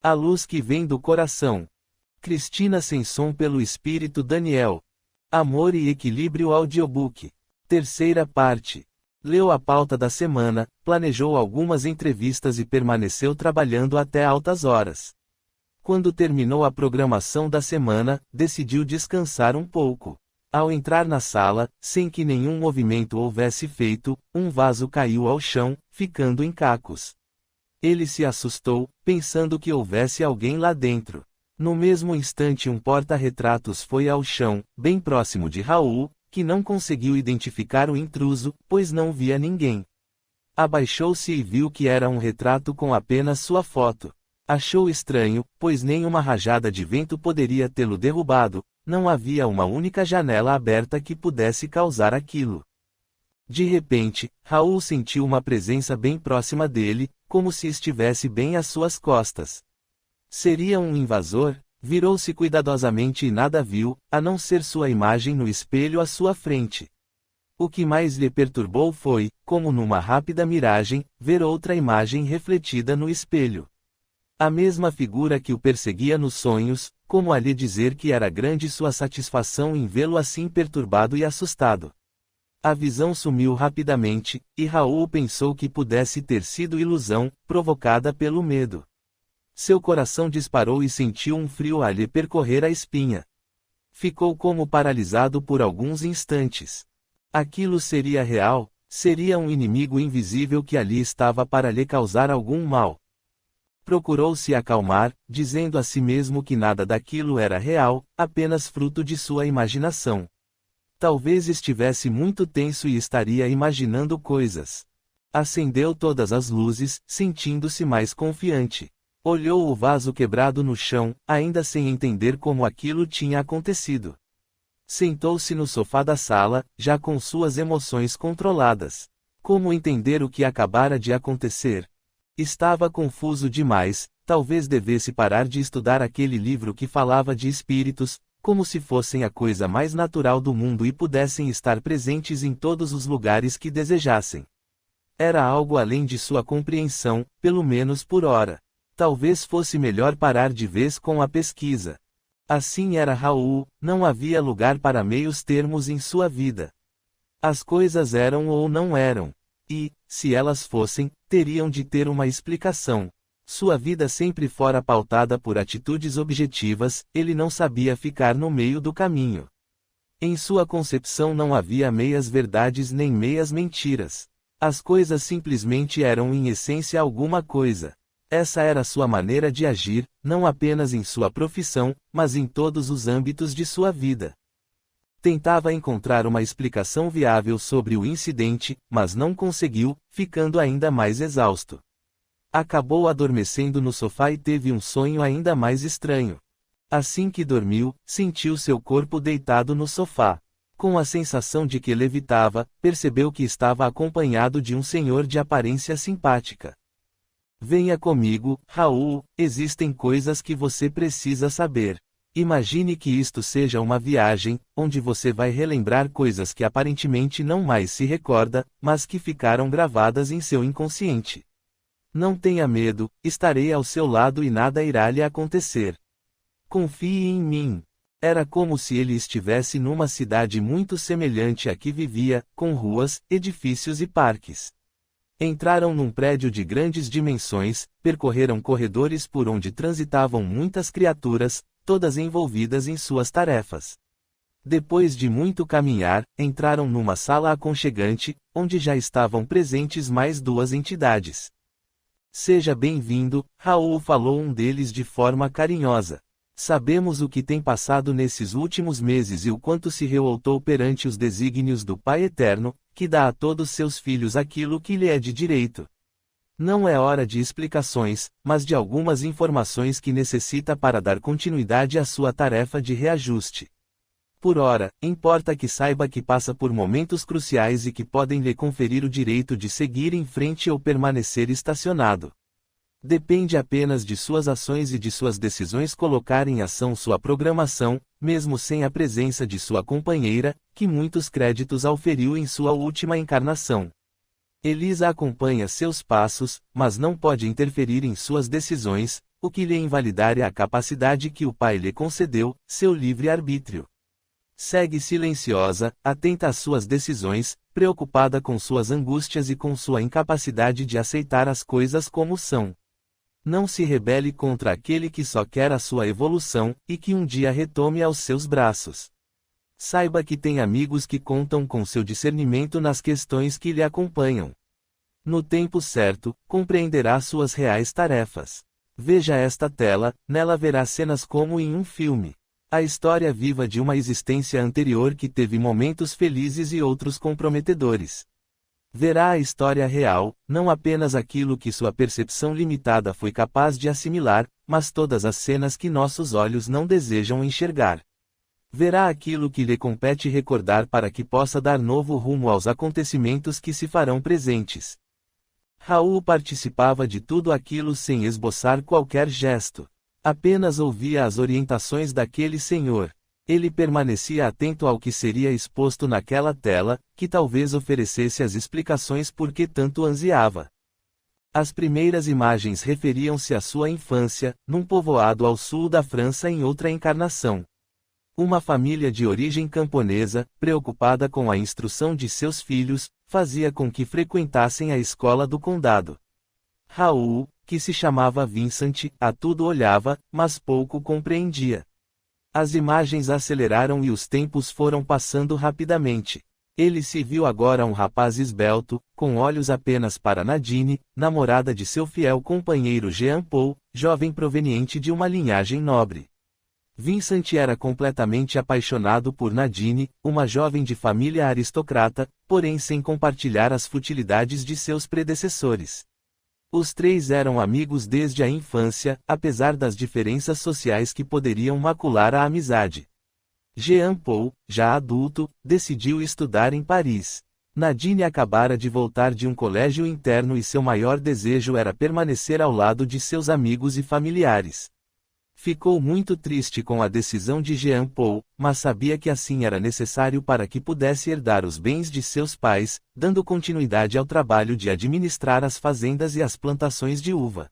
A luz que vem do coração. Cristina Sanson pelo Espírito Daniel. Amor e Equilíbrio Audiobook. Terceira parte. Leu a pauta da semana, planejou algumas entrevistas e permaneceu trabalhando até altas horas. Quando terminou a programação da semana, decidiu descansar um pouco. Ao entrar na sala, sem que nenhum movimento houvesse feito, um vaso caiu ao chão, ficando em cacos. Ele se assustou, pensando que houvesse alguém lá dentro. No mesmo instante um porta-retratos foi ao chão, bem próximo de Raul, que não conseguiu identificar o intruso, pois não via ninguém. Abaixou-se e viu que era um retrato com apenas sua foto. Achou estranho, pois nem uma rajada de vento poderia tê-lo derrubado, não havia uma única janela aberta que pudesse causar aquilo. De repente, Raul sentiu uma presença bem próxima dele, como se estivesse bem às suas costas. Seria um invasor? Virou-se cuidadosamente e nada viu, a não ser sua imagem no espelho à sua frente. O que mais lhe perturbou foi, como numa rápida miragem, ver outra imagem refletida no espelho. A mesma figura que o perseguia nos sonhos, como a lhe dizer que era grande sua satisfação em vê-lo assim perturbado e assustado. A visão sumiu rapidamente, e Raul pensou que pudesse ter sido ilusão, provocada pelo medo. Seu coração disparou e sentiu um frio a lhe percorrer a espinha. Ficou como paralisado por alguns instantes. Aquilo seria real? Seria um inimigo invisível que ali estava para lhe causar algum mal? Procurou se acalmar, dizendo a si mesmo que nada daquilo era real, apenas fruto de sua imaginação. Talvez estivesse muito tenso e estaria imaginando coisas. Acendeu todas as luzes, sentindo-se mais confiante. Olhou o vaso quebrado no chão, ainda sem entender como aquilo tinha acontecido. Sentou-se no sofá da sala, já com suas emoções controladas. Como entender o que acabara de acontecer? Estava confuso demais, talvez devesse parar de estudar aquele livro que falava de espíritos, como se fossem a coisa mais natural do mundo e pudessem estar presentes em todos os lugares que desejassem. Era algo além de sua compreensão, pelo menos por hora. Talvez fosse melhor parar de vez com a pesquisa. Assim era Raul, não havia lugar para meios termos em sua vida. As coisas eram ou não eram. E, se elas fossem, teriam de ter uma explicação. Sua vida sempre fora pautada por atitudes objetivas, ele não sabia ficar no meio do caminho. Em sua concepção não havia meias verdades nem meias mentiras. As coisas simplesmente eram em essência alguma coisa. Essa era sua maneira de agir, não apenas em sua profissão, mas em todos os âmbitos de sua vida. Tentava encontrar uma explicação viável sobre o incidente, mas não conseguiu, ficando ainda mais exausto. Acabou adormecendo no sofá e teve um sonho ainda mais estranho. Assim que dormiu, sentiu seu corpo deitado no sofá. Com a sensação de que levitava, percebeu que estava acompanhado de um senhor de aparência simpática. Venha comigo, Raul, existem coisas que você precisa saber. Imagine que isto seja uma viagem, onde você vai relembrar coisas que aparentemente não mais se recorda, mas que ficaram gravadas em seu inconsciente. Não tenha medo, estarei ao seu lado e nada irá lhe acontecer. Confie em mim. Era como se ele estivesse numa cidade muito semelhante à que vivia, com ruas, edifícios e parques. Entraram num prédio de grandes dimensões, percorreram corredores por onde transitavam muitas criaturas, todas envolvidas em suas tarefas. Depois de muito caminhar, entraram numa sala aconchegante, onde já estavam presentes mais duas entidades. Seja bem-vindo, Raul, falou um deles de forma carinhosa. Sabemos o que tem passado nesses últimos meses e o quanto se revoltou perante os desígnios do Pai Eterno, que dá a todos seus filhos aquilo que lhe é de direito. Não é hora de explicações, mas de algumas informações que necessita para dar continuidade à sua tarefa de reajuste. Por ora, importa que saiba que passa por momentos cruciais e que podem lhe conferir o direito de seguir em frente ou permanecer estacionado. Depende apenas de suas ações e de suas decisões colocar em ação sua programação, mesmo sem a presença de sua companheira, que muitos créditos auferiu em sua última encarnação. Elisa acompanha seus passos, mas não pode interferir em suas decisões, O que lhe invalidar é a capacidade que o pai lhe concedeu, seu livre-arbítrio. Segue silenciosa, atenta às suas decisões, preocupada com suas angústias e com sua incapacidade de aceitar as coisas como são. Não se rebele contra aquele que só quer a sua evolução, e que um dia retome aos seus braços. Saiba que tem amigos que contam com seu discernimento nas questões que lhe acompanham. No tempo certo, compreenderá suas reais tarefas. Veja esta tela, nela verá cenas como em um filme. A história viva de uma existência anterior que teve momentos felizes e outros comprometedores. Verá a história real, não apenas aquilo que sua percepção limitada foi capaz de assimilar, mas todas as cenas que nossos olhos não desejam enxergar. Verá aquilo que lhe compete recordar para que possa dar novo rumo aos acontecimentos que se farão presentes. Raul participava de tudo aquilo sem esboçar qualquer gesto. Apenas ouvia as orientações daquele senhor. Ele permanecia atento ao que seria exposto naquela tela, que talvez oferecesse as explicações por que tanto ansiava. As primeiras imagens referiam-se à sua infância, num povoado ao sul da França em outra encarnação. Uma família de origem camponesa, preocupada com a instrução de seus filhos, fazia com que frequentassem a escola do condado. Raul, que se chamava Vincent, a tudo olhava, mas pouco compreendia. As imagens aceleraram e os tempos foram passando rapidamente. Ele se viu agora um rapaz esbelto, com olhos apenas para Nadine, namorada de seu fiel companheiro Jean Paul, jovem proveniente de uma linhagem nobre. Vincent era completamente apaixonado por Nadine, uma jovem de família aristocrata, porém sem compartilhar as futilidades de seus predecessores. Os três eram amigos desde a infância, apesar das diferenças sociais que poderiam macular a amizade. Jean Paul, já adulto, decidiu estudar em Paris. Nadine acabara de voltar de um colégio interno e seu maior desejo era permanecer ao lado de seus amigos e familiares. Ficou muito triste com a decisão de Jean Paul, mas sabia que assim era necessário para que pudesse herdar os bens de seus pais, dando continuidade ao trabalho de administrar as fazendas e as plantações de uva.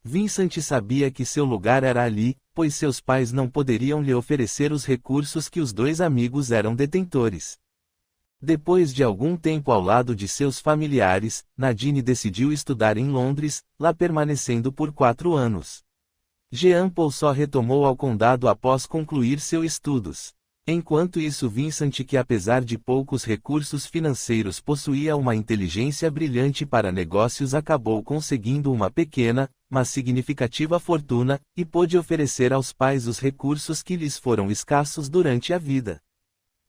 Vincent sabia que seu lugar era ali, pois seus pais não poderiam lhe oferecer os recursos que os dois amigos eram detentores. Depois de algum tempo ao lado de seus familiares, Nadine decidiu estudar em Londres, lá permanecendo por 4 anos. Jean Paul só retomou ao condado após concluir seus estudos. Enquanto isso, Vincent, que apesar de poucos recursos financeiros possuía uma inteligência brilhante para negócios, acabou conseguindo uma pequena, mas significativa fortuna, e pôde oferecer aos pais os recursos que lhes foram escassos durante a vida.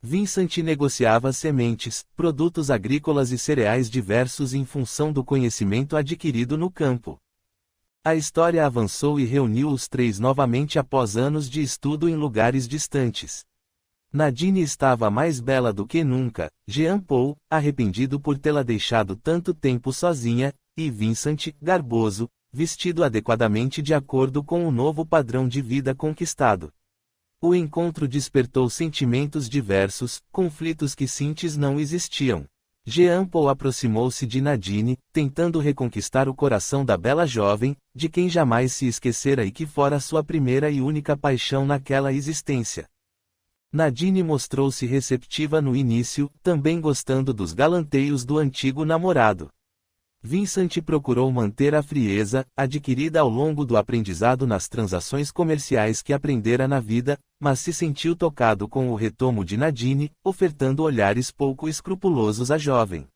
Vincent negociava sementes, produtos agrícolas e cereais diversos em função do conhecimento adquirido no campo. A história avançou e reuniu os três novamente após anos de estudo em lugares distantes. Nadine estava mais bela do que nunca, Jean Paul, arrependido por tê-la deixado tanto tempo sozinha, e Vincent, garboso, vestido adequadamente de acordo com o novo padrão de vida conquistado. O encontro despertou sentimentos diversos, conflitos que antes não existiam. Jean Paul aproximou-se de Nadine, tentando reconquistar o coração da bela jovem, de quem jamais se esquecera e que fora sua primeira e única paixão naquela existência. Nadine mostrou-se receptiva no início, também gostando dos galanteios do antigo namorado. Vincent procurou manter a frieza, adquirida ao longo do aprendizado nas transações comerciais que aprendera na vida, mas se sentiu tocado com o retomo de Nadine, ofertando olhares pouco escrupulosos à jovem.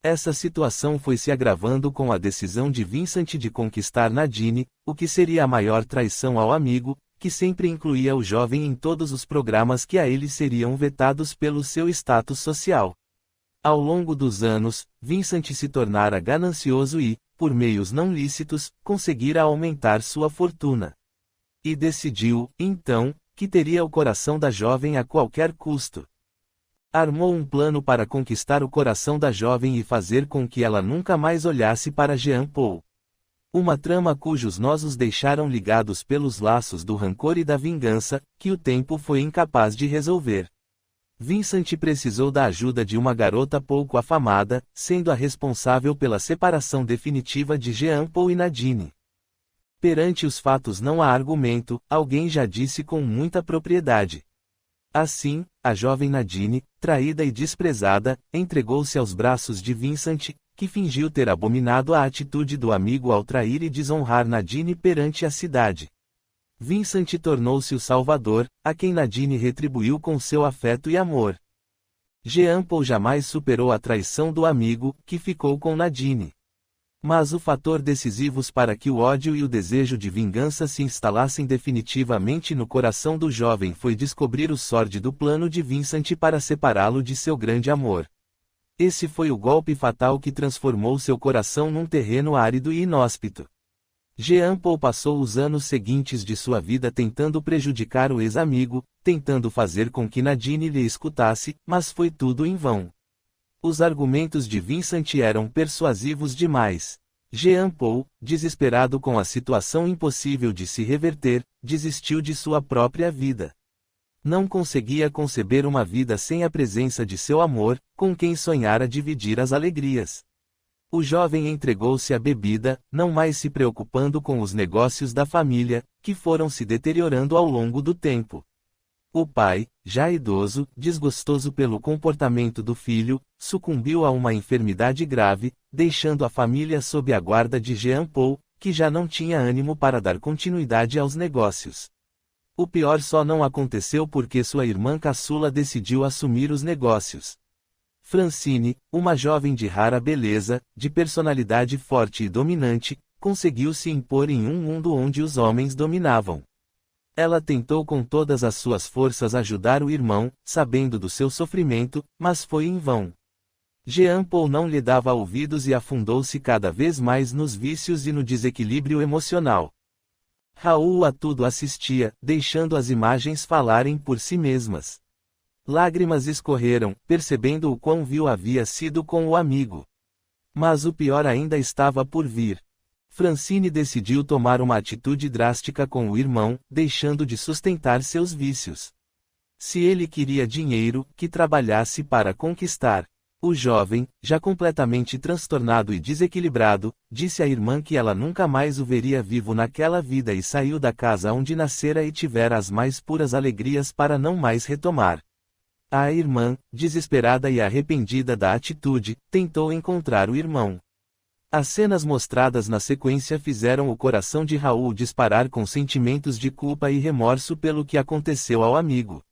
Essa situação foi se agravando com a decisão de Vincent de conquistar Nadine, o que seria a maior traição ao amigo, que sempre incluía o jovem em todos os programas que a ele seriam vetados pelo seu status social. Ao longo dos anos, Vincent se tornara ganancioso e, por meios não lícitos, conseguira aumentar sua fortuna. E decidiu, então, que teria o coração da jovem a qualquer custo. Armou um plano para conquistar o coração da jovem e fazer com que ela nunca mais olhasse para Jean Paul. Uma trama cujos nós os deixaram ligados pelos laços do rancor e da vingança, que o tempo foi incapaz de resolver. Vincent precisou da ajuda de uma garota pouco afamada, sendo a responsável pela separação definitiva de Jean Paul e Nadine. Perante os fatos não há argumento, alguém já disse com muita propriedade. Assim, a jovem Nadine, traída e desprezada, entregou-se aos braços de Vincent, que fingiu ter abominado a atitude do amigo ao trair e desonrar Nadine perante a cidade. Vincent tornou-se o salvador, a quem Nadine retribuiu com seu afeto e amor. Jean Paul jamais superou a traição do amigo, que ficou com Nadine. Mas o fator decisivo para que o ódio e o desejo de vingança se instalassem definitivamente no coração do jovem foi descobrir o sórdido plano de Vincent para separá-lo de seu grande amor. Esse foi o golpe fatal que transformou seu coração num terreno árido e inóspito. Jean Paul passou os anos seguintes de sua vida tentando prejudicar o ex-amigo, tentando fazer com que Nadine lhe escutasse, mas foi tudo em vão. Os argumentos de Vincent eram persuasivos demais. Jean Paul, desesperado com a situação impossível de se reverter, desistiu de sua própria vida. Não conseguia conceber uma vida sem a presença de seu amor, com quem sonhara dividir as alegrias. O jovem entregou-se à bebida, não mais se preocupando com os negócios da família, que foram se deteriorando ao longo do tempo. O pai, já idoso, desgostoso pelo comportamento do filho, sucumbiu a uma enfermidade grave, deixando a família sob a guarda de Jean Paul, que já não tinha ânimo para dar continuidade aos negócios. O pior só não aconteceu porque sua irmã caçula decidiu assumir os negócios. Francine, uma jovem de rara beleza, de personalidade forte e dominante, conseguiu se impor em um mundo onde os homens dominavam. Ela tentou com todas as suas forças ajudar o irmão, sabendo do seu sofrimento, mas foi em vão. Jean Paul não lhe dava ouvidos e afundou-se cada vez mais nos vícios e no desequilíbrio emocional. Raul a tudo assistia, deixando as imagens falarem por si mesmas. Lágrimas escorreram, percebendo o quão vil havia sido com o amigo. Mas o pior ainda estava por vir. Francine decidiu tomar uma atitude drástica com o irmão, deixando de sustentar seus vícios. Se ele queria dinheiro, que trabalhasse para conquistar. O jovem, já completamente transtornado e desequilibrado, disse à irmã que ela nunca mais o veria vivo naquela vida e saiu da casa onde nascera e tivera as mais puras alegrias para não mais retomar. A irmã, desesperada e arrependida da atitude, tentou encontrar o irmão. As cenas mostradas na sequência fizeram o coração de Raul disparar com sentimentos de culpa e remorso pelo que aconteceu ao amigo.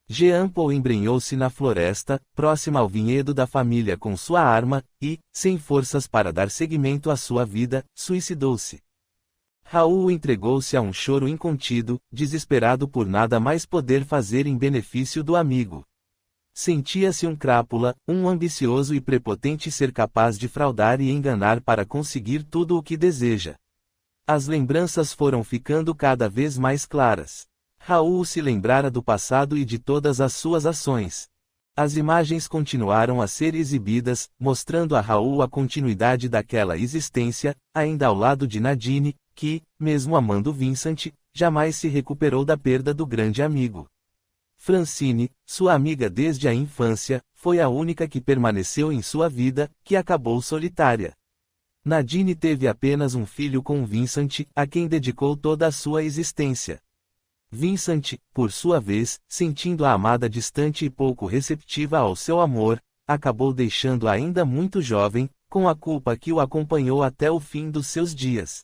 Jean Paul embrenhou-se na floresta, próxima ao vinhedo da família com sua arma, e, sem forças para dar seguimento à sua vida, suicidou-se. Raul entregou-se a um choro incontido, desesperado por nada mais poder fazer em benefício do amigo. Sentia-se um crápula, um ambicioso e prepotente ser capaz de fraudar e enganar para conseguir tudo o que deseja. As lembranças foram ficando cada vez mais claras. Raul se lembrara do passado e de todas as suas ações. As imagens continuaram a ser exibidas, mostrando a Raul a continuidade daquela existência, ainda ao lado de Nadine, que, mesmo amando Vincent, jamais se recuperou da perda do grande amigo. Francine, sua amiga desde a infância, foi a única que permaneceu em sua vida, que acabou solitária. Nadine teve apenas um filho com Vincent, a quem dedicou toda a sua existência. Vincent, por sua vez, sentindo a amada distante e pouco receptiva ao seu amor, acabou deixando-a ainda muito jovem, com a culpa que o acompanhou até o fim dos seus dias.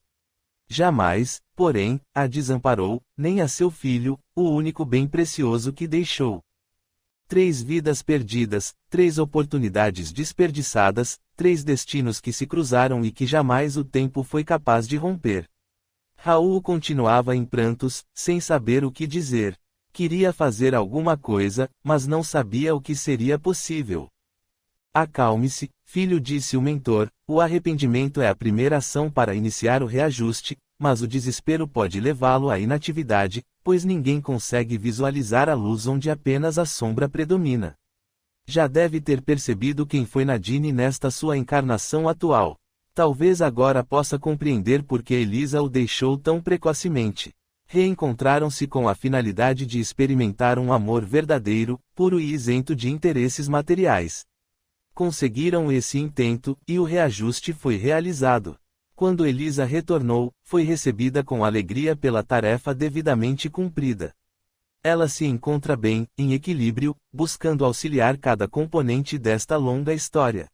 Jamais, porém, a desamparou, nem a seu filho, o único bem precioso que deixou. 3 vidas perdidas, 3 oportunidades desperdiçadas, 3 destinos que se cruzaram e que jamais o tempo foi capaz de romper. Raul continuava em prantos, sem saber o que dizer. Queria fazer alguma coisa, mas não sabia o que seria possível. Acalme-se, filho, disse o mentor, o arrependimento é a primeira ação para iniciar o reajuste, mas o desespero pode levá-lo à inatividade, pois ninguém consegue visualizar a luz onde apenas a sombra predomina. Já deve ter percebido quem foi Nadine nesta sua encarnação atual. Talvez agora possa compreender por que Elisa o deixou tão precocemente. Reencontraram-se com a finalidade de experimentar um amor verdadeiro, puro e isento de interesses materiais. Conseguiram esse intento, e o reajuste foi realizado. Quando Elisa retornou, foi recebida com alegria pela tarefa devidamente cumprida. Ela se encontra bem, em equilíbrio, buscando auxiliar cada componente desta longa história.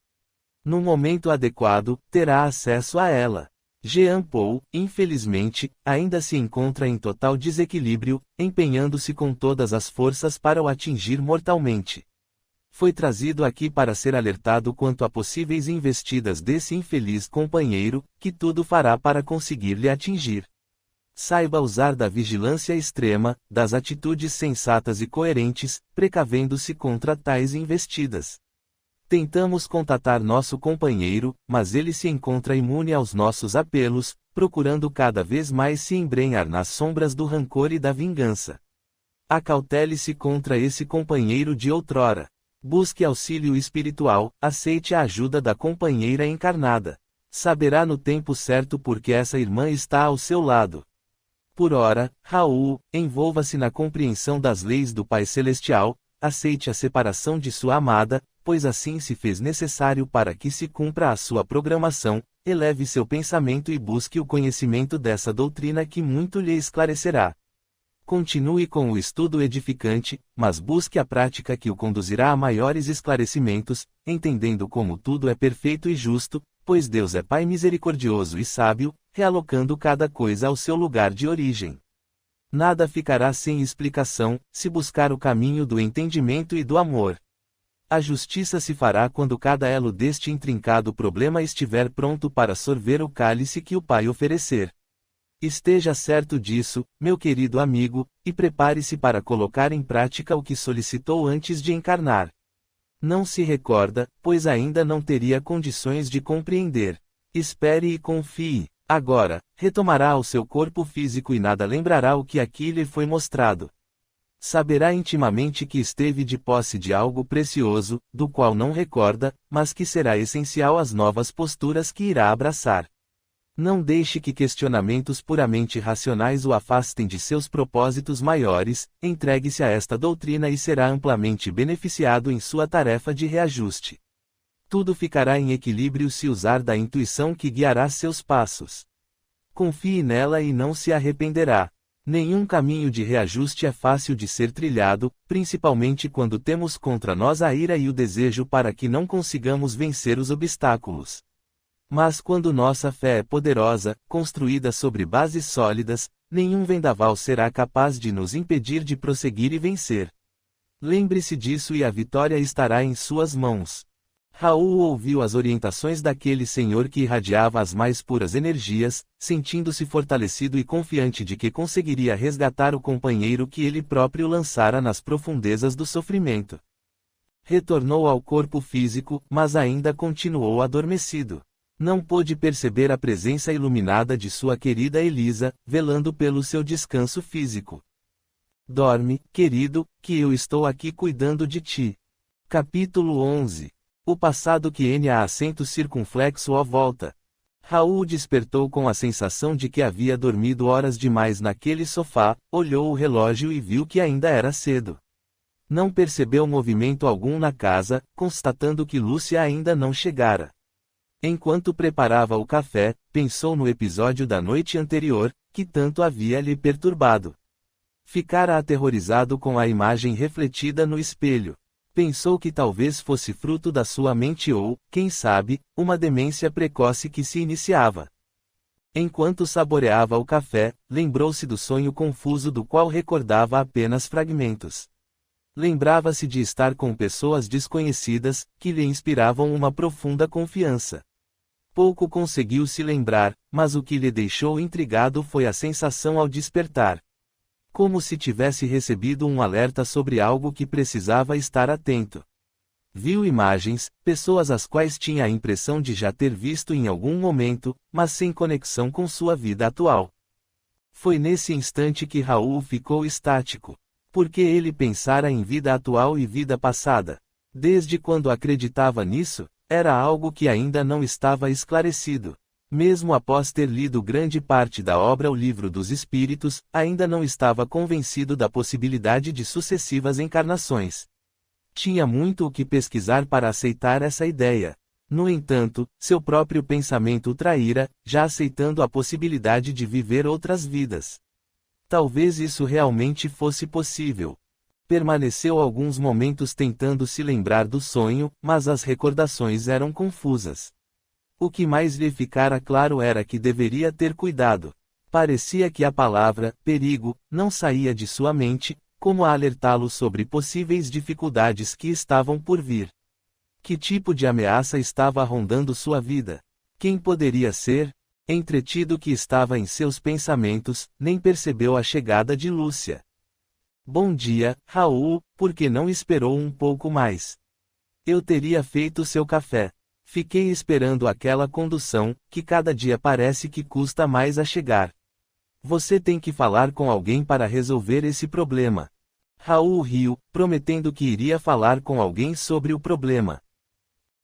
No momento adequado, terá acesso a ela. Jean Paul, infelizmente, ainda se encontra em total desequilíbrio, empenhando-se com todas as forças para o atingir mortalmente. Foi trazido aqui para ser alertado quanto a possíveis investidas desse infeliz companheiro, que tudo fará para conseguir lhe atingir. Saiba usar da vigilância extrema, das atitudes sensatas e coerentes, precavendo-se contra tais investidas. Tentamos contatar nosso companheiro, mas ele se encontra imune aos nossos apelos, procurando cada vez mais se embrenhar nas sombras do rancor e da vingança. Acautele-se contra esse companheiro de outrora. Busque auxílio espiritual, aceite a ajuda da companheira encarnada. Saberá no tempo certo porque essa irmã está ao seu lado. Por ora, Raul, envolva-se na compreensão das leis do Pai Celestial, aceite a separação de sua amada, pois assim se fez necessário para que se cumpra a sua programação, eleve seu pensamento e busque o conhecimento dessa doutrina que muito lhe esclarecerá. Continue com o estudo edificante, mas busque a prática que o conduzirá a maiores esclarecimentos, entendendo como tudo é perfeito e justo, pois Deus é Pai misericordioso e sábio, realocando cada coisa ao seu lugar de origem. Nada ficará sem explicação, se buscar o caminho do entendimento e do amor. A justiça se fará quando cada elo deste intrincado problema estiver pronto para sorver o cálice que o Pai oferecer. Esteja certo disso, meu querido amigo, e prepare-se para colocar em prática o que solicitou antes de encarnar. Não se recorda, pois ainda não teria condições de compreender. Espere e confie. Agora, retomará ao seu corpo físico e nada lembrará o que aqui lhe foi mostrado. Saberá intimamente que esteve de posse de algo precioso, do qual não recorda, mas que será essencial às novas posturas que irá abraçar. Não deixe que questionamentos puramente racionais o afastem de seus propósitos maiores, entregue-se a esta doutrina e será amplamente beneficiado em sua tarefa de reajuste. Tudo ficará em equilíbrio se usar da intuição que guiará seus passos. Confie nela e não se arrependerá. Nenhum caminho de reajuste é fácil de ser trilhado, principalmente quando temos contra nós a ira e o desejo para que não consigamos vencer os obstáculos. Mas quando nossa fé é poderosa, construída sobre bases sólidas, nenhum vendaval será capaz de nos impedir de prosseguir e vencer. Lembre-se disso e a vitória estará em suas mãos. Raul ouviu as orientações daquele senhor que irradiava as mais puras energias, sentindo-se fortalecido e confiante de que conseguiria resgatar o companheiro que ele próprio lançara nas profundezas do sofrimento. Retornou ao corpo físico, mas ainda continuou adormecido. Não pôde perceber a presença iluminada de sua querida Elisa, velando pelo seu descanso físico. Dorme, querido, que eu estou aqui cuidando de ti. Capítulo 11. O passado que N a acento circunflexo ó volta. Raul despertou com a sensação de que havia dormido horas demais naquele sofá, olhou o relógio e viu que ainda era cedo. Não percebeu movimento algum na casa, constatando que Lúcia ainda não chegara. Enquanto preparava o café, pensou no episódio da noite anterior, que tanto havia lhe perturbado. Ficara aterrorizado com a imagem refletida no espelho. Pensou que talvez fosse fruto da sua mente ou, quem sabe, uma demência precoce que se iniciava. Enquanto saboreava o café, lembrou-se do sonho confuso do qual recordava apenas fragmentos. Lembrava-se de estar com pessoas desconhecidas, que lhe inspiravam uma profunda confiança. Pouco conseguiu se lembrar, mas o que lhe deixou intrigado foi a sensação ao despertar. Como se tivesse recebido um alerta sobre algo que precisava estar atento. Viu imagens, pessoas as quais tinha a impressão de já ter visto em algum momento, mas sem conexão com sua vida atual. Foi nesse instante que Raul ficou estático. Porque ele pensara em vida atual e vida passada. Desde quando acreditava nisso, era algo que ainda não estava esclarecido. Mesmo após ter lido grande parte da obra O Livro dos Espíritos, ainda não estava convencido da possibilidade de sucessivas encarnações. Tinha muito o que pesquisar para aceitar essa ideia. No entanto, seu próprio pensamento o traíra, já aceitando a possibilidade de viver outras vidas. Talvez isso realmente fosse possível. Permaneceu alguns momentos tentando se lembrar do sonho, mas as recordações eram confusas. O que mais lhe ficara claro era que deveria ter cuidado. Parecia que a palavra perigo não saía de sua mente, como a alertá-lo sobre possíveis dificuldades que estavam por vir. Que tipo de ameaça estava rondando sua vida? Quem poderia ser? Entretido que estava em seus pensamentos, nem percebeu a chegada de Lúcia. Bom dia, Raul, por que não esperou um pouco mais? Eu teria feito seu café. Fiquei esperando aquela condução, que cada dia parece que custa mais a chegar. Você tem que falar com alguém para resolver esse problema. Raul riu, prometendo que iria falar com alguém sobre o problema.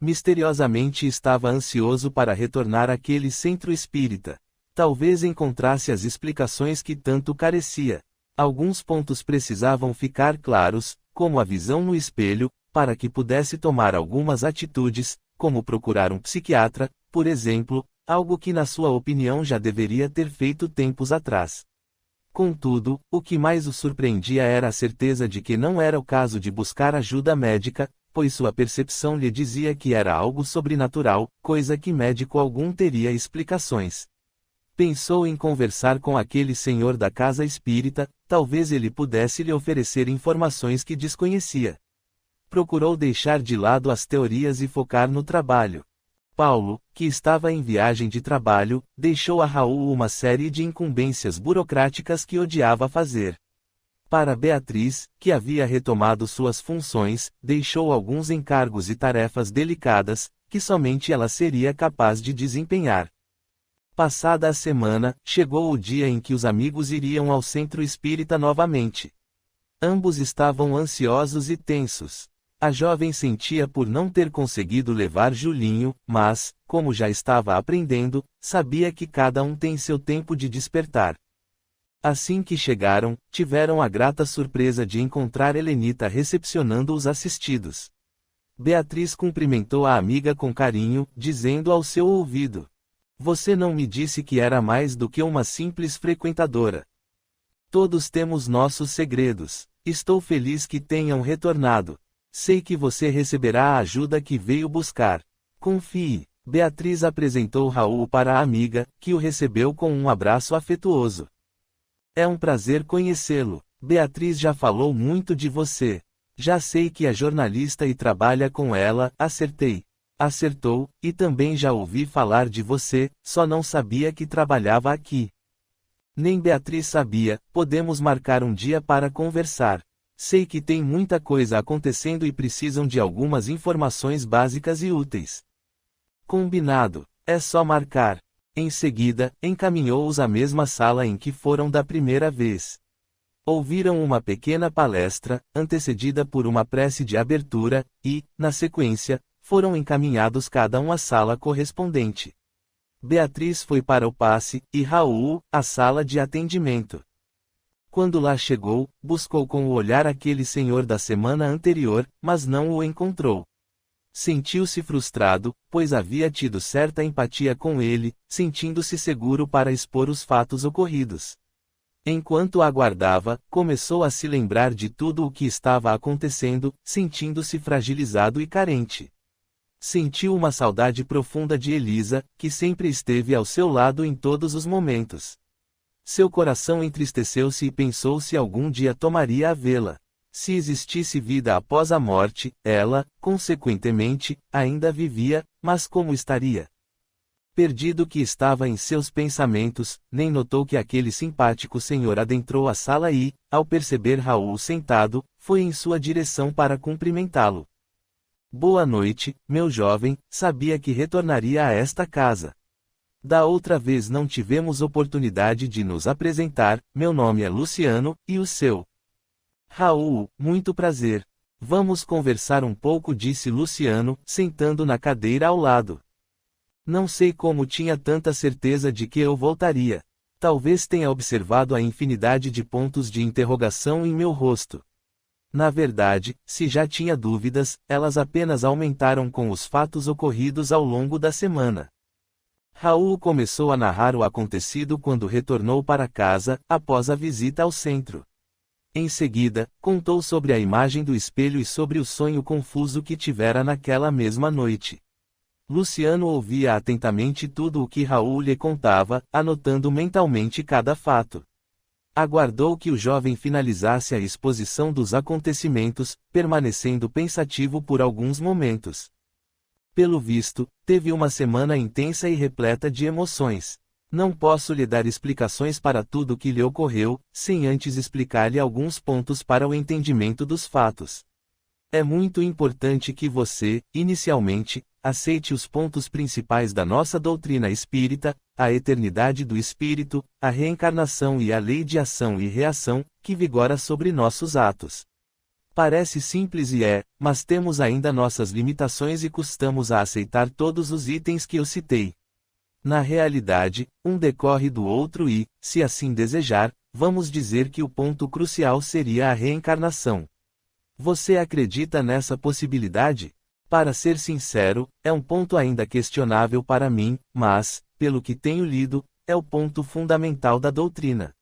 Misteriosamente estava ansioso para retornar àquele centro espírita. Talvez encontrasse as explicações que tanto carecia. Alguns pontos precisavam ficar claros, como a visão no espelho, para que pudesse tomar algumas atitudes, como procurar um psiquiatra, por exemplo, algo que na sua opinião já deveria ter feito tempos atrás. Contudo, o que mais o surpreendia era a certeza de que não era o caso de buscar ajuda médica, pois sua percepção lhe dizia que era algo sobrenatural, coisa que médico algum teria explicações. Pensou em conversar com aquele senhor da casa espírita, talvez ele pudesse lhe oferecer informações que desconhecia. Procurou deixar de lado as teorias e focar no trabalho. Paulo, que estava em viagem de trabalho, deixou a Raul uma série de incumbências burocráticas que odiava fazer. Para Beatriz, que havia retomado suas funções, deixou alguns encargos e tarefas delicadas, que somente ela seria capaz de desempenhar. Passada a semana, chegou o dia em que os amigos iriam ao centro espírita novamente. Ambos estavam ansiosos e tensos. A jovem sentia por não ter conseguido levar Julinho, mas, como já estava aprendendo, sabia que cada um tem seu tempo de despertar. Assim que chegaram, tiveram a grata surpresa de encontrar Helenita recepcionando os assistidos. Beatriz cumprimentou a amiga com carinho, dizendo ao seu ouvido: "Você não me disse que era mais do que uma simples frequentadora. Todos temos nossos segredos. Estou feliz que tenham retornado. Sei que você receberá a ajuda que veio buscar. Confie." Beatriz apresentou Raul para a amiga, que o recebeu com um abraço afetuoso. "É um prazer conhecê-lo. Beatriz já falou muito de você. Já sei que é jornalista e trabalha com ela." Acertei. Acertou, e também já ouvi falar de você, só não sabia que trabalhava aqui. Nem Beatriz sabia. Podemos marcar um dia para conversar. Sei que tem muita coisa acontecendo e precisam de algumas informações básicas e úteis. Combinado. É só marcar. Em seguida, encaminhou-os à mesma sala em que foram da primeira vez. Ouviram uma pequena palestra, antecedida por uma prece de abertura, e, na sequência, foram encaminhados cada um à sala correspondente. Beatriz foi para o passe, e Raul, à sala de atendimento. Quando lá chegou, buscou com o olhar aquele senhor da semana anterior, mas não o encontrou. Sentiu-se frustrado, pois havia tido certa empatia com ele, sentindo-se seguro para expor os fatos ocorridos. Enquanto aguardava, começou a se lembrar de tudo o que estava acontecendo, sentindo-se fragilizado e carente. Sentiu uma saudade profunda de Elisa, que sempre esteve ao seu lado em todos os momentos. Seu coração entristeceu-se e pensou se algum dia tomaria a vê-la. Se existisse vida após a morte, ela, consequentemente, ainda vivia, mas como estaria? Perdido que estava em seus pensamentos, nem notou que aquele simpático senhor adentrou a sala e, ao perceber Raul sentado, foi em sua direção para cumprimentá-lo. "Boa noite, meu jovem, sabia que retornaria a esta casa. Da outra vez não tivemos oportunidade de nos apresentar. Meu nome é Luciano, e o seu?" "Raul, muito prazer. Vamos conversar um pouco", disse Luciano, sentando na cadeira ao lado. "Não sei como tinha tanta certeza de que eu voltaria. Talvez tenha observado a infinidade de pontos de interrogação em meu rosto. Na verdade, se já tinha dúvidas, elas apenas aumentaram com os fatos ocorridos ao longo da semana. Raul começou a narrar o acontecido quando retornou para casa, após a visita ao centro. Em seguida, contou sobre a imagem do espelho e sobre o sonho confuso que tivera naquela mesma noite. Luciano ouvia atentamente tudo o que Raul lhe contava, anotando mentalmente cada fato. Aguardou que o jovem finalizasse a exposição dos acontecimentos, permanecendo pensativo por alguns momentos. Pelo visto, teve uma semana intensa e repleta de emoções. Não posso lhe dar explicações para tudo o que lhe ocorreu, sem antes explicar-lhe alguns pontos para o entendimento dos fatos. É muito importante que você, inicialmente, aceite os pontos principais da nossa doutrina espírita, a eternidade do espírito, a reencarnação e a lei de ação e reação, que vigora sobre nossos atos. Parece simples e é, mas temos ainda nossas limitações e custamos a aceitar todos os itens que eu citei. Na realidade, um decorre do outro e, se assim desejar, vamos dizer que o ponto crucial seria a reencarnação. Você acredita nessa possibilidade? Para ser sincero, é um ponto ainda questionável para mim, mas, pelo que tenho lido, é o ponto fundamental da doutrina.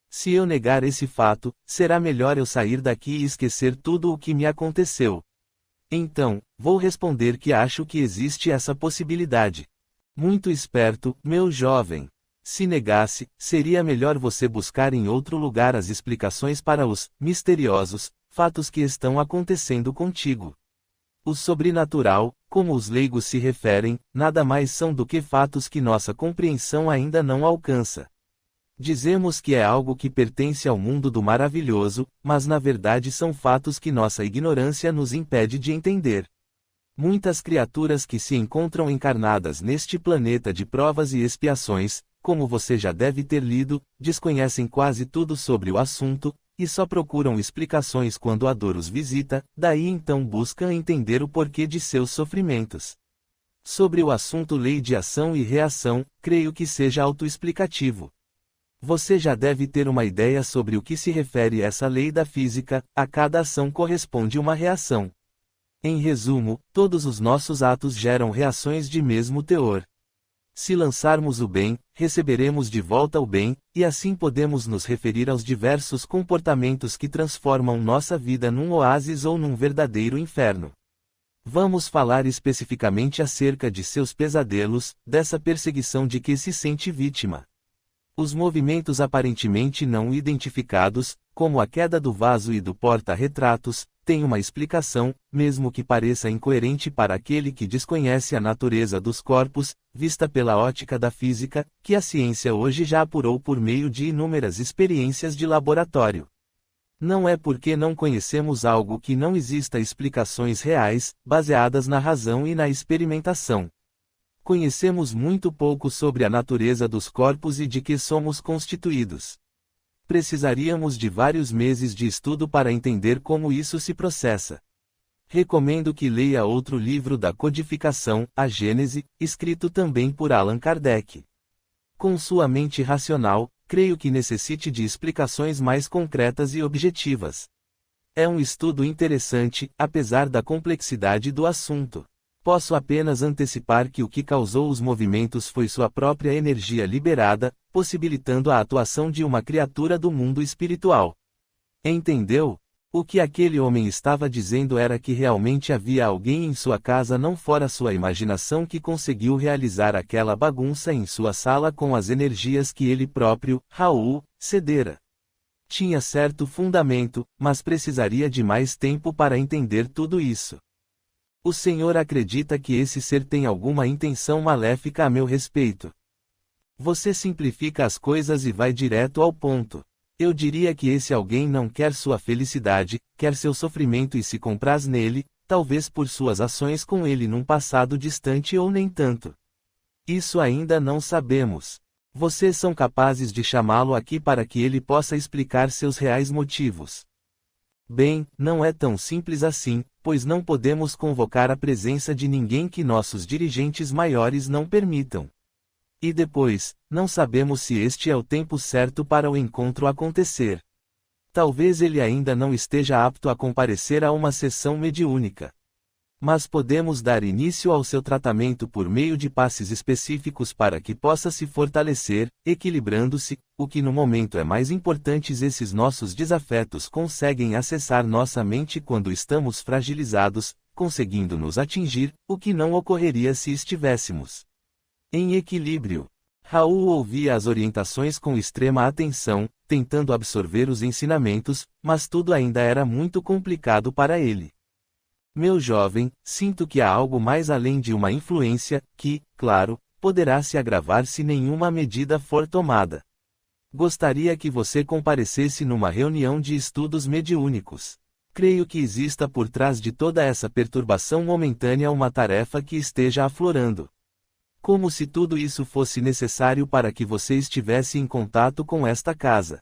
Se eu negar esse fato, será melhor eu sair daqui e esquecer tudo o que me aconteceu. Então, vou responder que acho que existe essa possibilidade. Muito esperto, meu jovem. Se negasse, seria melhor você buscar em outro lugar as explicações para os misteriosos fatos que estão acontecendo contigo. O sobrenatural, como os leigos se referem, nada mais são do que fatos que nossa compreensão ainda não alcança. Dizemos que é algo que pertence ao mundo do maravilhoso, mas na verdade são fatos que nossa ignorância nos impede de entender. Muitas criaturas que se encontram encarnadas neste planeta de provas e expiações, como você já deve ter lido, desconhecem quase tudo sobre o assunto, e só procuram explicações quando a dor os visita, daí então buscam entender o porquê de seus sofrimentos. Sobre o assunto lei de ação e reação, creio que seja autoexplicativo. Você já deve ter uma ideia sobre o que se refere essa lei da física, a cada ação corresponde uma reação. Em resumo, todos os nossos atos geram reações de mesmo teor. Se lançarmos o bem, receberemos de volta o bem, e assim podemos nos referir aos diversos comportamentos que transformam nossa vida num oásis ou num verdadeiro inferno. Vamos falar especificamente acerca de seus pesadelos, dessa perseguição de que se sente vítima. Os movimentos aparentemente não identificados, como a queda do vaso e do porta-retratos, têm uma explicação, mesmo que pareça incoerente para aquele que desconhece a natureza dos corpos, vista pela ótica da física, que a ciência hoje já apurou por meio de inúmeras experiências de laboratório. Não é porque não conhecemos algo que não exista explicações reais, baseadas na razão e na experimentação. Conhecemos muito pouco sobre a natureza dos corpos e de que somos constituídos. Precisaríamos de vários meses de estudo para entender como isso se processa. Recomendo que leia outro livro da codificação, A Gênese, escrito também por Allan Kardec. Com sua mente racional, creio que necessite de explicações mais concretas e objetivas. É um estudo interessante, apesar da complexidade do assunto. Posso apenas antecipar que o que causou os movimentos foi sua própria energia liberada, possibilitando a atuação de uma criatura do mundo espiritual. Entendeu? O que aquele homem estava dizendo era que realmente havia alguém em sua casa, não fora sua imaginação, que conseguiu realizar aquela bagunça em sua sala com as energias que ele próprio, Raul, cedera. Tinha certo fundamento, mas precisaria de mais tempo para entender tudo isso. O Senhor acredita que esse ser tem alguma intenção maléfica a meu respeito? Você simplifica as coisas e vai direto ao ponto. Eu diria que esse alguém não quer sua felicidade, quer seu sofrimento e se compraz nele, talvez por suas ações com ele num passado distante ou nem tanto. Isso ainda não sabemos. Vocês são capazes de chamá-lo aqui para que ele possa explicar seus reais motivos. Bem, não é tão simples assim, pois não podemos convocar a presença de ninguém que nossos dirigentes maiores não permitam. E depois, não sabemos se este é o tempo certo para o encontro acontecer. Talvez ele ainda não esteja apto a comparecer a uma sessão mediúnica. Mas podemos dar início ao seu tratamento por meio de passes específicos para que possa se fortalecer, equilibrando-se, o que no momento é mais importante. Esses nossos desafetos conseguem acessar nossa mente quando estamos fragilizados, conseguindo nos atingir, o que não ocorreria se estivéssemos em equilíbrio. Raul ouvia as orientações com extrema atenção, tentando absorver os ensinamentos, mas tudo ainda era muito complicado para ele. Meu jovem, sinto que há algo mais além de uma influência, que, claro, poderá se agravar se nenhuma medida for tomada. Gostaria que você comparecesse numa reunião de estudos mediúnicos. Creio que exista por trás de toda essa perturbação momentânea uma tarefa que esteja aflorando. Como se tudo isso fosse necessário para que você estivesse em contato com esta casa.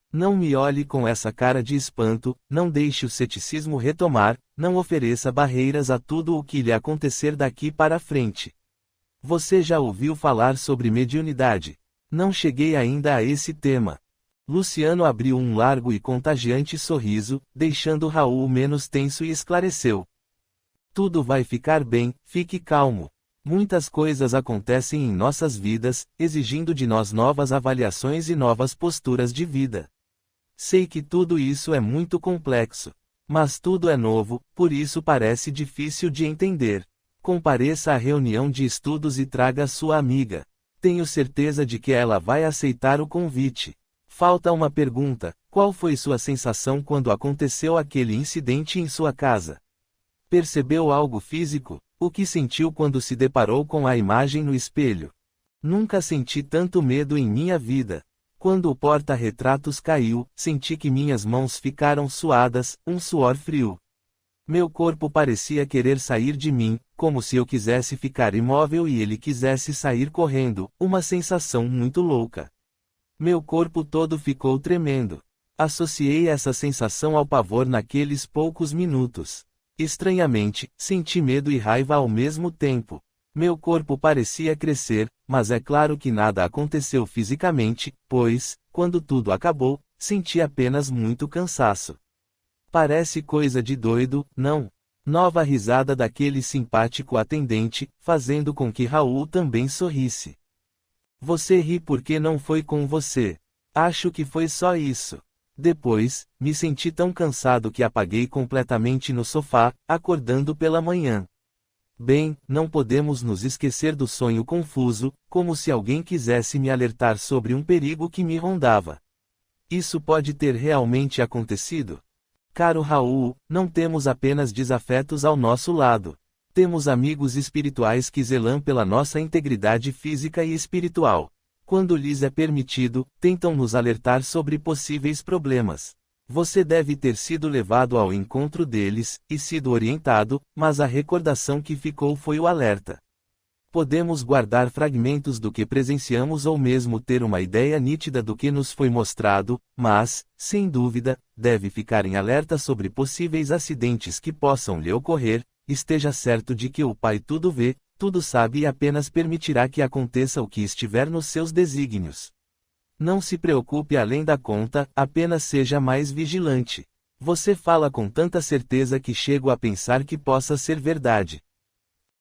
Não me olhe com essa cara de espanto, não deixe o ceticismo retomar, não ofereça barreiras a tudo o que lhe acontecer daqui para frente. Você já ouviu falar sobre mediunidade? Não cheguei ainda a esse tema. Luciano abriu um largo e contagiante sorriso, deixando Raul menos tenso e esclareceu. Tudo vai ficar bem, fique calmo. Muitas coisas acontecem em nossas vidas, exigindo de nós novas avaliações e novas posturas de vida. Sei que tudo isso é muito complexo. Mas tudo é novo, por isso parece difícil de entender. Compareça à reunião de estudos e traga sua amiga. Tenho certeza de que ela vai aceitar o convite. Falta uma pergunta: qual foi sua sensação quando aconteceu aquele incidente em sua casa? Percebeu algo físico? O que sentiu quando se deparou com a imagem no espelho? Nunca senti tanto medo em minha vida. Quando o porta-retratos caiu, senti que minhas mãos ficaram suadas, um suor frio. Meu corpo parecia querer sair de mim, como se eu quisesse ficar imóvel e ele quisesse sair correndo, uma sensação muito louca. Meu corpo todo ficou tremendo. Associei essa sensação ao pavor naqueles poucos minutos. Estranhamente, senti medo e raiva ao mesmo tempo. Meu corpo parecia crescer, mas é claro que nada aconteceu fisicamente, pois, quando tudo acabou, senti apenas muito cansaço. Parece coisa de doido, não? Nova risada daquele simpático atendente, fazendo com que Raul também sorrisse. Você ri porque não foi com você. Acho que foi só isso. Depois, me senti tão cansado que apaguei completamente no sofá, acordando pela manhã. Bem, não podemos nos esquecer do sonho confuso, como se alguém quisesse me alertar sobre um perigo que me rondava. Isso pode ter realmente acontecido? Caro Raul, não temos apenas desafetos ao nosso lado. Temos amigos espirituais que zelam pela nossa integridade física e espiritual. Quando lhes é permitido, tentam nos alertar sobre possíveis problemas. Você deve ter sido levado ao encontro deles, e sido orientado, mas a recordação que ficou foi o alerta. Podemos guardar fragmentos do que presenciamos ou mesmo ter uma ideia nítida do que nos foi mostrado, mas, sem dúvida, deve ficar em alerta sobre possíveis acidentes que possam lhe ocorrer. Esteja certo de que o Pai tudo vê, tudo sabe e apenas permitirá que aconteça o que estiver nos seus desígnios. Não se preocupe além da conta, apenas seja mais vigilante. Você fala com tanta certeza que chego a pensar que possa ser verdade.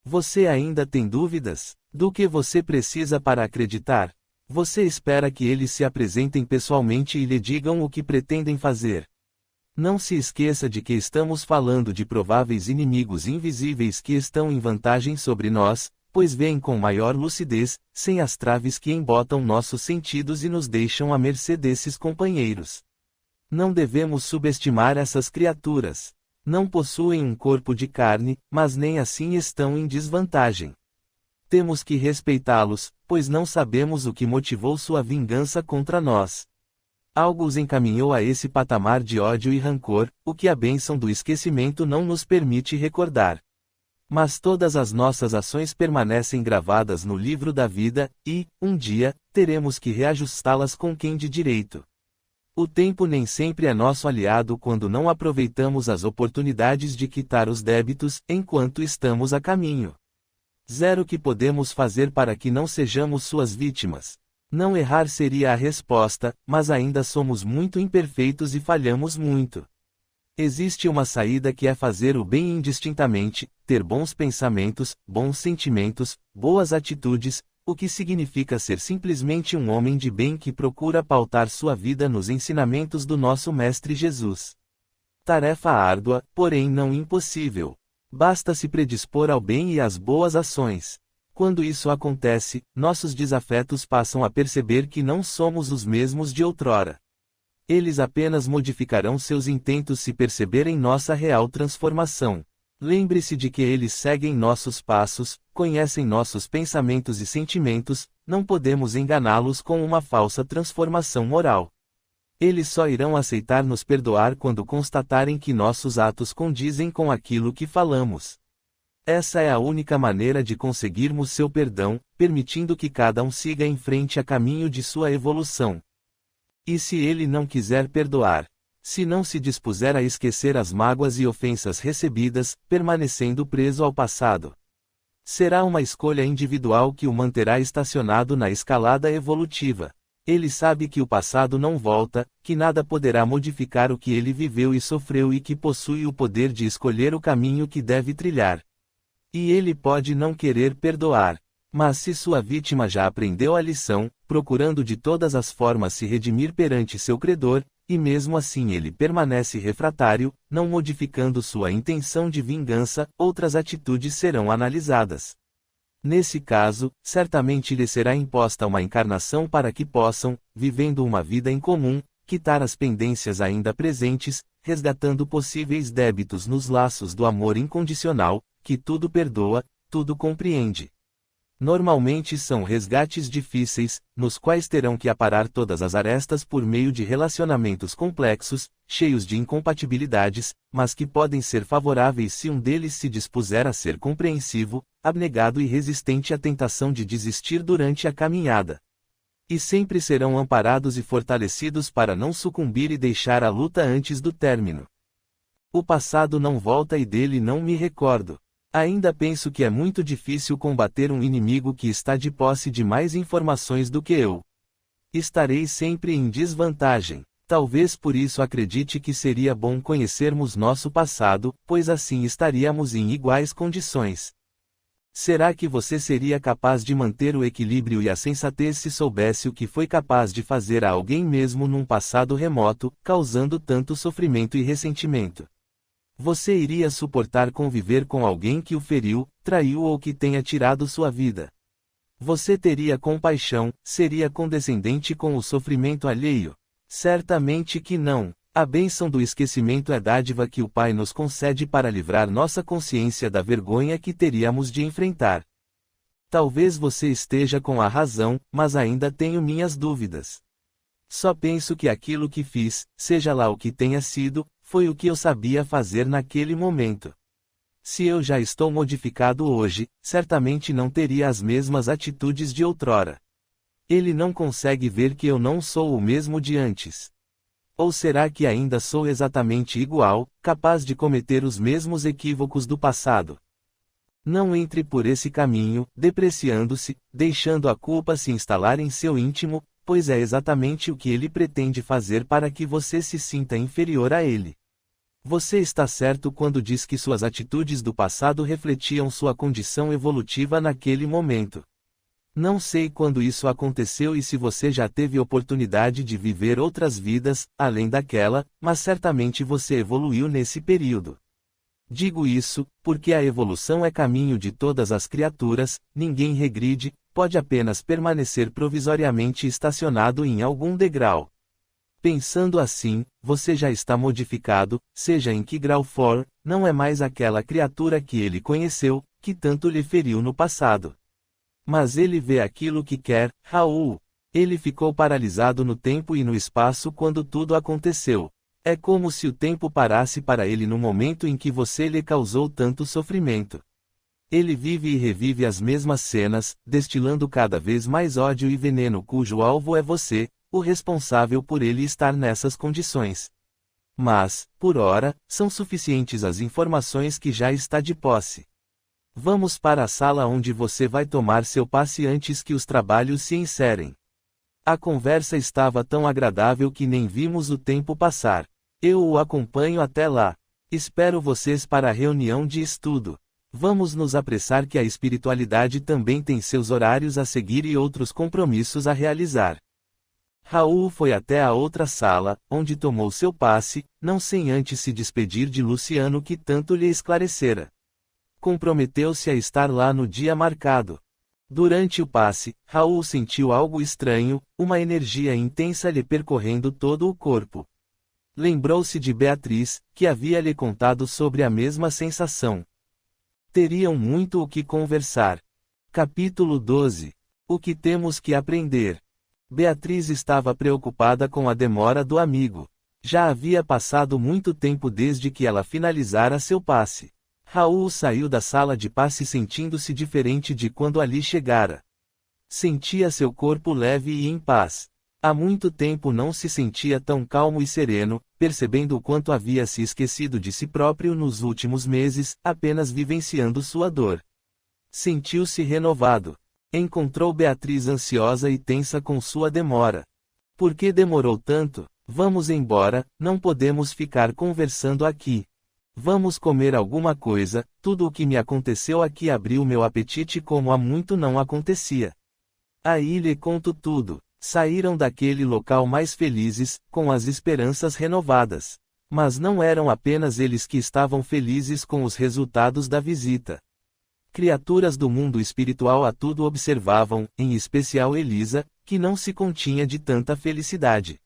Você ainda tem dúvidas? Do que você precisa para acreditar? Você espera que eles se apresentem pessoalmente e lhe digam o que pretendem fazer. Não se esqueça de que estamos falando de prováveis inimigos invisíveis que estão em vantagem sobre nós, pois veem com maior lucidez, sem as traves que embotam nossos sentidos e nos deixam à mercê desses companheiros. Não devemos subestimar essas criaturas. Não possuem um corpo de carne, mas nem assim estão em desvantagem. Temos que respeitá-los, pois não sabemos o que motivou sua vingança contra nós. Algo os encaminhou a esse patamar de ódio e rancor, o que a bênção do esquecimento não nos permite recordar. Mas todas as nossas ações permanecem gravadas no livro da vida, e, um dia, teremos que reajustá-las com quem de direito. O tempo nem sempre é nosso aliado quando não aproveitamos as oportunidades de quitar os débitos, enquanto estamos a caminho. Zero que podemos fazer para que não sejamos suas vítimas. Não errar seria a resposta, mas ainda somos muito imperfeitos e falhamos muito. Existe uma saída que é fazer o bem indistintamente, ter bons pensamentos, bons sentimentos, boas atitudes, o que significa ser simplesmente um homem de bem que procura pautar sua vida nos ensinamentos do nosso Mestre Jesus. Tarefa árdua, porém não impossível. Basta se predispor ao bem e às boas ações. Quando isso acontece, nossos desafetos passam a perceber que não somos os mesmos de outrora. Eles apenas modificarão seus intentos se perceberem nossa real transformação. Lembre-se de que eles seguem nossos passos, conhecem nossos pensamentos e sentimentos, não podemos enganá-los com uma falsa transformação moral. Eles só irão aceitar nos perdoar quando constatarem que nossos atos condizem com aquilo que falamos. Essa é a única maneira de conseguirmos seu perdão, permitindo que cada um siga em frente a caminho de sua evolução. E se ele não quiser perdoar? Se não se dispuser a esquecer as mágoas e ofensas recebidas, permanecendo preso ao passado? Será uma escolha individual que o manterá estacionado na escalada evolutiva. Ele sabe que o passado não volta, que nada poderá modificar o que ele viveu e sofreu e que possui o poder de escolher o caminho que deve trilhar. E ele pode não querer perdoar. Mas se sua vítima já aprendeu a lição, procurando de todas as formas se redimir perante seu credor, e mesmo assim ele permanece refratário, não modificando sua intenção de vingança, outras atitudes serão analisadas. Nesse caso, certamente lhe será imposta uma encarnação para que possam, vivendo uma vida em comum, quitar as pendências ainda presentes, resgatando possíveis débitos nos laços do amor incondicional, que tudo perdoa, tudo compreende. Normalmente são resgates difíceis, nos quais terão que aparar todas as arestas por meio de relacionamentos complexos, cheios de incompatibilidades, mas que podem ser favoráveis se um deles se dispuser a ser compreensivo, abnegado e resistente à tentação de desistir durante a caminhada. E sempre serão amparados e fortalecidos para não sucumbir e deixar a luta antes do término. O passado não volta e dele não me recordo. Ainda penso que é muito difícil combater um inimigo que está de posse de mais informações do que eu. Estarei sempre em desvantagem. Talvez por isso acredite que seria bom conhecermos nosso passado, pois assim estaríamos em iguais condições. Será que você seria capaz de manter o equilíbrio e a sensatez se soubesse o que foi capaz de fazer a alguém mesmo num passado remoto, causando tanto sofrimento e ressentimento? Você iria suportar conviver com alguém que o feriu, traiu ou que tenha tirado sua vida? Você teria compaixão, seria condescendente com o sofrimento alheio? Certamente que não. A bênção do esquecimento é dádiva que o Pai nos concede para livrar nossa consciência da vergonha que teríamos de enfrentar. Talvez você esteja com a razão, mas ainda tenho minhas dúvidas. Só penso que aquilo que fiz, seja lá o que tenha sido, foi o que eu sabia fazer naquele momento. Se eu já estou modificado hoje, certamente não teria as mesmas atitudes de outrora. Ele não consegue ver que eu não sou o mesmo de antes. Ou será que ainda sou exatamente igual, capaz de cometer os mesmos equívocos do passado? Não entre por esse caminho, depreciando-se, deixando a culpa se instalar em seu íntimo, pois é exatamente o que ele pretende fazer para que você se sinta inferior a ele. Você está certo quando diz que suas atitudes do passado refletiam sua condição evolutiva naquele momento. Não sei quando isso aconteceu e se você já teve oportunidade de viver outras vidas, além daquela, mas certamente você evoluiu nesse período. Digo isso, porque a evolução é caminho de todas as criaturas, ninguém regride, pode apenas permanecer provisoriamente estacionado em algum degrau. Pensando assim, você já está modificado, seja em que grau for, não é mais aquela criatura que ele conheceu, que tanto lhe feriu no passado. Mas ele vê aquilo que quer, Raul. Ele ficou paralisado no tempo e no espaço quando tudo aconteceu. É como se o tempo parasse para ele no momento em que você lhe causou tanto sofrimento. Ele vive e revive as mesmas cenas, destilando cada vez mais ódio e veneno cujo alvo é você, o responsável por ele estar nessas condições. Mas, por ora, são suficientes as informações que já está de posse. Vamos para a sala onde você vai tomar seu passe antes que os trabalhos se encerrem. A conversa estava tão agradável que nem vimos o tempo passar. Eu o acompanho até lá. Espero vocês para a reunião de estudo. Vamos nos apressar que a espiritualidade também tem seus horários a seguir e outros compromissos a realizar. Raul foi até a outra sala, onde tomou seu passe, não sem antes se despedir de Luciano que tanto lhe esclarecera. Comprometeu-se a estar lá no dia marcado. Durante o passe, Raul sentiu algo estranho, uma energia intensa lhe percorrendo todo o corpo. Lembrou-se de Beatriz, que havia lhe contado sobre a mesma sensação. Teriam muito o que conversar. Capítulo 12. O que temos que aprender? Beatriz estava preocupada com a demora do amigo. Já havia passado muito tempo desde que ela finalizara seu passe. Raul saiu da sala de passe sentindo-se diferente de quando ali chegara. Sentia seu corpo leve e em paz. Há muito tempo não se sentia tão calmo e sereno, percebendo o quanto havia se esquecido de si próprio nos últimos meses, apenas vivenciando sua dor. Sentiu-se renovado. Encontrou Beatriz ansiosa e tensa com sua demora. Por que demorou tanto? Vamos embora, não podemos ficar conversando aqui. Vamos comer alguma coisa, tudo o que me aconteceu aqui abriu meu apetite como há muito não acontecia. Aí lhe conto tudo. Saíram daquele local mais felizes, com as esperanças renovadas. Mas não eram apenas eles que estavam felizes com os resultados da visita. Criaturas do mundo espiritual a tudo observavam, em especial Elisa, que não se continha de tanta felicidade.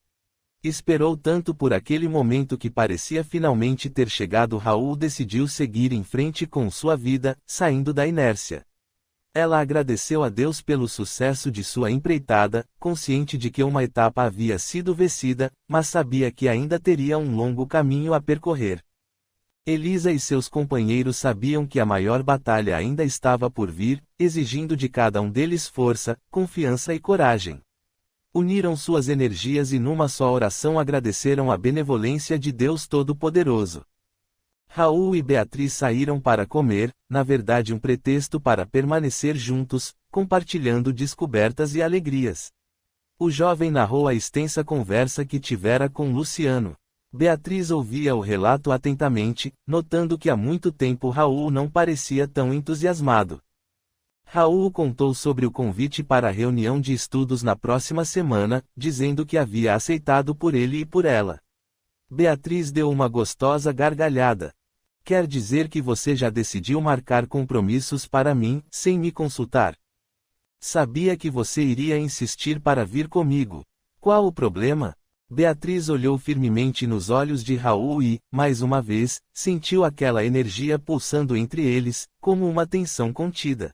Esperou tanto por aquele momento que parecia finalmente ter chegado. Raul decidiu seguir em frente com sua vida, saindo da inércia. Ela agradeceu a Deus pelo sucesso de sua empreitada, consciente de que uma etapa havia sido vencida, mas sabia que ainda teria um longo caminho a percorrer. Elisa e seus companheiros sabiam que a maior batalha ainda estava por vir, exigindo de cada um deles força, confiança e coragem. Uniram suas energias e numa só oração agradeceram a benevolência de Deus Todo-Poderoso. Raul e Beatriz saíram para comer, na verdade um pretexto para permanecer juntos, compartilhando descobertas e alegrias. O jovem narrou a extensa conversa que tivera com Luciano. Beatriz ouvia o relato atentamente, notando que há muito tempo Raul não parecia tão entusiasmado. Raul contou sobre o convite para a reunião de estudos na próxima semana, dizendo que havia aceitado por ele e por ela. Beatriz deu uma gostosa gargalhada. Quer dizer que você já decidiu marcar compromissos para mim, sem me consultar? Sabia que você iria insistir para vir comigo. Qual o problema? Beatriz olhou firmemente nos olhos de Raul e, mais uma vez, sentiu aquela energia pulsando entre eles, como uma tensão contida.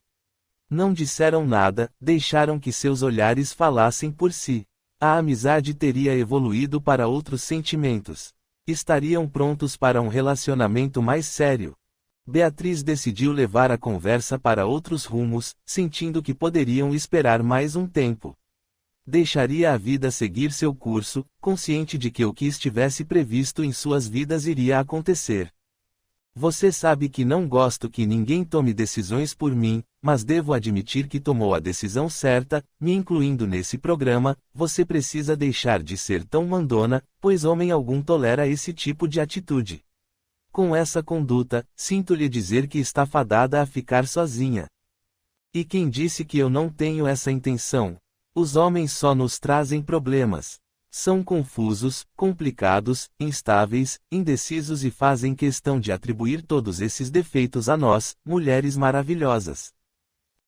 Não disseram nada, deixaram que seus olhares falassem por si. A amizade teria evoluído para outros sentimentos. Estariam prontos para um relacionamento mais sério. Beatriz decidiu levar a conversa para outros rumos, sentindo que poderiam esperar mais um tempo. Deixaria a vida seguir seu curso, consciente de que o que estivesse previsto em suas vidas iria acontecer. Você sabe que não gosto que ninguém tome decisões por mim, mas devo admitir que tomou a decisão certa, me incluindo nesse programa. Você precisa deixar de ser tão mandona, pois homem algum tolera esse tipo de atitude. Com essa conduta, sinto-lhe dizer que está fadada a ficar sozinha. E quem disse que eu não tenho essa intenção? Os homens só nos trazem problemas. São confusos, complicados, instáveis, indecisos e fazem questão de atribuir todos esses defeitos a nós, mulheres maravilhosas.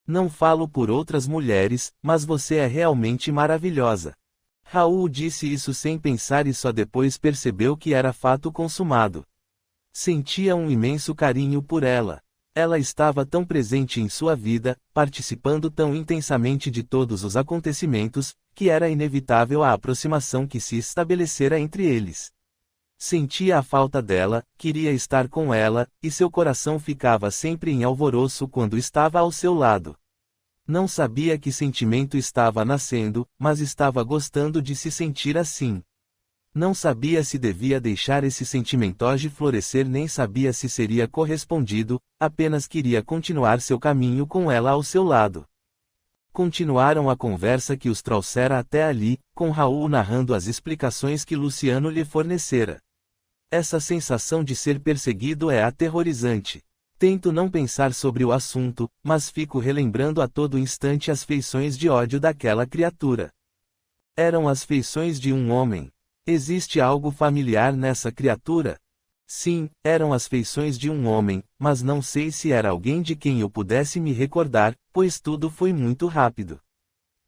Não falo por outras mulheres, mas você é realmente maravilhosa. Raul disse isso sem pensar e só depois percebeu que era fato consumado. Sentia um imenso carinho por ela. Ela estava tão presente em sua vida, participando tão intensamente de todos os acontecimentos, que era inevitável a aproximação que se estabelecera entre eles. Sentia a falta dela, queria estar com ela, e seu coração ficava sempre em alvoroço quando estava ao seu lado. Não sabia que sentimento estava nascendo, mas estava gostando de se sentir assim. Não sabia se devia deixar esse sentimentoge florescer nem sabia se seria correspondido, apenas queria continuar seu caminho com ela ao seu lado. Continuaram a conversa que os trouxera até ali, com Raul narrando as explicações que Luciano lhe fornecera. Essa sensação de ser perseguido é aterrorizante. Tento não pensar sobre o assunto, mas fico relembrando a todo instante as feições de ódio daquela criatura. Eram as feições de um homem. Existe algo familiar nessa criatura? Sim, eram as feições de um homem, mas não sei se era alguém de quem eu pudesse me recordar, pois tudo foi muito rápido.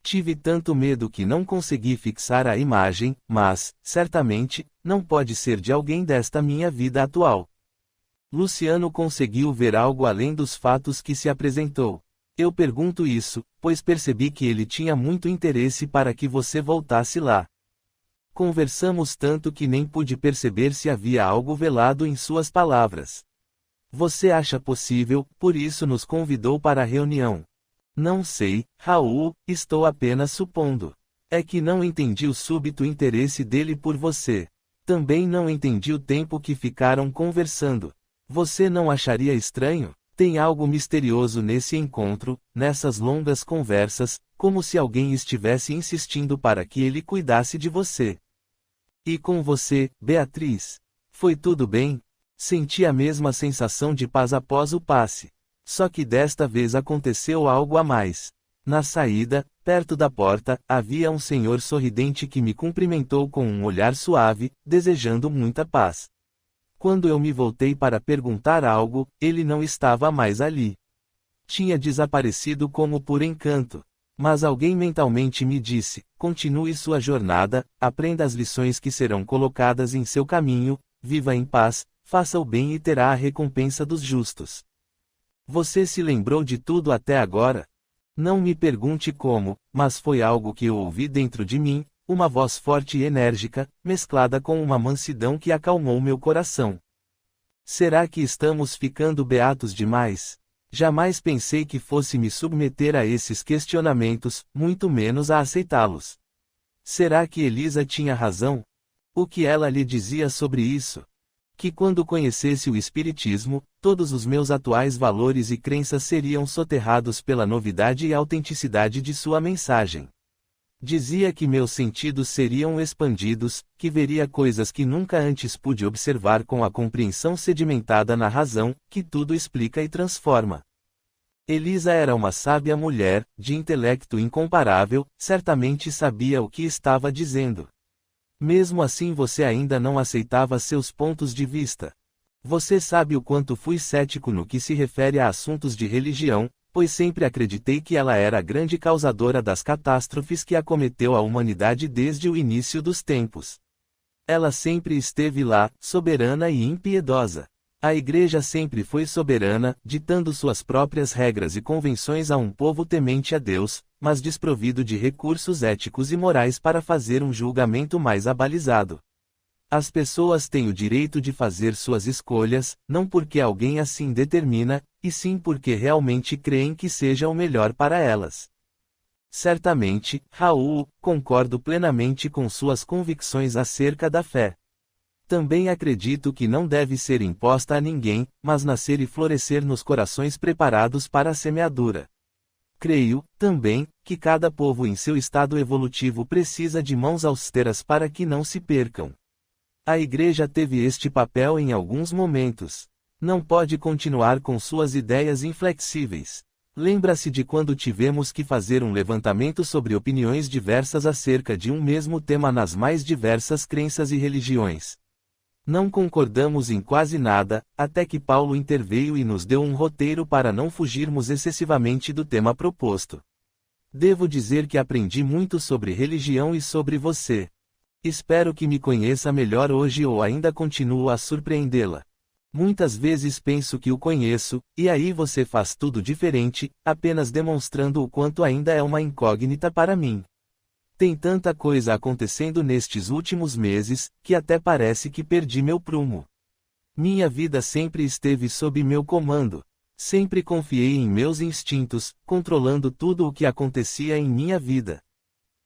Tive tanto medo que não consegui fixar a imagem, mas, certamente, não pode ser de alguém desta minha vida atual. Luciano conseguiu ver algo além dos fatos que se apresentou. Eu pergunto isso, pois percebi que ele tinha muito interesse para que você voltasse lá. Conversamos tanto que nem pude perceber se havia algo velado em suas palavras. Você acha possível, por isso nos convidou para a reunião? Não sei, Raul, estou apenas supondo. É que não entendi o súbito interesse dele por você. Também não entendi o tempo que ficaram conversando. Você não acharia estranho? Tem algo misterioso nesse encontro, nessas longas conversas, como se alguém estivesse insistindo para que ele cuidasse de você. E com você, Beatriz? Foi tudo bem? Senti a mesma sensação de paz após o passe. Só que desta vez aconteceu algo a mais. Na saída, perto da porta, havia um senhor sorridente que me cumprimentou com um olhar suave, desejando muita paz. Quando eu me voltei para perguntar algo, ele não estava mais ali. Tinha desaparecido como por encanto. Mas alguém mentalmente me disse: continue sua jornada, aprenda as lições que serão colocadas em seu caminho, viva em paz, faça o bem e terá a recompensa dos justos. Você se lembrou de tudo até agora? Não me pergunte como, mas foi algo que eu ouvi dentro de mim, uma voz forte e enérgica, mesclada com uma mansidão que acalmou meu coração. Será que estamos ficando beatos demais? Jamais pensei que fosse me submeter a esses questionamentos, muito menos a aceitá-los. Será que Elisa tinha razão? O que ela lhe dizia sobre isso? Que quando conhecesse o Espiritismo, todos os meus atuais valores e crenças seriam soterrados pela novidade e autenticidade de sua mensagem. Dizia que meus sentidos seriam expandidos, que veria coisas que nunca antes pude observar com a compreensão sedimentada na razão, que tudo explica e transforma. Elisa era uma sábia mulher, de intelecto incomparável, certamente sabia o que estava dizendo. Mesmo assim você ainda não aceitava seus pontos de vista. Você sabe o quanto fui cético no que se refere a assuntos de religião, pois sempre acreditei que ela era a grande causadora das catástrofes que acometeu a humanidade desde o início dos tempos. Ela sempre esteve lá, soberana e impiedosa. A Igreja sempre foi soberana, ditando suas próprias regras e convenções a um povo temente a Deus, mas desprovido de recursos éticos e morais para fazer um julgamento mais abalizado. As pessoas têm o direito de fazer suas escolhas, não porque alguém assim determina, e sim porque realmente creem que seja o melhor para elas. Certamente, Raul, concordo plenamente com suas convicções acerca da fé. Também acredito que não deve ser imposta a ninguém, mas nascer e florescer nos corações preparados para a semeadura. Creio, também, que cada povo em seu estado evolutivo precisa de mãos austeras para que não se percam. A Igreja teve este papel em alguns momentos. Não pode continuar com suas ideias inflexíveis. Lembra-se de quando tivemos que fazer um levantamento sobre opiniões diversas acerca de um mesmo tema nas mais diversas crenças e religiões. Não concordamos em quase nada, até que Paulo interveio e nos deu um roteiro para não fugirmos excessivamente do tema proposto. Devo dizer que aprendi muito sobre religião e sobre você. Espero que me conheça melhor hoje ou ainda continuo a surpreendê-la. Muitas vezes penso que o conheço, e aí você faz tudo diferente, apenas demonstrando o quanto ainda é uma incógnita para mim. Tem tanta coisa acontecendo nestes últimos meses, que até parece que perdi meu prumo. Minha vida sempre esteve sob meu comando. Sempre confiei em meus instintos, controlando tudo o que acontecia em minha vida.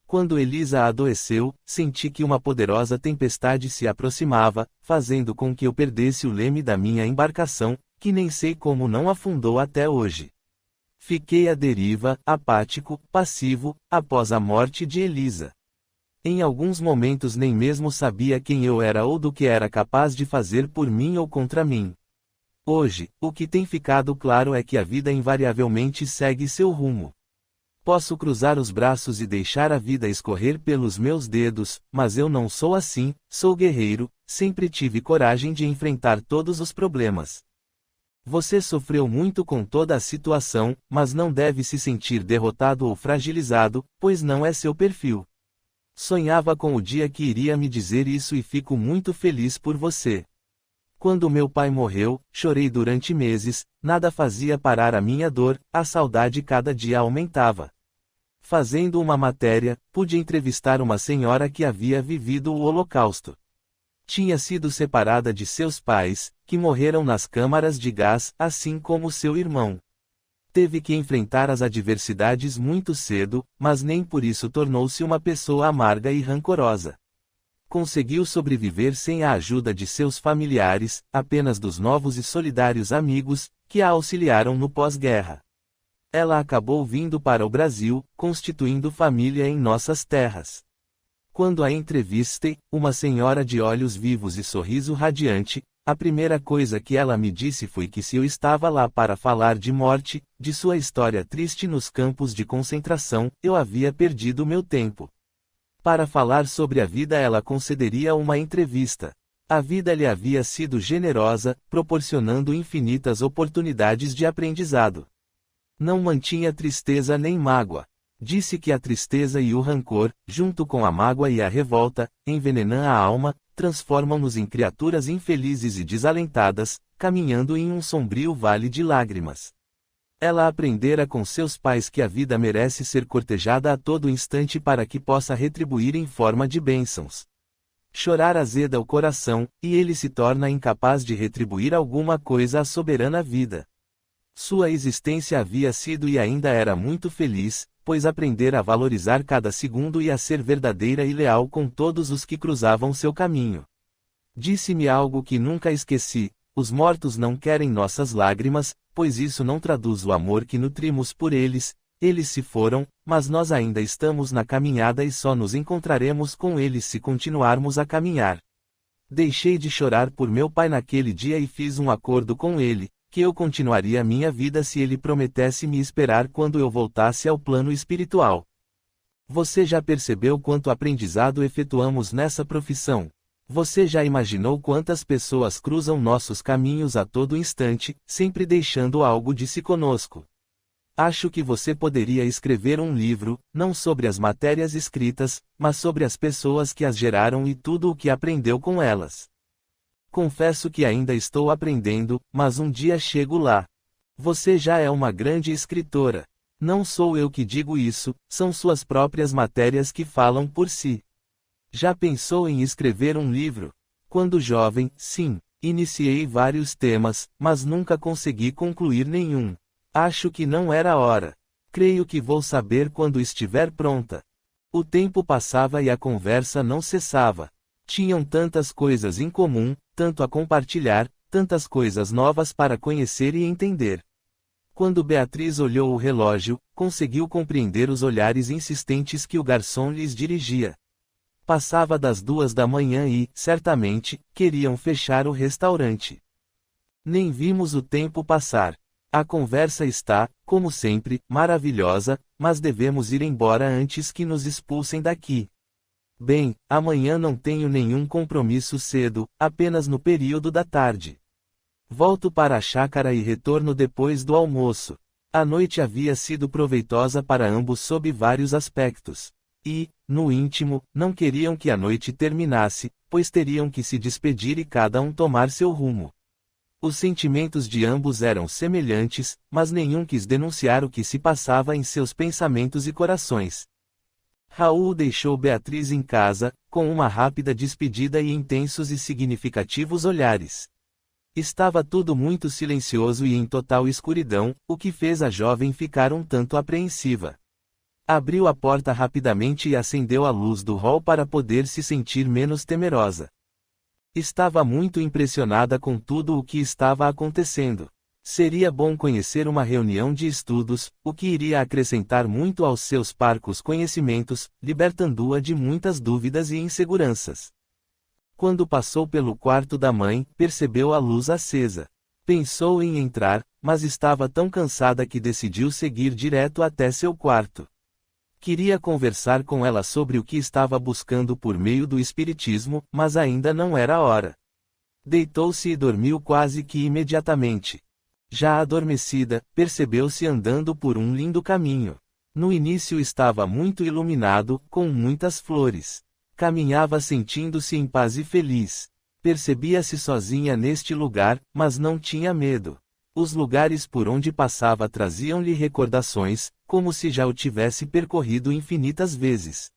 Quando Elisa adoeceu, senti que uma poderosa tempestade se aproximava, fazendo com que eu perdesse o leme da minha embarcação, que nem sei como não afundou até hoje. Fiquei à deriva, apático, passivo, após a morte de Elisa. Em alguns momentos nem mesmo sabia quem eu era ou do que era capaz de fazer por mim ou contra mim. Hoje, o que tem ficado claro é que a vida invariavelmente segue seu rumo. Posso cruzar os braços e deixar a vida escorrer pelos meus dedos, mas eu não sou assim, sou guerreiro, sempre tive coragem de enfrentar todos os problemas. Você sofreu muito com toda a situação, mas não deve se sentir derrotado ou fragilizado, pois não é seu perfil. Sonhava com o dia que iria me dizer isso e fico muito feliz por você. Quando meu pai morreu, chorei durante meses, nada fazia parar a minha dor, a saudade cada dia aumentava. Fazendo uma matéria, pude entrevistar uma senhora que havia vivido o Holocausto. Tinha sido separada de seus pais, que morreram nas câmaras de gás, assim como seu irmão. Teve que enfrentar as adversidades muito cedo, mas nem por isso tornou-se uma pessoa amarga e rancorosa. Conseguiu sobreviver sem a ajuda de seus familiares, apenas dos novos e solidários amigos, que a auxiliaram no pós-guerra. Ela acabou vindo para o Brasil, constituindo família em nossas terras. Quando a entrevistei, uma senhora de olhos vivos e sorriso radiante, a primeira coisa que ela me disse foi que se eu estava lá para falar de morte, de sua história triste nos campos de concentração, eu havia perdido meu tempo. Para falar sobre a vida ela concederia uma entrevista. A vida lhe havia sido generosa, proporcionando infinitas oportunidades de aprendizado. Não mantinha tristeza nem mágoa. Disse que a tristeza e o rancor, junto com a mágoa e a revolta, envenenam a alma, transformam-nos em criaturas infelizes e desalentadas, caminhando em um sombrio vale de lágrimas. Ela aprendera com seus pais que a vida merece ser cortejada a todo instante para que possa retribuir em forma de bênçãos. Chorar azeda o coração, e ele se torna incapaz de retribuir alguma coisa à soberana vida. Sua existência havia sido e ainda era muito feliz, pois aprendera a valorizar cada segundo e a ser verdadeira e leal com todos os que cruzavam seu caminho. Disse-me algo que nunca esqueci: os mortos não querem nossas lágrimas, pois isso não traduz o amor que nutrimos por eles. Eles se foram, mas nós ainda estamos na caminhada e só nos encontraremos com eles se continuarmos a caminhar. Deixei de chorar por meu pai naquele dia e fiz um acordo com ele, que eu continuaria minha vida se ele prometesse me esperar quando eu voltasse ao plano espiritual. Você já percebeu quanto aprendizado efetuamos nessa profissão? Você já imaginou quantas pessoas cruzam nossos caminhos a todo instante, sempre deixando algo de si conosco? Acho que você poderia escrever um livro, não sobre as matérias escritas, mas sobre as pessoas que as geraram e tudo o que aprendeu com elas. Confesso que ainda estou aprendendo, mas um dia chego lá. Você já é uma grande escritora. Não sou eu que digo isso, são suas próprias matérias que falam por si. Já pensou em escrever um livro? Quando jovem, sim, iniciei vários temas, mas nunca consegui concluir nenhum. Acho que não era a hora. Creio que vou saber quando estiver pronta. O tempo passava e a conversa não cessava. Tinham tantas coisas em comum, tanto a compartilhar, tantas coisas novas para conhecer e entender. Quando Beatriz olhou o relógio, conseguiu compreender os olhares insistentes que o garçom lhes dirigia. Passava das 2 da manhã e, certamente, queriam fechar o restaurante. Nem vimos o tempo passar. A conversa está, como sempre, maravilhosa, mas devemos ir embora antes que nos expulsem daqui. Bem, amanhã não tenho nenhum compromisso cedo, apenas no período da tarde. Volto para a chácara e retorno depois do almoço. A noite havia sido proveitosa para ambos sob vários aspectos. E, no íntimo, não queriam que a noite terminasse, pois teriam que se despedir e cada um tomar seu rumo. Os sentimentos de ambos eram semelhantes, mas nenhum quis denunciar o que se passava em seus pensamentos e corações. Raul deixou Beatriz em casa, com uma rápida despedida e intensos e significativos olhares. Estava tudo muito silencioso e em total escuridão, o que fez a jovem ficar um tanto apreensiva. Abriu a porta rapidamente e acendeu a luz do hall para poder se sentir menos temerosa. Estava muito impressionada com tudo o que estava acontecendo. Seria bom conhecer uma reunião de estudos, o que iria acrescentar muito aos seus parcos conhecimentos, libertando-a de muitas dúvidas e inseguranças. Quando passou pelo quarto da mãe, percebeu a luz acesa. Pensou em entrar, mas estava tão cansada que decidiu seguir direto até seu quarto. Queria conversar com ela sobre o que estava buscando por meio do espiritismo, mas ainda não era a hora. Deitou-se e dormiu quase que imediatamente. Já adormecida, percebeu-se andando por um lindo caminho. No início estava muito iluminado, com muitas flores. Caminhava sentindo-se em paz e feliz. Percebia-se sozinha neste lugar, mas não tinha medo. Os lugares por onde passava traziam-lhe recordações, como se já o tivesse percorrido infinitas vezes.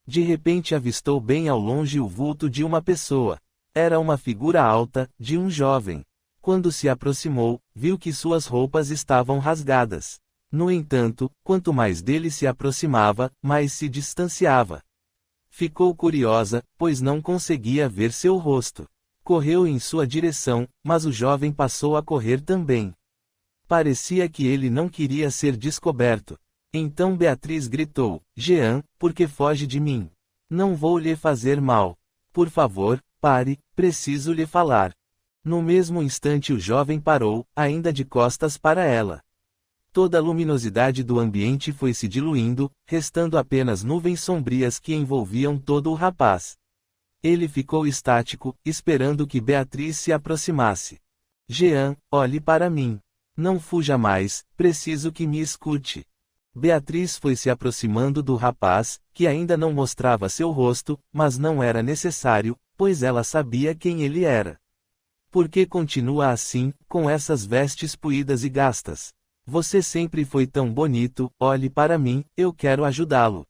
De repente avistou bem ao longe o vulto de uma pessoa. Era uma figura alta, de um jovem. Quando se aproximou, viu que suas roupas estavam rasgadas. No entanto, quanto mais dele se aproximava, mais se distanciava. Ficou curiosa, pois não conseguia ver seu rosto. Correu em sua direção, mas o jovem passou a correr também. Parecia que ele não queria ser descoberto. Então Beatriz gritou: Jean, por que foge de mim? Não vou lhe fazer mal. Por favor, pare, preciso lhe falar. No mesmo instante o jovem parou, ainda de costas para ela. Toda a luminosidade do ambiente foi se diluindo, restando apenas nuvens sombrias que envolviam todo o rapaz. Ele ficou estático, esperando que Beatriz se aproximasse. Jean, olhe para mim. Não fuja mais, preciso que me escute. Beatriz foi se aproximando do rapaz, que ainda não mostrava seu rosto, mas não era necessário, pois ela sabia quem ele era. Por que continua assim, com essas vestes puídas e gastas? Você sempre foi tão bonito, olhe para mim, eu quero ajudá-lo.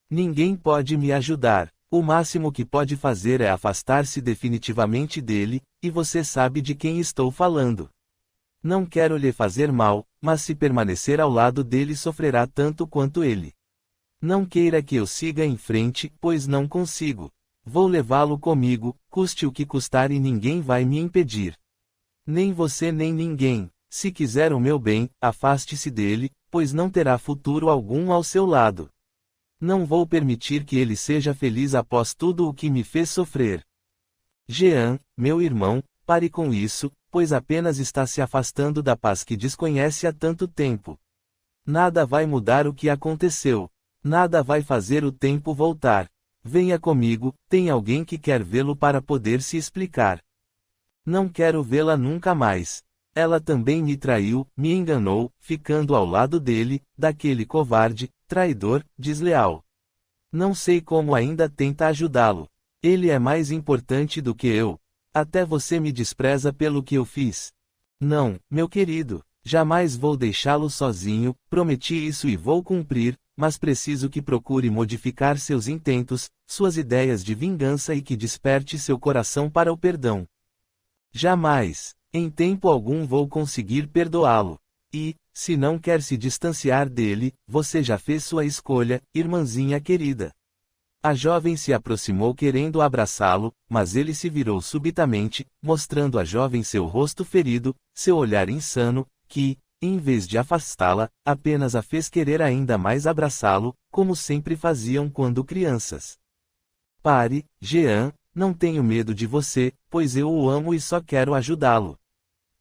Ninguém pode me ajudar. O máximo que pode fazer é afastar-se definitivamente dele, e você sabe de quem estou falando. Não quero lhe fazer mal, mas se permanecer ao lado dele sofrerá tanto quanto ele. Não queira que eu siga em frente, pois não consigo. Vou levá-lo comigo, custe o que custar e ninguém vai me impedir. Nem você nem ninguém. Se quiser o meu bem, afaste-se dele, pois não terá futuro algum ao seu lado. Não vou permitir que ele seja feliz após tudo o que me fez sofrer. Jean, meu irmão, pare com isso, pois apenas está se afastando da paz que desconhece há tanto tempo. Nada vai mudar o que aconteceu. Nada vai fazer o tempo voltar. Venha comigo, tem alguém que quer vê-lo para poder se explicar. Não quero vê-la nunca mais. Ela também me traiu, me enganou, ficando ao lado dele, daquele covarde, traidor, desleal. Não sei como ainda tenta ajudá-lo. Ele é mais importante do que eu. Até você me despreza pelo que eu fiz. Não, meu querido, jamais vou deixá-lo sozinho, prometi isso e vou cumprir, mas preciso que procure modificar seus intentos, suas ideias de vingança e que desperte seu coração para o perdão. Jamais, em tempo algum vou conseguir perdoá-lo. E, se não quer se distanciar dele, você já fez sua escolha, irmãzinha querida. A jovem se aproximou querendo abraçá-lo, mas ele se virou subitamente, mostrando à jovem seu rosto ferido, seu olhar insano, que, em vez de afastá-la, apenas a fez querer ainda mais abraçá-lo, como sempre faziam quando crianças. Pare, Jean, não tenho medo de você, pois eu o amo e só quero ajudá-lo.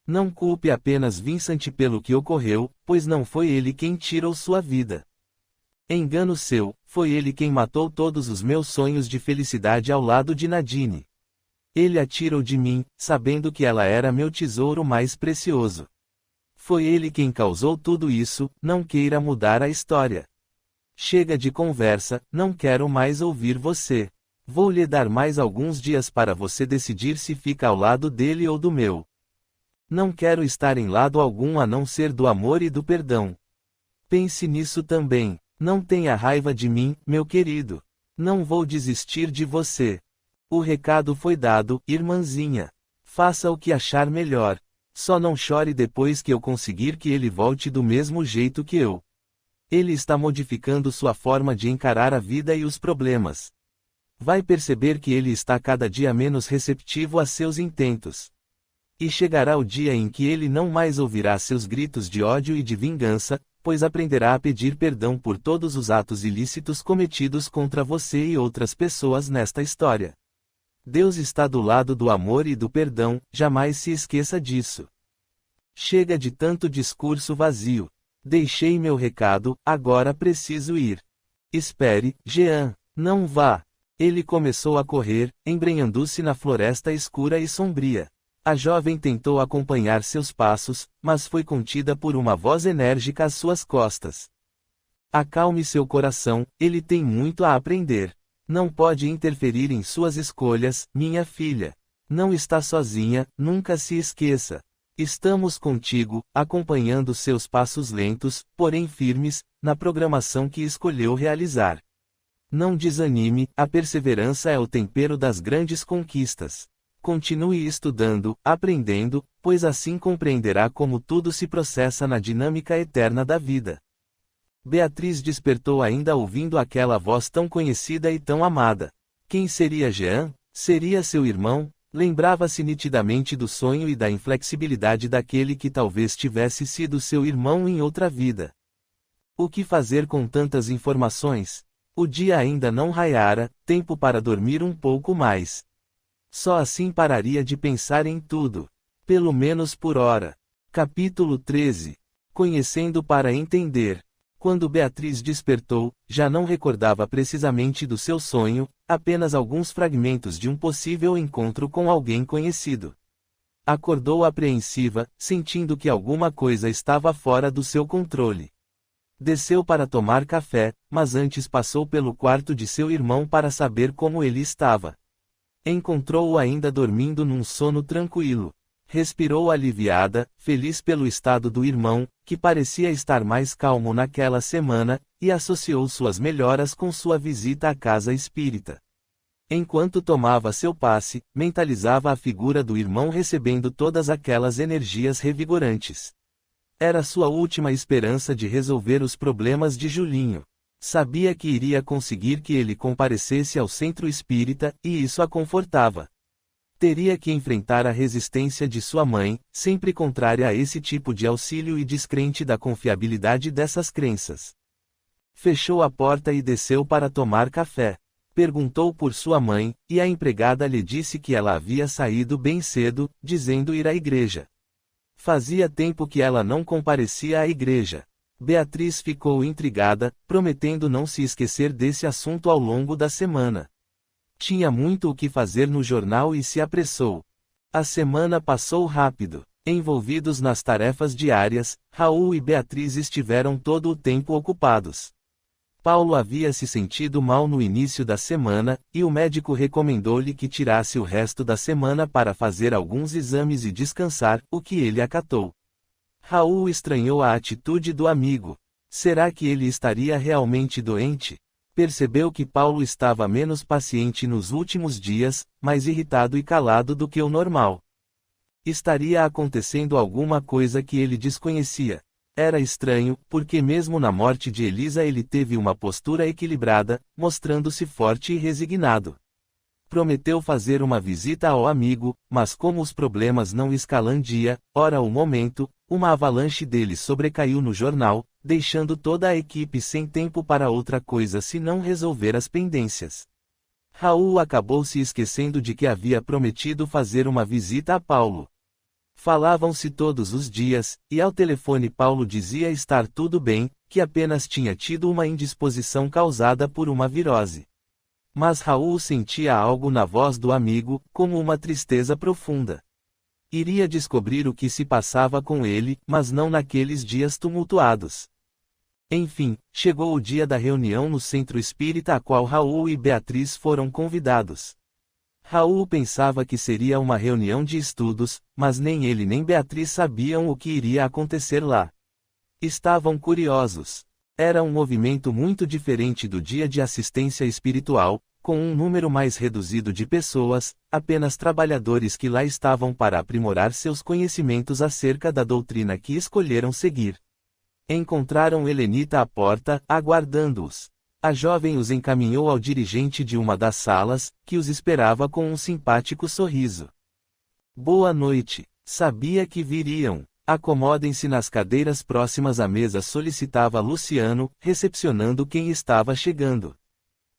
Não culpe apenas Vincent pelo que ocorreu, pois não foi ele quem tirou sua vida. Engano seu, foi ele quem matou todos os meus sonhos de felicidade ao lado de Nadine. Ele a tirou de mim, sabendo que ela era meu tesouro mais precioso. Foi ele quem causou tudo isso, não queira mudar a história. Chega de conversa, não quero mais ouvir você. Vou lhe dar mais alguns dias para você decidir se fica ao lado dele ou do meu. Não quero estar em lado algum a não ser do amor e do perdão. Pense nisso também. Não tenha raiva de mim, meu querido. Não vou desistir de você. O recado foi dado, irmãzinha. Faça o que achar melhor. Só não chore depois que eu conseguir que ele volte do mesmo jeito que eu. Ele está modificando sua forma de encarar a vida e os problemas. Vai perceber que ele está cada dia menos receptivo a seus intentos. E chegará o dia em que ele não mais ouvirá seus gritos de ódio e de vingança, pois aprenderá a pedir perdão por todos os atos ilícitos cometidos contra você e outras pessoas nesta história. Deus está do lado do amor e do perdão, jamais se esqueça disso. Chega de tanto discurso vazio. Deixei meu recado, agora preciso ir. Espere, Jean, não vá. Ele começou a correr, embrenhando-se na floresta escura e sombria. A jovem tentou acompanhar seus passos, mas foi contida por uma voz enérgica às suas costas. Acalme seu coração, ele tem muito a aprender. Não pode interferir em suas escolhas, minha filha. Não está sozinha, nunca se esqueça. Estamos contigo, acompanhando seus passos lentos, porém firmes, na programação que escolheu realizar. Não desanime, a perseverança é o tempero das grandes conquistas. Continue estudando, aprendendo, pois assim compreenderá como tudo se processa na dinâmica eterna da vida. Beatriz despertou ainda ouvindo aquela voz tão conhecida e tão amada. Quem seria Jean? Seria seu irmão? Lembrava-se nitidamente do sonho e da inflexibilidade daquele que talvez tivesse sido seu irmão em outra vida. O que fazer com tantas informações? O dia ainda não raiara, tempo para dormir um pouco mais. Só assim pararia de pensar em tudo. Pelo menos por hora. Capítulo 13. Conhecendo para entender. Quando Beatriz despertou, já não recordava precisamente do seu sonho, apenas alguns fragmentos de um possível encontro com alguém conhecido. Acordou apreensiva, sentindo que alguma coisa estava fora do seu controle. Desceu para tomar café, mas antes passou pelo quarto de seu irmão para saber como ele estava. Encontrou-o ainda dormindo num sono tranquilo. Respirou aliviada, feliz pelo estado do irmão, que parecia estar mais calmo naquela semana, e associou suas melhoras com sua visita à casa espírita. Enquanto tomava seu passe, mentalizava a figura do irmão recebendo todas aquelas energias revigorantes. Era sua última esperança de resolver os problemas de Julinho. Sabia que iria conseguir que ele comparecesse ao centro espírita, e isso a confortava. Teria que enfrentar a resistência de sua mãe, sempre contrária a esse tipo de auxílio e descrente da confiabilidade dessas crenças. Fechou a porta e desceu para tomar café. Perguntou por sua mãe, e a empregada lhe disse que ela havia saído bem cedo, dizendo ir à igreja. Fazia tempo que ela não comparecia à igreja. Beatriz ficou intrigada, prometendo não se esquecer desse assunto ao longo da semana. Tinha muito o que fazer no jornal e se apressou. A semana passou rápido. Envolvidos nas tarefas diárias, Raul e Beatriz estiveram todo o tempo ocupados. Paulo havia se sentido mal no início da semana, e o médico recomendou-lhe que tirasse o resto da semana para fazer alguns exames e descansar, o que ele acatou. Raul estranhou a atitude do amigo. Será que ele estaria realmente doente? Percebeu que Paulo estava menos paciente nos últimos dias, mais irritado e calado do que o normal. Estaria acontecendo alguma coisa que ele desconhecia. Era estranho, porque mesmo na morte de Elisa ele teve uma postura equilibrada, mostrando-se forte e resignado. Prometeu fazer uma visita ao amigo, mas como os problemas não escalandia, ora o momento, uma avalanche deles sobrecaiu no jornal, deixando toda a equipe sem tempo para outra coisa senão resolver as pendências. Raul acabou se esquecendo de que havia prometido fazer uma visita a Paulo. Falavam-se todos os dias, e ao telefone Paulo dizia estar tudo bem, que apenas tinha tido uma indisposição causada por uma virose. Mas Raul sentia algo na voz do amigo, como uma tristeza profunda. Iria descobrir o que se passava com ele, mas não naqueles dias tumultuados. Enfim, chegou o dia da reunião no centro espírita a qual Raul e Beatriz foram convidados. Raul pensava que seria uma reunião de estudos, mas nem ele nem Beatriz sabiam o que iria acontecer lá. Estavam curiosos. Era um movimento muito diferente do dia de assistência espiritual, com um número mais reduzido de pessoas, apenas trabalhadores que lá estavam para aprimorar seus conhecimentos acerca da doutrina que escolheram seguir. Encontraram Helenita à porta, aguardando-os. A jovem os encaminhou ao dirigente de uma das salas, que os esperava com um simpático sorriso. Boa noite. Sabia que viriam. Acomodem-se nas cadeiras próximas à mesa, solicitava Luciano, recepcionando quem estava chegando.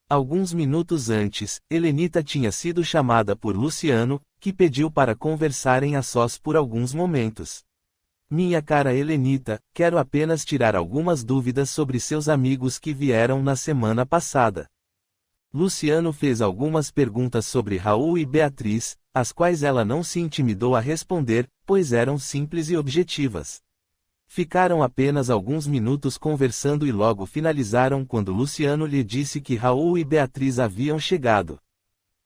Alguns minutos antes, Helenita tinha sido chamada por Luciano, que pediu para conversarem a sós por alguns momentos. Minha cara Helenita, quero apenas tirar algumas dúvidas sobre seus amigos que vieram na semana passada. Luciano fez algumas perguntas sobre Raul e Beatriz, as quais ela não se intimidou a responder, pois eram simples e objetivas. Ficaram apenas alguns minutos conversando e logo finalizaram quando Luciano lhe disse que Raul e Beatriz haviam chegado.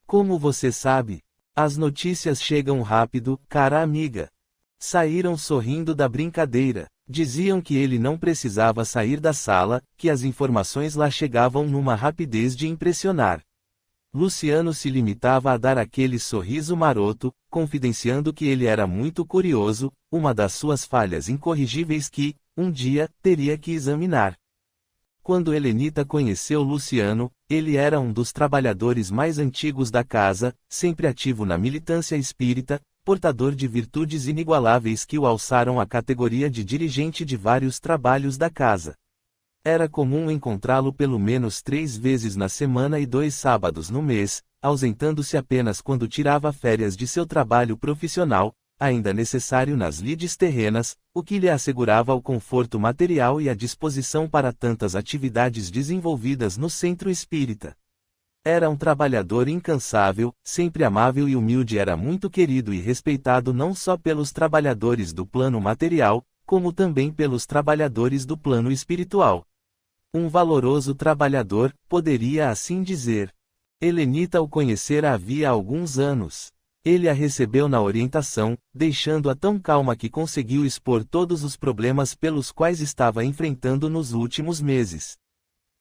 Como você sabe? As notícias chegam rápido, cara amiga. Saíram sorrindo da brincadeira. Diziam que ele não precisava sair da sala, que as informações lá chegavam numa rapidez de impressionar. Luciano se limitava a dar aquele sorriso maroto, confidenciando que ele era muito curioso, uma das suas falhas incorrigíveis que, um dia, teria que examinar. Quando Helenita conheceu Luciano, ele era um dos trabalhadores mais antigos da casa, sempre ativo na militância espírita, portador de virtudes inigualáveis que o alçaram à categoria de dirigente de vários trabalhos da casa. Era comum encontrá-lo pelo menos 3 vezes na semana e 2 sábados no mês, ausentando-se apenas quando tirava férias de seu trabalho profissional, ainda necessário nas lides terrenas, o que lhe assegurava o conforto material e a disposição para tantas atividades desenvolvidas no centro espírita. Era um trabalhador incansável, sempre amável e humilde, era muito querido e respeitado não só pelos trabalhadores do plano material, como também pelos trabalhadores do plano espiritual. Um valoroso trabalhador, poderia assim dizer. Helenita o conhecera havia alguns anos. Ele a recebeu na orientação, deixando-a tão calma que conseguiu expor todos os problemas pelos quais estava enfrentando nos últimos meses.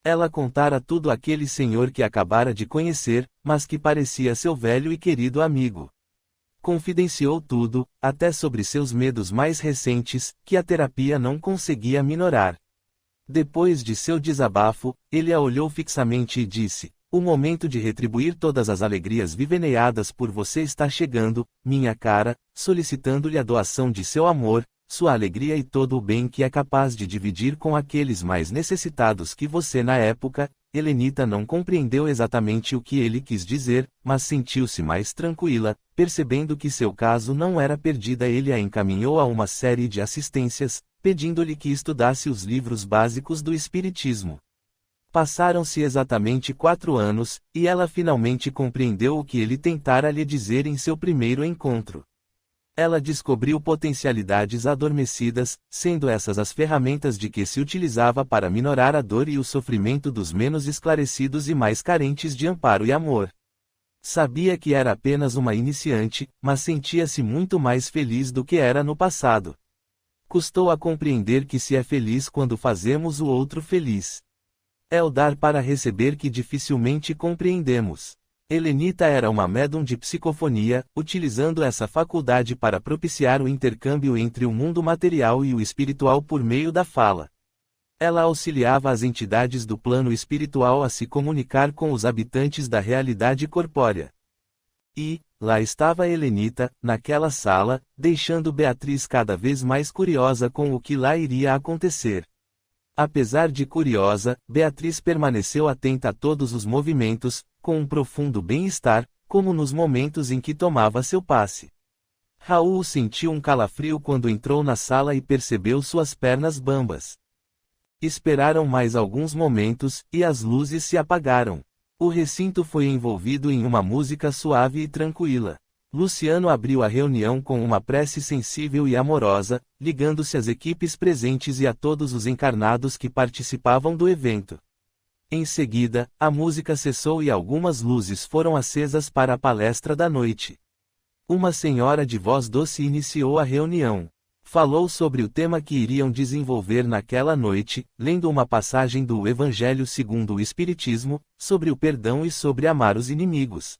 Ela contara tudo àquele senhor que acabara de conhecer, mas que parecia seu velho e querido amigo. Confidenciou tudo, até sobre seus medos mais recentes, que a terapia não conseguia minorar. Depois de seu desabafo, ele a olhou fixamente e disse: "O momento de retribuir todas as alegrias vivenciadas por você está chegando, minha cara", solicitando-lhe a doação de seu amor, sua alegria e todo o bem que é capaz de dividir com aqueles mais necessitados que você na época. Helenita não compreendeu exatamente o que ele quis dizer, mas sentiu-se mais tranquila, percebendo que seu caso não era perdido. Ele a encaminhou a uma série de assistências, pedindo-lhe que estudasse os livros básicos do Espiritismo. Passaram-se exatamente 4 anos, e ela finalmente compreendeu o que ele tentara lhe dizer em seu primeiro encontro. Ela descobriu potencialidades adormecidas, sendo essas as ferramentas de que se utilizava para minorar a dor e o sofrimento dos menos esclarecidos e mais carentes de amparo e amor. Sabia que era apenas uma iniciante, mas sentia-se muito mais feliz do que era no passado. Custou a compreender que se é feliz quando fazemos o outro feliz. É o dar para receber que dificilmente compreendemos. Helenita era uma médium de psicofonia, utilizando essa faculdade para propiciar o intercâmbio entre o mundo material e o espiritual por meio da fala. Ela auxiliava as entidades do plano espiritual a se comunicar com os habitantes da realidade corpórea. E, lá estava Helenita, naquela sala, deixando Beatriz cada vez mais curiosa com o que lá iria acontecer. Apesar de curiosa, Beatriz permaneceu atenta a todos os movimentos, com um profundo bem-estar, como nos momentos em que tomava seu passe. Raul sentiu um calafrio quando entrou na sala e percebeu suas pernas bambas. Esperaram mais alguns momentos, e as luzes se apagaram. O recinto foi envolvido em uma música suave e tranquila. Luciano abriu a reunião com uma prece sensível e amorosa, ligando-se às equipes presentes e a todos os encarnados que participavam do evento. Em seguida, a música cessou e algumas luzes foram acesas para a palestra da noite. Uma senhora de voz doce iniciou a reunião. Falou sobre o tema que iriam desenvolver naquela noite, lendo uma passagem do Evangelho segundo o Espiritismo, sobre o perdão e sobre amar os inimigos.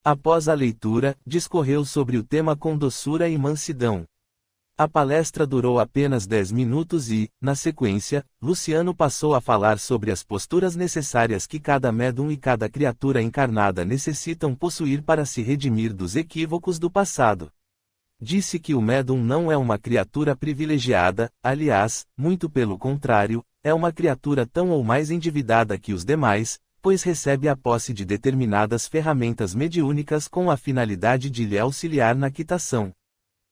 Após a leitura, discorreu sobre o tema com doçura e mansidão. A palestra durou apenas 10 minutos e, na sequência, Luciano passou a falar sobre as posturas necessárias que cada médium e cada criatura encarnada necessitam possuir para se redimir dos equívocos do passado. Disse que o médium não é uma criatura privilegiada, aliás, muito pelo contrário, é uma criatura tão ou mais endividada que os demais, pois recebe a posse de determinadas ferramentas mediúnicas com a finalidade de lhe auxiliar na quitação.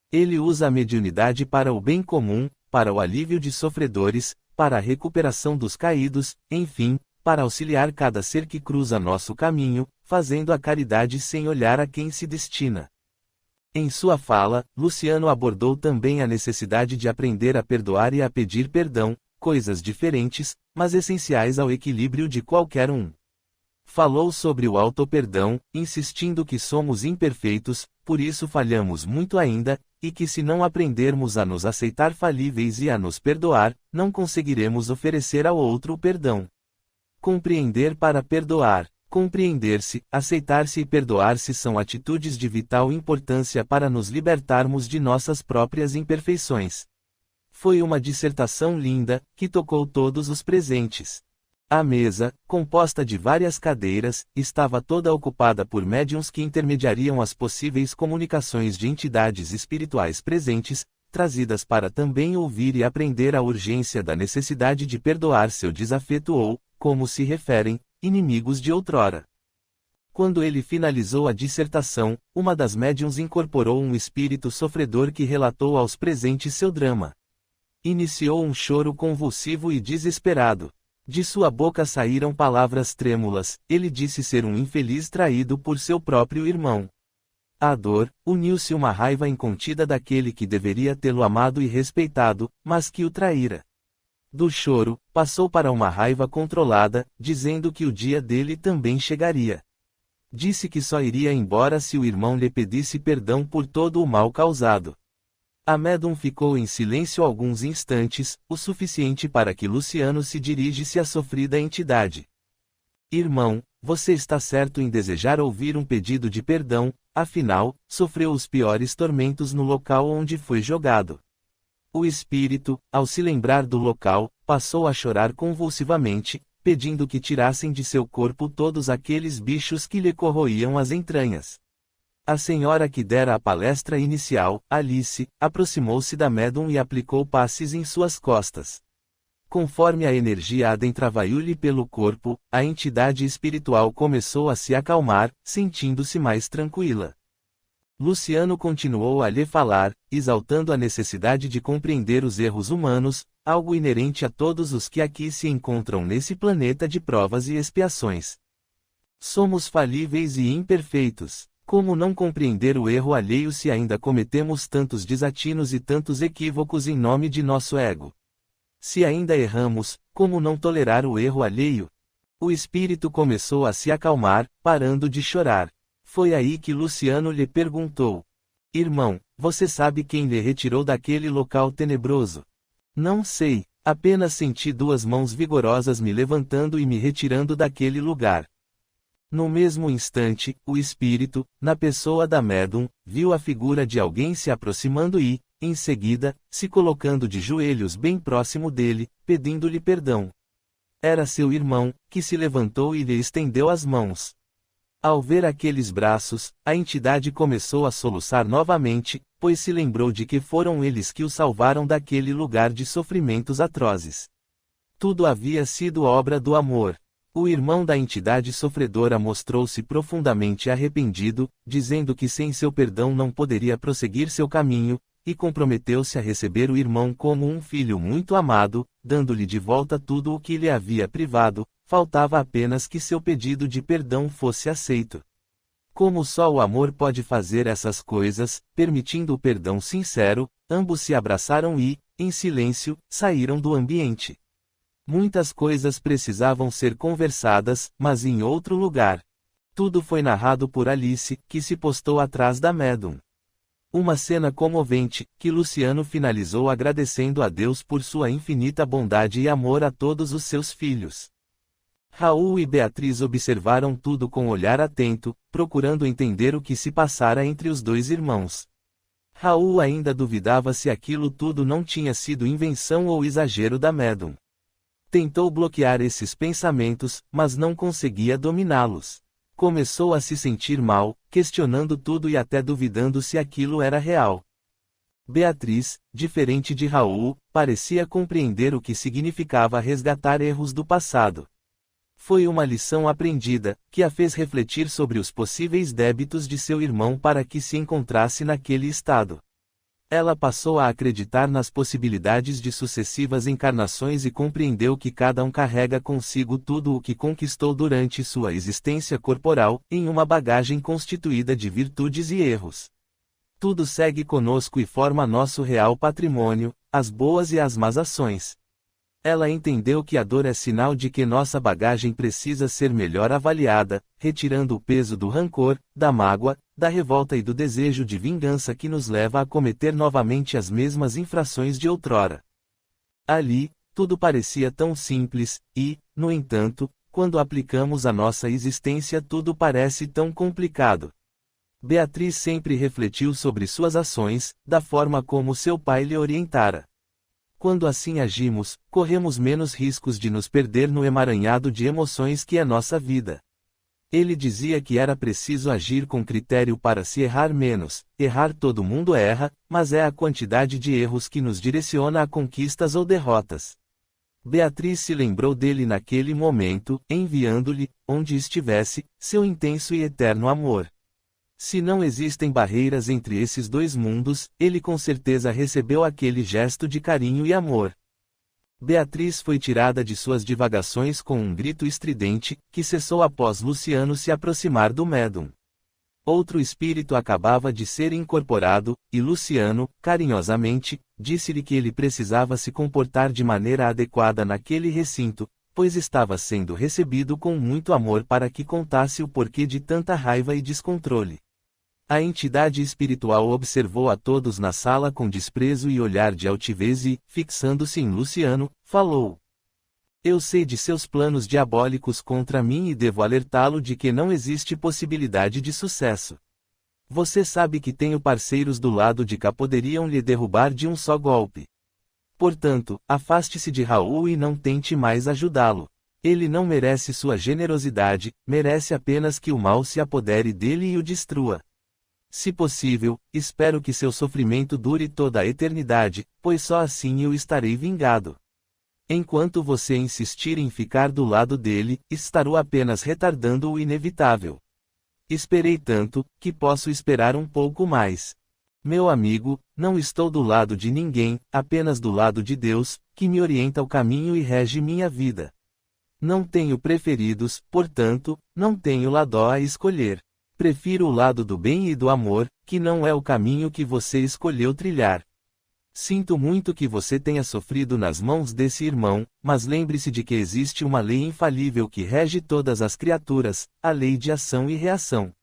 Ele usa a mediunidade para o bem comum, para o alívio de sofredores, para a recuperação dos caídos, enfim, para auxiliar cada ser que cruza nosso caminho, fazendo a caridade sem olhar a quem se destina. Em sua fala, Luciano abordou também a necessidade de aprender a perdoar e a pedir perdão, coisas diferentes, mas essenciais ao equilíbrio de qualquer um. Falou sobre o auto-perdão, insistindo que somos imperfeitos, por isso falhamos muito ainda, e que se não aprendermos a nos aceitar falíveis e a nos perdoar, não conseguiremos oferecer ao outro o perdão. Compreender para perdoar. Compreender-se, aceitar-se e perdoar-se são atitudes de vital importância para nos libertarmos de nossas próprias imperfeições. Foi uma dissertação linda, que tocou todos os presentes. A mesa, composta de várias cadeiras, estava toda ocupada por médiuns que intermediariam as possíveis comunicações de entidades espirituais presentes, trazidas para também ouvir e aprender a urgência da necessidade de perdoar seu desafeto ou, como se referem, inimigos de outrora. Quando ele finalizou a dissertação, uma das médiuns incorporou um espírito sofredor que relatou aos presentes seu drama. Iniciou um choro convulsivo e desesperado. De sua boca saíram palavras trêmulas, ele disse ser um infeliz traído por seu próprio irmão. À dor, uniu-se uma raiva incontida daquele que deveria tê-lo amado e respeitado, mas que o traíra. Do choro, passou para uma raiva controlada, dizendo que o dia dele também chegaria. Disse que só iria embora se o irmão lhe pedisse perdão por todo o mal causado. A médium ficou em silêncio alguns instantes, o suficiente para que Luciano se dirigisse à sofrida entidade. Irmão, você está certo em desejar ouvir um pedido de perdão, afinal, sofreu os piores tormentos no local onde foi jogado. O espírito, ao se lembrar do local, passou a chorar convulsivamente, pedindo que tirassem de seu corpo todos aqueles bichos que lhe corroíam as entranhas. A senhora que dera a palestra inicial, Alice, aproximou-se da médium e aplicou passes em suas costas. Conforme a energia adentrava-lhe pelo corpo, a entidade espiritual começou a se acalmar, sentindo-se mais tranquila. Luciano continuou a lhe falar, exaltando a necessidade de compreender os erros humanos, algo inerente a todos os que aqui se encontram nesse planeta de provas e expiações. Somos falíveis e imperfeitos. Como não compreender o erro alheio se ainda cometemos tantos desatinos e tantos equívocos em nome de nosso ego? Se ainda erramos, como não tolerar o erro alheio? O espírito começou a se acalmar, parando de chorar. Foi aí que Luciano lhe perguntou: Irmão, você sabe quem lhe retirou daquele local tenebroso? Não sei, apenas senti duas mãos vigorosas me levantando e me retirando daquele lugar. No mesmo instante, o espírito, na pessoa da médium, viu a figura de alguém se aproximando e, em seguida, se colocando de joelhos bem próximo dele, pedindo-lhe perdão. Era seu irmão, que se levantou e lhe estendeu as mãos. Ao ver aqueles braços, a entidade começou a soluçar novamente, pois se lembrou de que foram eles que o salvaram daquele lugar de sofrimentos atrozes. Tudo havia sido obra do amor. O irmão da entidade sofredora mostrou-se profundamente arrependido, dizendo que sem seu perdão não poderia prosseguir seu caminho, e comprometeu-se a receber o irmão como um filho muito amado, dando-lhe de volta tudo o que lhe havia privado, faltava apenas que seu pedido de perdão fosse aceito. Como só o amor pode fazer essas coisas, permitindo o perdão sincero, ambos se abraçaram e, em silêncio, saíram do ambiente. Muitas coisas precisavam ser conversadas, mas em outro lugar. Tudo foi narrado por Alice, que se postou atrás da médium. Uma cena comovente, que Luciano finalizou agradecendo a Deus por sua infinita bondade e amor a todos os seus filhos. Raul e Beatriz observaram tudo com olhar atento, procurando entender o que se passara entre os dois irmãos. Raul ainda duvidava se aquilo tudo não tinha sido invenção ou exagero da médium. Tentou bloquear esses pensamentos, mas não conseguia dominá-los. Começou a se sentir mal, questionando tudo e até duvidando se aquilo era real. Beatriz, diferente de Raul, parecia compreender o que significava resgatar erros do passado. Foi uma lição aprendida, que a fez refletir sobre os possíveis débitos de seu irmão para que se encontrasse naquele estado. Ela passou a acreditar nas possibilidades de sucessivas encarnações e compreendeu que cada um carrega consigo tudo o que conquistou durante sua existência corporal, em uma bagagem constituída de virtudes e erros. Tudo segue conosco e forma nosso real patrimônio, as boas e as más ações. Ela entendeu que a dor é sinal de que nossa bagagem precisa ser melhor avaliada, retirando o peso do rancor, da mágoa, da revolta e do desejo de vingança que nos leva a cometer novamente as mesmas infrações de outrora. Ali, tudo parecia tão simples, e, no entanto, quando aplicamos a nossa existência tudo parece tão complicado. Beatriz sempre refletiu sobre suas ações, da forma como seu pai lhe orientara. Quando assim agimos, corremos menos riscos de nos perder no emaranhado de emoções que é nossa vida. Ele dizia que era preciso agir com critério para se errar menos. Errar todo mundo erra, mas é a quantidade de erros que nos direciona a conquistas ou derrotas. Beatriz se lembrou dele naquele momento, enviando-lhe, onde estivesse, seu intenso e eterno amor. Se não existem barreiras entre esses dois mundos, ele com certeza recebeu aquele gesto de carinho e amor. Beatriz foi tirada de suas divagações com um grito estridente, que cessou após Luciano se aproximar do médium. Outro espírito acabava de ser incorporado, e Luciano, carinhosamente, disse-lhe que ele precisava se comportar de maneira adequada naquele recinto, pois estava sendo recebido com muito amor para que contasse o porquê de tanta raiva e descontrole. A entidade espiritual observou a todos na sala com desprezo e olhar de altivez e, fixando-se em Luciano, falou: Eu sei de seus planos diabólicos contra mim e devo alertá-lo de que não existe possibilidade de sucesso. Você sabe que tenho parceiros do lado de cá poderiam lhe derrubar de um só golpe. Portanto, afaste-se de Raul e não tente mais ajudá-lo. Ele não merece sua generosidade, merece apenas que o mal se apodere dele e o destrua. Se possível, espero que seu sofrimento dure toda a eternidade, pois só assim eu estarei vingado. Enquanto você insistir em ficar do lado dele, estarei apenas retardando o inevitável. Esperei tanto, que posso esperar um pouco mais. Meu amigo, não estou do lado de ninguém, apenas do lado de Deus, que me orienta o caminho e rege minha vida. Não tenho preferidos, portanto, não tenho lado a escolher. Prefiro o lado do bem e do amor, que não é o caminho que você escolheu trilhar. Sinto muito que você tenha sofrido nas mãos desse irmão, mas lembre-se de que existe uma lei infalível que rege todas as criaturas, a lei de ação e reação.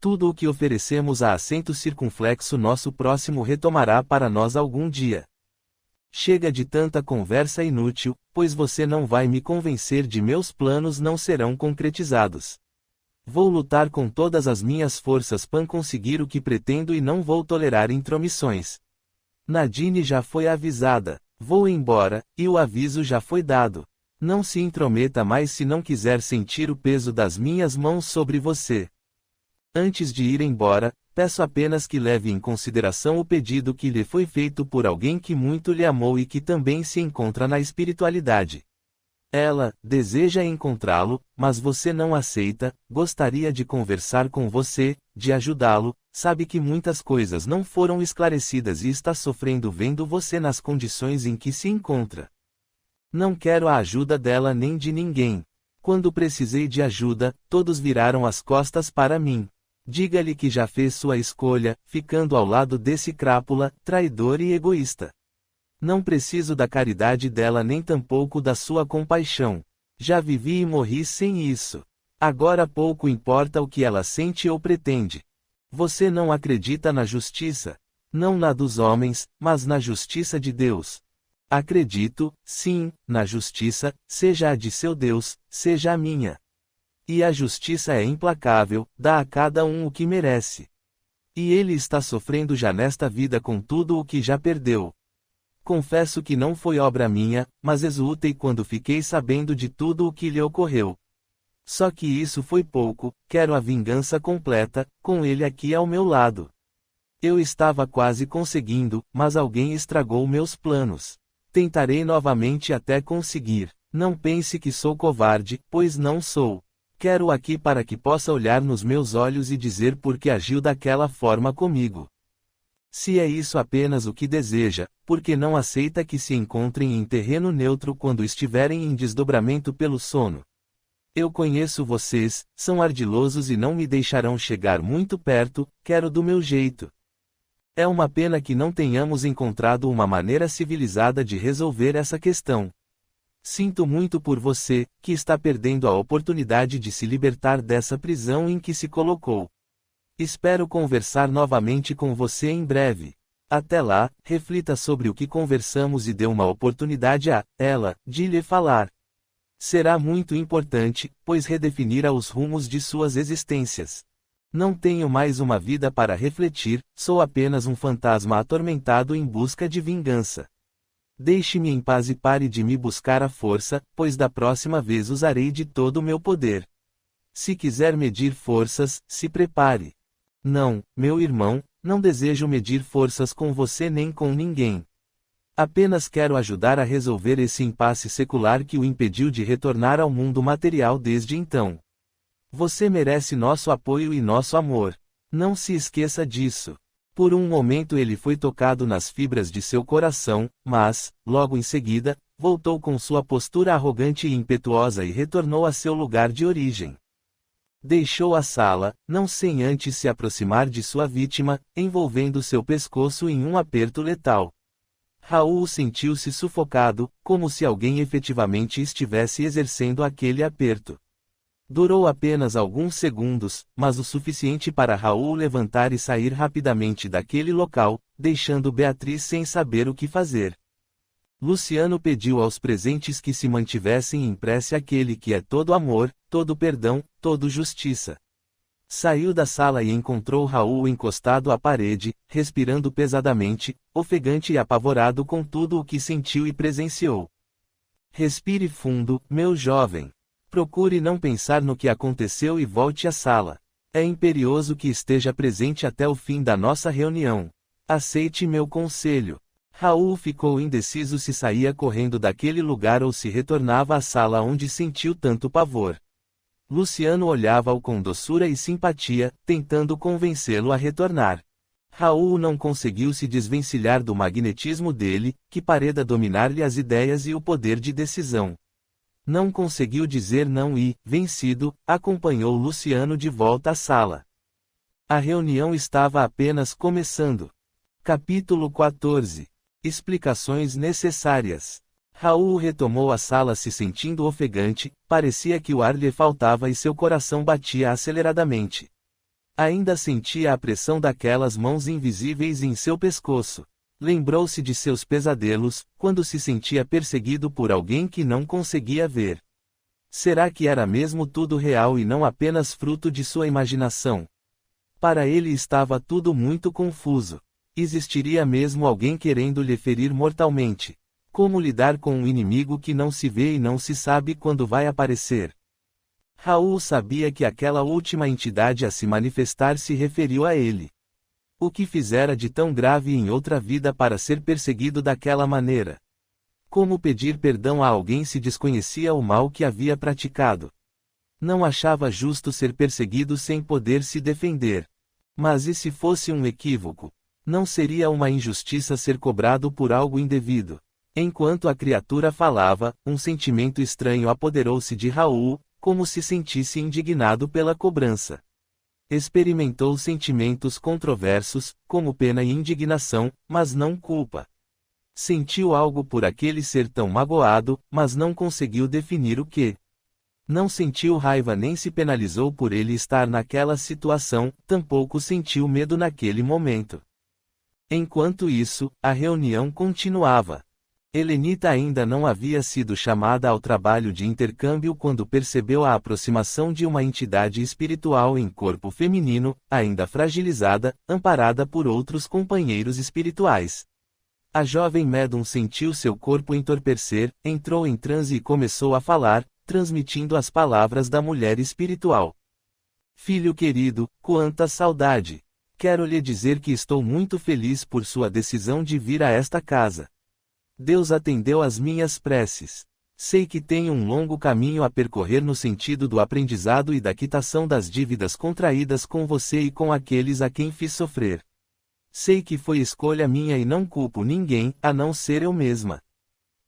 Tudo o que oferecemos a assento circunflexo nosso próximo retomará para nós algum dia. Chega de tanta conversa inútil, pois você não vai me convencer de meus planos não serão concretizados. Vou lutar com todas as minhas forças para conseguir o que pretendo e não vou tolerar intromissões. Nadine já foi avisada. Vou embora, e o aviso já foi dado. Não se intrometa mais se não quiser sentir o peso das minhas mãos sobre você. Antes de ir embora, peço apenas que leve em consideração o pedido que lhe foi feito por alguém que muito lhe amou e que também se encontra na espiritualidade. Ela deseja encontrá-lo, mas você não aceita, gostaria de conversar com você, de ajudá-lo, sabe que muitas coisas não foram esclarecidas e está sofrendo vendo você nas condições em que se encontra. Não quero a ajuda dela nem de ninguém. Quando precisei de ajuda, todos viraram as costas para mim. Diga-lhe que já fez sua escolha, ficando ao lado desse crápula, traidor e egoísta. Não preciso da caridade dela nem tampouco da sua compaixão. Já vivi e morri sem isso. Agora pouco importa o que ela sente ou pretende. Você não acredita na justiça? Não na dos homens, mas na justiça de Deus. Acredito, sim, na justiça, seja a de seu Deus, seja a minha. E a justiça é implacável, dá a cada um o que merece. E ele está sofrendo já nesta vida com tudo o que já perdeu. Confesso que não foi obra minha, mas exultei quando fiquei sabendo de tudo o que lhe ocorreu. Só que isso foi pouco, quero a vingança completa, com ele aqui ao meu lado. Eu estava quase conseguindo, mas alguém estragou meus planos. Tentarei novamente até conseguir. Não pense que sou covarde, pois não sou. Quero aqui para que possa olhar nos meus olhos e dizer por que agiu daquela forma comigo. Se é isso apenas o que deseja, por que não aceita que se encontrem em terreno neutro quando estiverem em desdobramento pelo sono? Eu conheço vocês, são ardilosos e não me deixarão chegar muito perto, quero do meu jeito. É uma pena que não tenhamos encontrado uma maneira civilizada de resolver essa questão. Sinto muito por você, que está perdendo a oportunidade de se libertar dessa prisão em que se colocou. Espero conversar novamente com você em breve. Até lá, reflita sobre o que conversamos e dê uma oportunidade a ela de lhe falar. Será muito importante, pois redefinirá os rumos de suas existências. Não tenho mais uma vida para refletir, sou apenas um fantasma atormentado em busca de vingança. Deixe-me em paz e pare de me buscar à força, pois da próxima vez usarei de todo o meu poder. Se quiser medir forças, se prepare. Não, meu irmão, não desejo medir forças com você nem com ninguém. Apenas quero ajudar a resolver esse impasse secular que o impediu de retornar ao mundo material desde então. Você merece nosso apoio e nosso amor. Não se esqueça disso. Por um momento ele foi tocado nas fibras de seu coração, mas, logo em seguida, voltou com sua postura arrogante e impetuosa e retornou a seu lugar de origem. Deixou a sala, não sem antes se aproximar de sua vítima, envolvendo seu pescoço em um aperto letal. Raul sentiu-se sufocado, como se alguém efetivamente estivesse exercendo aquele aperto. Durou apenas alguns segundos, mas o suficiente para Raul levantar e sair rapidamente daquele local, deixando Beatriz sem saber o que fazer. Luciano pediu aos presentes que se mantivessem em prece aquele que é todo amor, todo perdão, todo justiça. Saiu da sala e encontrou Raul encostado à parede, respirando pesadamente, ofegante e apavorado com tudo o que sentiu e presenciou. Respire fundo, meu jovem. Procure não pensar no que aconteceu e volte à sala. É imperioso que esteja presente até o fim da nossa reunião. Aceite meu conselho. Raul ficou indeciso se saía correndo daquele lugar ou se retornava à sala onde sentiu tanto pavor. Luciano olhava-o com doçura e simpatia, tentando convencê-lo a retornar. Raul não conseguiu se desvencilhar do magnetismo dele, que pareda dominar-lhe as ideias e o poder de decisão. Não conseguiu dizer não e, vencido, acompanhou Luciano de volta à sala. A reunião estava apenas começando. Capítulo 14. Explicações necessárias. Raul retomou a sala se sentindo ofegante, parecia que o ar lhe faltava e seu coração batia aceleradamente. Ainda sentia a pressão daquelas mãos invisíveis em seu pescoço. Lembrou-se de seus pesadelos, quando se sentia perseguido por alguém que não conseguia ver. Será que era mesmo tudo real e não apenas fruto de sua imaginação? Para ele estava tudo muito confuso. Existiria mesmo alguém querendo lhe ferir mortalmente? Como lidar com um inimigo que não se vê e não se sabe quando vai aparecer? Raul sabia que aquela última entidade a se manifestar se referiu a ele. O que fizera de tão grave em outra vida para ser perseguido daquela maneira? Como pedir perdão a alguém se desconhecia o mal que havia praticado? Não achava justo ser perseguido sem poder se defender. Mas e se fosse um equívoco? Não seria uma injustiça ser cobrado por algo indevido? Enquanto a criatura falava, um sentimento estranho apoderou-se de Raul, como se sentisse indignado pela cobrança. Experimentou sentimentos controversos, como pena e indignação, mas não culpa. Sentiu algo por aquele ser tão magoado, mas não conseguiu definir o que. Não sentiu raiva nem se penalizou por ele estar naquela situação, tampouco sentiu medo naquele momento. Enquanto isso, a reunião continuava. Helenita ainda não havia sido chamada ao trabalho de intercâmbio quando percebeu a aproximação de uma entidade espiritual em corpo feminino, ainda fragilizada, amparada por outros companheiros espirituais. A jovem médium sentiu seu corpo entorpecer, entrou em transe e começou a falar, transmitindo as palavras da mulher espiritual. Filho querido, quanta saudade! Quero lhe dizer que estou muito feliz por sua decisão de vir a esta casa. Deus atendeu às minhas preces. Sei que tenho um longo caminho a percorrer no sentido do aprendizado e da quitação das dívidas contraídas com você e com aqueles a quem fiz sofrer. Sei que foi escolha minha e não culpo ninguém, a não ser eu mesma.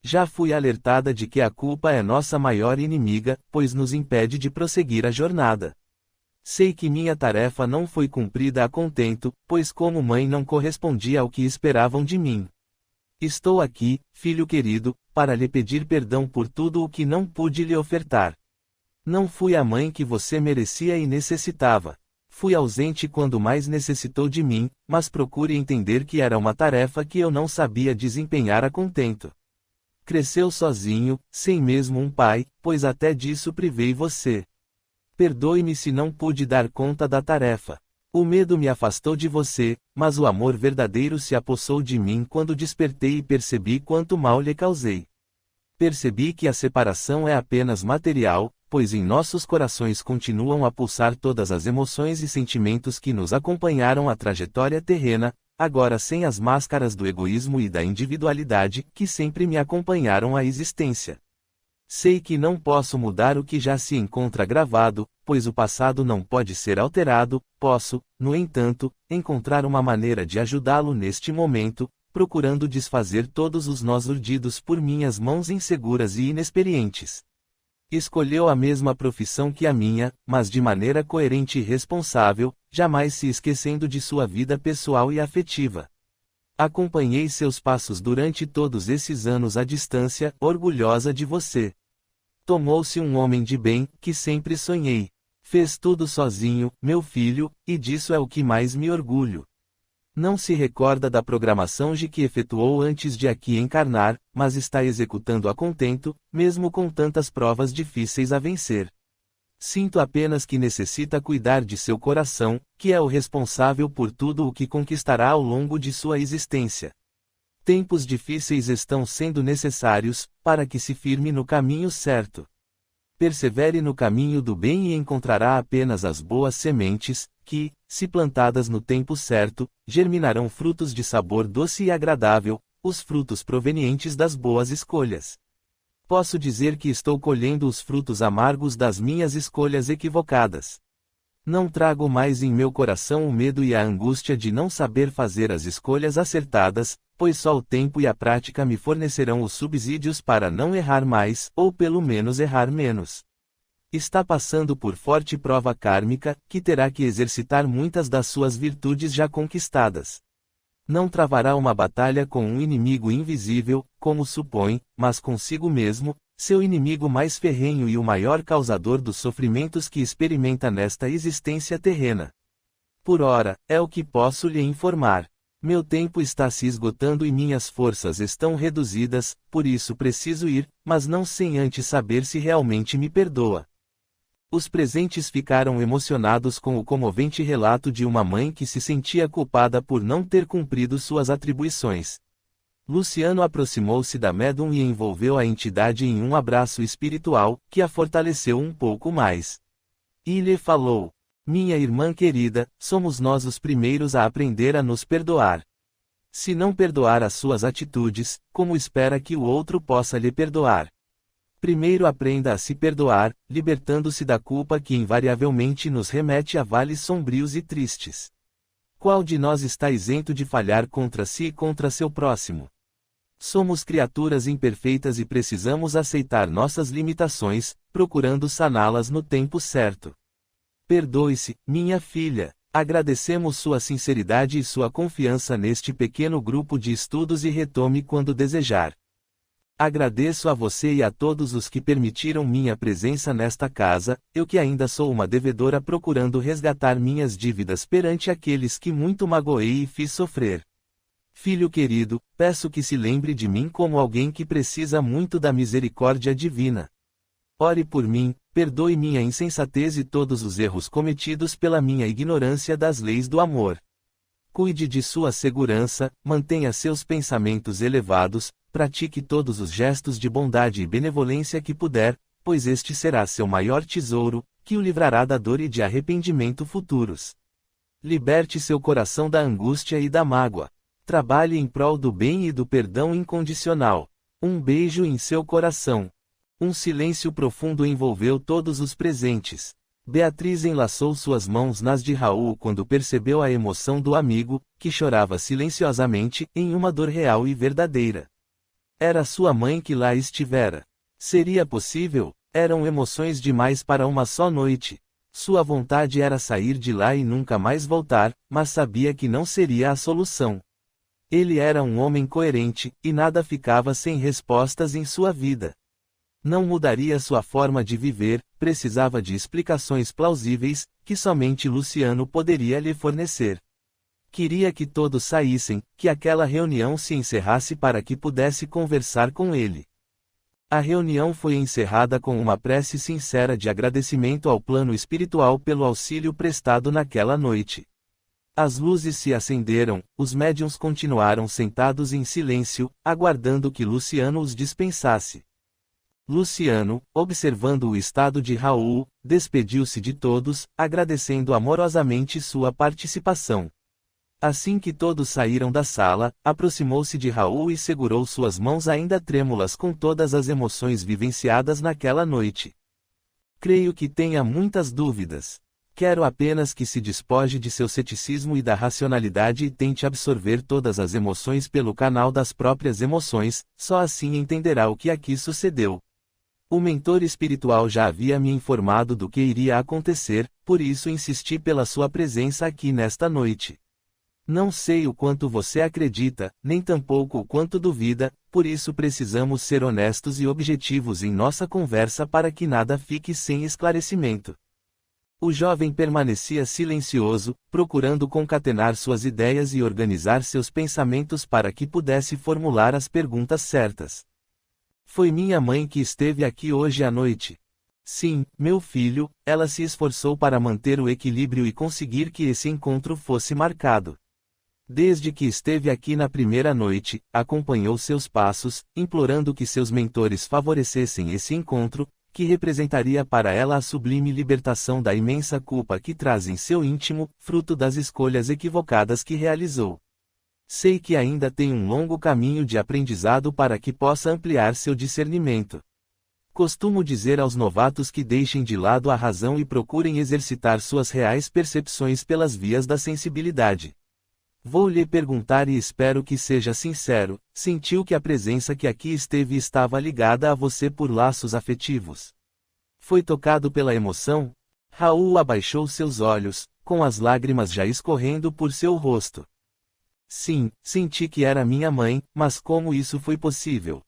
Já fui alertada de que a culpa é nossa maior inimiga, pois nos impede de prosseguir a jornada. Sei que minha tarefa não foi cumprida a contento, pois como mãe não correspondia ao que esperavam de mim. Estou aqui, filho querido, para lhe pedir perdão por tudo o que não pude lhe ofertar. Não fui a mãe que você merecia e necessitava. Fui ausente quando mais necessitou de mim, mas procure entender que era uma tarefa que eu não sabia desempenhar a contento. Cresceu sozinho, sem mesmo um pai, pois até disso privei você. Perdoe-me se não pude dar conta da tarefa. O medo me afastou de você, mas o amor verdadeiro se apossou de mim quando despertei e percebi quanto mal lhe causei. Percebi que a separação é apenas material, pois em nossos corações continuam a pulsar todas as emoções e sentimentos que nos acompanharam a trajetória terrena, agora sem as máscaras do egoísmo e da individualidade que sempre me acompanharam à existência. Sei que não posso mudar o que já se encontra gravado, pois o passado não pode ser alterado. Posso, no entanto, encontrar uma maneira de ajudá-lo neste momento, procurando desfazer todos os nós urdidos por minhas mãos inseguras e inexperientes. Escolheu a mesma profissão que a minha, mas de maneira coerente e responsável, jamais se esquecendo de sua vida pessoal e afetiva. Acompanhei seus passos durante todos esses anos à distância, orgulhosa de você. Tornou-se um homem de bem, que sempre sonhei. Fez tudo sozinho, meu filho, e disso é o que mais me orgulho. Não se recorda da programação que efetuou antes de aqui encarnar, mas está executando a contento, mesmo com tantas provas difíceis a vencer. Sinto apenas que necessita cuidar de seu coração, que é o responsável por tudo o que conquistará ao longo de sua existência. Tempos difíceis estão sendo necessários, para que se firme no caminho certo. Persevere no caminho do bem e encontrará apenas as boas sementes, que, se plantadas no tempo certo, germinarão frutos de sabor doce e agradável, os frutos provenientes das boas escolhas. Posso dizer que estou colhendo os frutos amargos das minhas escolhas equivocadas. Não trago mais em meu coração o medo e a angústia de não saber fazer as escolhas acertadas, pois só o tempo e a prática me fornecerão os subsídios para não errar mais, ou pelo menos errar menos. Está passando por forte prova kármica, que terá que exercitar muitas das suas virtudes já conquistadas. Não travará uma batalha com um inimigo invisível, como supõe, mas consigo mesmo, seu inimigo mais ferrenho e o maior causador dos sofrimentos que experimenta nesta existência terrena. Por ora, é o que posso lhe informar. Meu tempo está se esgotando e minhas forças estão reduzidas, por isso preciso ir, mas não sem antes saber se realmente me perdoa. Os presentes ficaram emocionados com o comovente relato de uma mãe que se sentia culpada por não ter cumprido suas atribuições. Luciano aproximou-se da médium e envolveu a entidade em um abraço espiritual, que a fortaleceu um pouco mais. E lhe falou: minha irmã querida, somos nós os primeiros a aprender a nos perdoar. Se não perdoar as suas atitudes, como espera que o outro possa lhe perdoar? Primeiro aprenda a se perdoar, libertando-se da culpa que invariavelmente nos remete a vales sombrios e tristes. Qual de nós está isento de falhar contra si e contra seu próximo? Somos criaturas imperfeitas e precisamos aceitar nossas limitações, procurando saná-las no tempo certo. Perdoe-se, minha filha. Agradecemos sua sinceridade e sua confiança neste pequeno grupo de estudos e retome quando desejar. Agradeço a você e a todos os que permitiram minha presença nesta casa, eu que ainda sou uma devedora procurando resgatar minhas dívidas perante aqueles que muito magoei e fiz sofrer. Filho querido, peço que se lembre de mim como alguém que precisa muito da misericórdia divina. Ore por mim, perdoe minha insensatez e todos os erros cometidos pela minha ignorância das leis do amor. Cuide de sua segurança, mantenha seus pensamentos elevados, pratique todos os gestos de bondade e benevolência que puder, pois este será seu maior tesouro, que o livrará da dor e de arrependimento futuros. Liberte seu coração da angústia e da mágoa. Trabalhe em prol do bem e do perdão incondicional. Um beijo em seu coração. Um silêncio profundo envolveu todos os presentes. Beatriz enlaçou suas mãos nas de Raul quando percebeu a emoção do amigo, que chorava silenciosamente, em uma dor real e verdadeira. Era sua mãe que lá estivera. Seria possível? Eram emoções demais para uma só noite. Sua vontade era sair de lá e nunca mais voltar, mas sabia que não seria a solução. Ele era um homem coerente, e nada ficava sem respostas em sua vida. Não mudaria sua forma de viver, precisava de explicações plausíveis, que somente Luciano poderia lhe fornecer. Queria que todos saíssem, que aquela reunião se encerrasse para que pudesse conversar com ele. A reunião foi encerrada com uma prece sincera de agradecimento ao plano espiritual pelo auxílio prestado naquela noite. As luzes se acenderam, os médiuns continuaram sentados em silêncio, aguardando que Luciano os dispensasse. Luciano, observando o estado de Raul, despediu-se de todos, agradecendo amorosamente sua participação. Assim que todos saíram da sala, aproximou-se de Raul e segurou suas mãos ainda trêmulas com todas as emoções vivenciadas naquela noite. Creio que tenha muitas dúvidas. Quero apenas que se despoje de seu ceticismo e da racionalidade e tente absorver todas as emoções pelo canal das próprias emoções, só assim entenderá o que aqui sucedeu. O mentor espiritual já havia me informado do que iria acontecer, por isso insisti pela sua presença aqui nesta noite. Não sei o quanto você acredita, nem tampouco o quanto duvida, por isso precisamos ser honestos e objetivos em nossa conversa para que nada fique sem esclarecimento. O jovem permanecia silencioso, procurando concatenar suas ideias e organizar seus pensamentos para que pudesse formular as perguntas certas. Foi minha mãe que esteve aqui hoje à noite. Sim, meu filho, ela se esforçou para manter o equilíbrio e conseguir que esse encontro fosse marcado. Desde que esteve aqui na primeira noite, acompanhou seus passos, implorando que seus mentores favorecessem esse encontro, que representaria para ela a sublime libertação da imensa culpa que traz em seu íntimo, fruto das escolhas equivocadas que realizou. Sei que ainda tem um longo caminho de aprendizado para que possa ampliar seu discernimento. Costumo dizer aos novatos que deixem de lado a razão e procurem exercitar suas reais percepções pelas vias da sensibilidade. Vou lhe perguntar e espero que seja sincero: sentiu que a presença que aqui esteve estava ligada a você por laços afetivos? Foi tocado pela emoção? Raul abaixou seus olhos, com as lágrimas já escorrendo por seu rosto. Sim, senti que era minha mãe, mas como isso foi possível?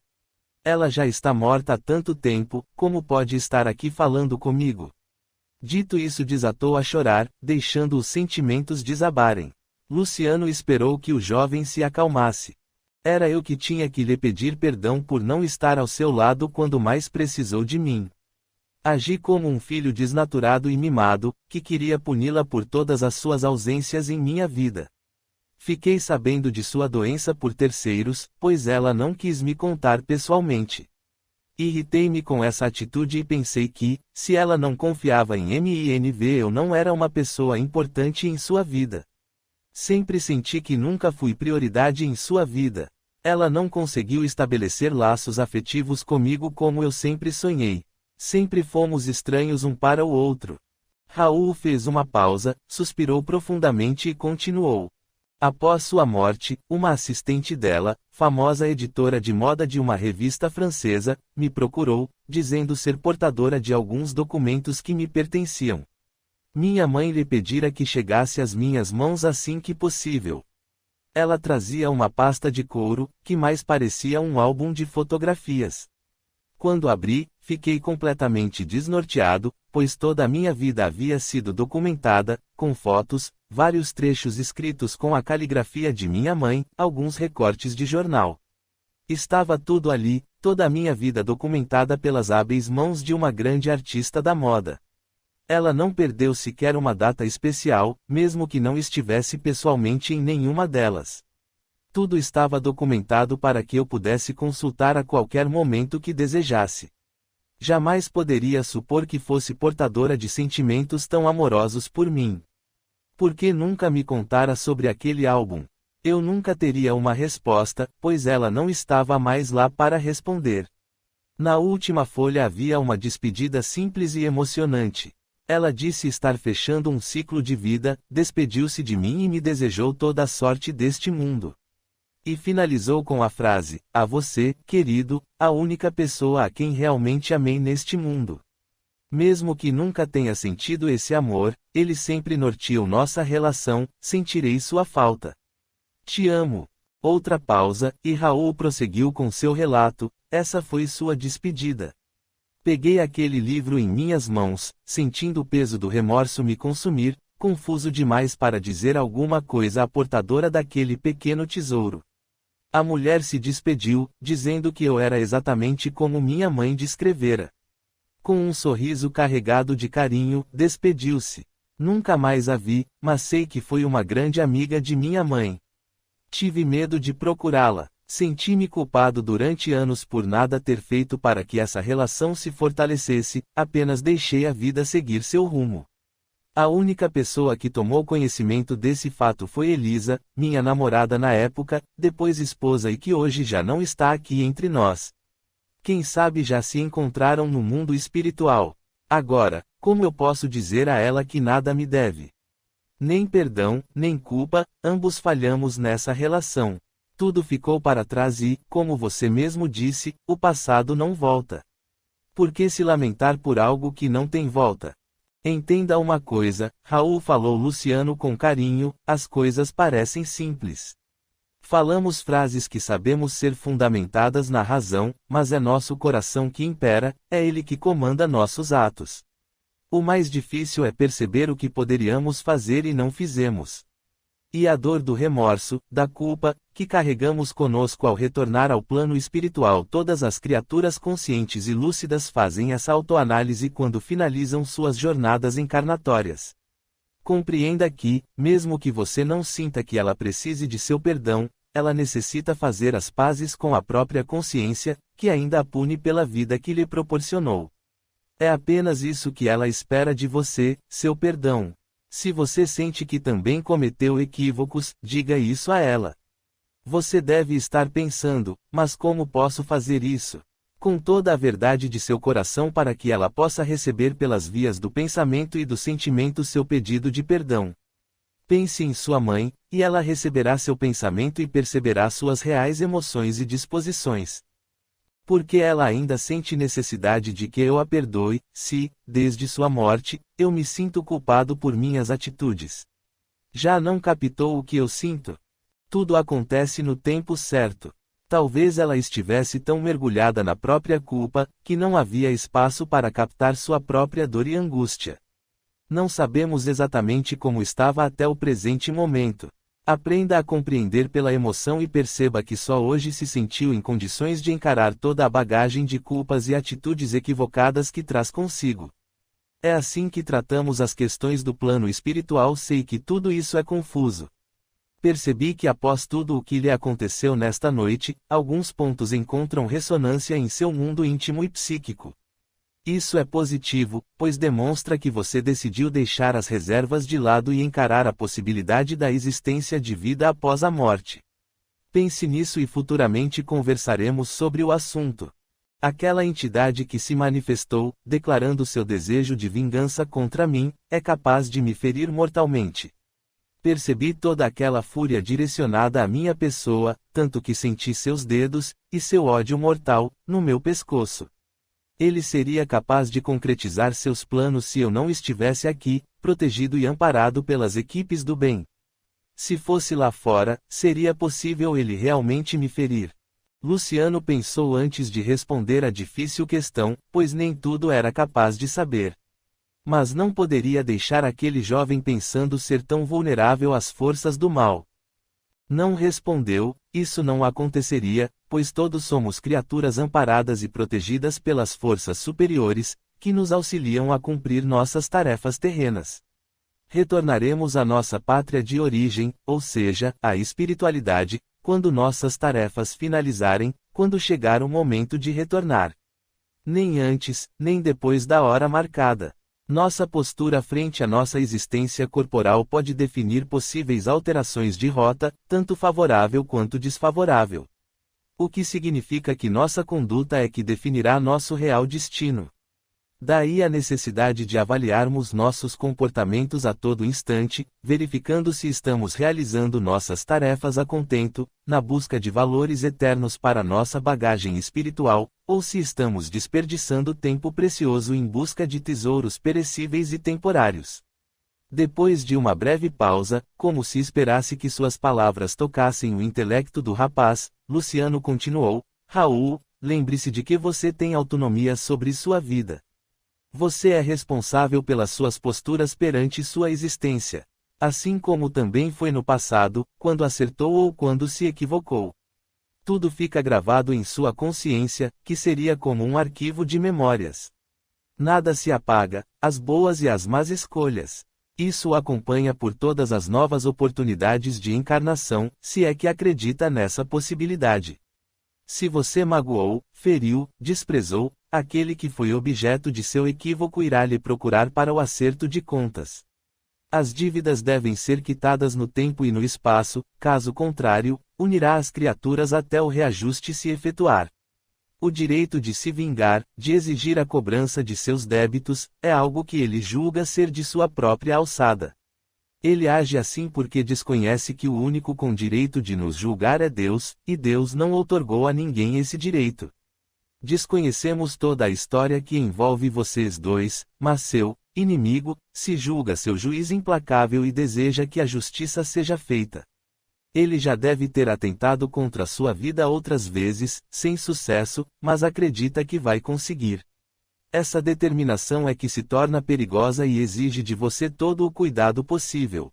Ela já está morta há tanto tempo, como pode estar aqui falando comigo? Dito isso, desatou a chorar, deixando os sentimentos desabarem. Luciano esperou que o jovem se acalmasse. Era eu que tinha que lhe pedir perdão por não estar ao seu lado quando mais precisou de mim. Agi como um filho desnaturado e mimado, que queria puni-la por todas as suas ausências em minha vida. Fiquei sabendo de sua doença por terceiros, pois ela não quis me contar pessoalmente. Irritei-me com essa atitude e pensei que, se ela não confiava em MINV, eu não era uma pessoa importante em sua vida. Sempre senti que nunca fui prioridade em sua vida. Ela não conseguiu estabelecer laços afetivos comigo como eu sempre sonhei. Sempre fomos estranhos um para o outro. Raul fez uma pausa, suspirou profundamente e continuou. Após sua morte, uma assistente dela, famosa editora de moda de uma revista francesa, me procurou, dizendo ser portadora de alguns documentos que me pertenciam. Minha mãe lhe pedira que chegasse às minhas mãos assim que possível. Ela trazia uma pasta de couro, que mais parecia um álbum de fotografias. Quando abri, fiquei completamente desnorteado, pois toda a minha vida havia sido documentada, com fotos, vários trechos escritos com a caligrafia de minha mãe, alguns recortes de jornal. Estava tudo ali, toda a minha vida documentada pelas hábeis mãos de uma grande artista da moda. Ela não perdeu sequer uma data especial, mesmo que não estivesse pessoalmente em nenhuma delas. Tudo estava documentado para que eu pudesse consultar a qualquer momento que desejasse. Jamais poderia supor que fosse portadora de sentimentos tão amorosos por mim. Por que nunca me contara sobre aquele álbum? Eu nunca teria uma resposta, pois ela não estava mais lá para responder. Na última folha havia uma despedida simples e emocionante. Ela disse estar fechando um ciclo de vida, despediu-se de mim e me desejou toda a sorte deste mundo. E finalizou com a frase: a você, querido, a única pessoa a quem realmente amei neste mundo. Mesmo que nunca tenha sentido esse amor, ele sempre norteou nossa relação, sentirei sua falta. Te amo. Outra pausa, e Raul prosseguiu com seu relato, essa foi sua despedida. Peguei aquele livro em minhas mãos, sentindo o peso do remorso me consumir, confuso demais para dizer alguma coisa à portadora daquele pequeno tesouro. A mulher se despediu, dizendo que eu era exatamente como minha mãe descrevera. Com um sorriso carregado de carinho, despediu-se. Nunca mais a vi, mas sei que foi uma grande amiga de minha mãe. Tive medo de procurá-la. Senti-me culpado durante anos por nada ter feito para que essa relação se fortalecesse, apenas deixei a vida seguir seu rumo. A única pessoa que tomou conhecimento desse fato foi Elisa, minha namorada na época, depois esposa e que hoje já não está aqui entre nós. Quem sabe já se encontraram no mundo espiritual. Agora, como eu posso dizer a ela que nada me deve? Nem perdão, nem culpa, ambos falhamos nessa relação. Tudo ficou para trás e, como você mesmo disse, o passado não volta. Por que se lamentar por algo que não tem volta? Entenda uma coisa, Raul falou Luciano com carinho, as coisas parecem simples. Falamos frases que sabemos ser fundamentadas na razão, mas é nosso coração que impera, é ele que comanda nossos atos. O mais difícil é perceber o que poderíamos fazer e não fizemos. E a dor do remorso, da culpa, que carregamos conosco ao retornar ao plano espiritual. Todas as criaturas conscientes e lúcidas fazem essa autoanálise quando finalizam suas jornadas encarnatórias. Compreenda que, mesmo que você não sinta que ela precise de seu perdão, ela necessita fazer as pazes com a própria consciência, que ainda a pune pela vida que lhe proporcionou. É apenas isso que ela espera de você, seu perdão. Se você sente que também cometeu equívocos, diga isso a ela. Você deve estar pensando, mas como posso fazer isso? Com toda a verdade de seu coração para que ela possa receber pelas vias do pensamento e do sentimento seu pedido de perdão. Pense em sua mãe, e ela receberá seu pensamento e perceberá suas reais emoções e disposições. Porque ela ainda sente necessidade de que eu a perdoe, se, desde sua morte, eu me sinto culpado por minhas atitudes. Já não captou o que eu sinto? Tudo acontece no tempo certo. Talvez ela estivesse tão mergulhada na própria culpa, que não havia espaço para captar sua própria dor e angústia. Não sabemos exatamente como estava até o presente momento. Aprenda a compreender pela emoção e perceba que só hoje se sentiu em condições de encarar toda a bagagem de culpas e atitudes equivocadas que traz consigo. É assim que tratamos as questões do plano espiritual. Sei que tudo isso é confuso. Percebi que após tudo o que lhe aconteceu nesta noite, alguns pontos encontram ressonância em seu mundo íntimo e psíquico. Isso é positivo, pois demonstra que você decidiu deixar as reservas de lado e encarar a possibilidade da existência de vida após a morte. Pense nisso e futuramente conversaremos sobre o assunto. Aquela entidade que se manifestou, declarando seu desejo de vingança contra mim, é capaz de me ferir mortalmente. Percebi toda aquela fúria direcionada à minha pessoa, tanto que senti seus dedos, e seu ódio mortal, no meu pescoço. Ele seria capaz de concretizar seus planos se eu não estivesse aqui, protegido e amparado pelas equipes do bem. Se fosse lá fora, seria possível ele realmente me ferir. Luciano pensou antes de responder a difícil questão, pois nem tudo era capaz de saber. Mas não poderia deixar aquele jovem pensando ser tão vulnerável às forças do mal. Não respondeu, isso não aconteceria, pois todos somos criaturas amparadas e protegidas pelas forças superiores, que nos auxiliam a cumprir nossas tarefas terrenas. Retornaremos à nossa pátria de origem, ou seja, à espiritualidade, quando nossas tarefas finalizarem, quando chegar o momento de retornar. Nem antes, nem depois da hora marcada. Nossa postura frente à nossa existência corporal pode definir possíveis alterações de rota, tanto favorável quanto desfavorável. O que significa que nossa conduta é que definirá nosso real destino. Daí a necessidade de avaliarmos nossos comportamentos a todo instante, verificando se estamos realizando nossas tarefas a contento, na busca de valores eternos para nossa bagagem espiritual, ou se estamos desperdiçando tempo precioso em busca de tesouros perecíveis e temporários. Depois de uma breve pausa, como se esperasse que suas palavras tocassem o intelecto do rapaz, Luciano continuou: Raul, lembre-se de que você tem autonomia sobre sua vida. Você é responsável pelas suas posturas perante sua existência. Assim como também foi no passado, quando acertou ou quando se equivocou. Tudo fica gravado em sua consciência, que seria como um arquivo de memórias. Nada se apaga, as boas e as más escolhas. Isso o acompanha por todas as novas oportunidades de encarnação, se é que acredita nessa possibilidade. Se você magoou, feriu, desprezou, aquele que foi objeto de seu equívoco irá lhe procurar para o acerto de contas. As dívidas devem ser quitadas no tempo e no espaço, caso contrário, unirá as criaturas até o reajuste se efetuar. O direito de se vingar, de exigir a cobrança de seus débitos, é algo que ele julga ser de sua própria alçada. Ele age assim porque desconhece que o único com direito de nos julgar é Deus, e Deus não outorgou a ninguém esse direito. Desconhecemos toda a história que envolve vocês dois, mas seu inimigo se julga seu juiz implacável e deseja que a justiça seja feita. Ele já deve ter atentado contra sua vida outras vezes, sem sucesso, mas acredita que vai conseguir. Essa determinação é que se torna perigosa e exige de você todo o cuidado possível.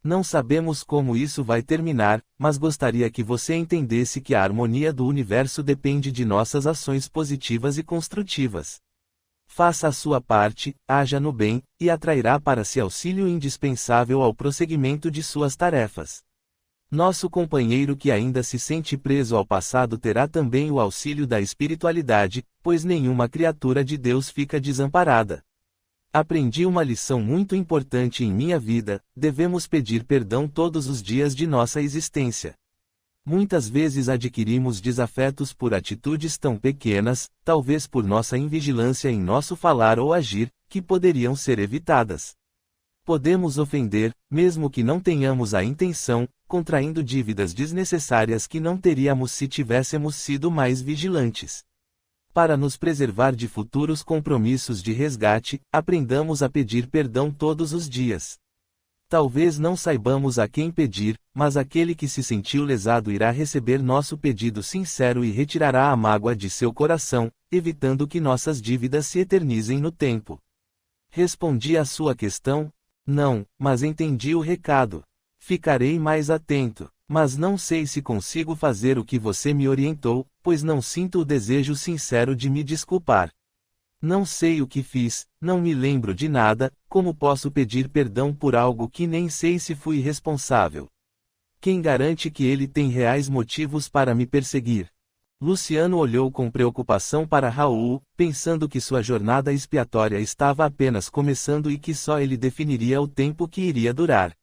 Não sabemos como isso vai terminar, mas gostaria que você entendesse que a harmonia do universo depende de nossas ações positivas e construtivas. Faça a sua parte, haja no bem, e atrairá para si auxílio indispensável ao prosseguimento de suas tarefas. Nosso companheiro que ainda se sente preso ao passado terá também o auxílio da espiritualidade, pois nenhuma criatura de Deus fica desamparada. Aprendi uma lição muito importante em minha vida: devemos pedir perdão todos os dias de nossa existência. Muitas vezes adquirimos desafetos por atitudes tão pequenas, talvez por nossa invigilância em nosso falar ou agir, que poderiam ser evitadas. Podemos ofender, mesmo que não tenhamos a intenção, contraindo dívidas desnecessárias que não teríamos se tivéssemos sido mais vigilantes. Para nos preservar de futuros compromissos de resgate, aprendamos a pedir perdão todos os dias. Talvez não saibamos a quem pedir, mas aquele que se sentiu lesado irá receber nosso pedido sincero e retirará a mágoa de seu coração, evitando que nossas dívidas se eternizem no tempo. Respondi à sua questão? Não, mas entendi o recado. Ficarei mais atento, mas não sei se consigo fazer o que você me orientou, pois não sinto o desejo sincero de me desculpar. Não sei o que fiz, não me lembro de nada, como posso pedir perdão por algo que nem sei se fui responsável? Quem garante que ele tem reais motivos para me perseguir? Luciano olhou com preocupação para Raul, pensando que sua jornada expiatória estava apenas começando e que só ele definiria o tempo que iria durar.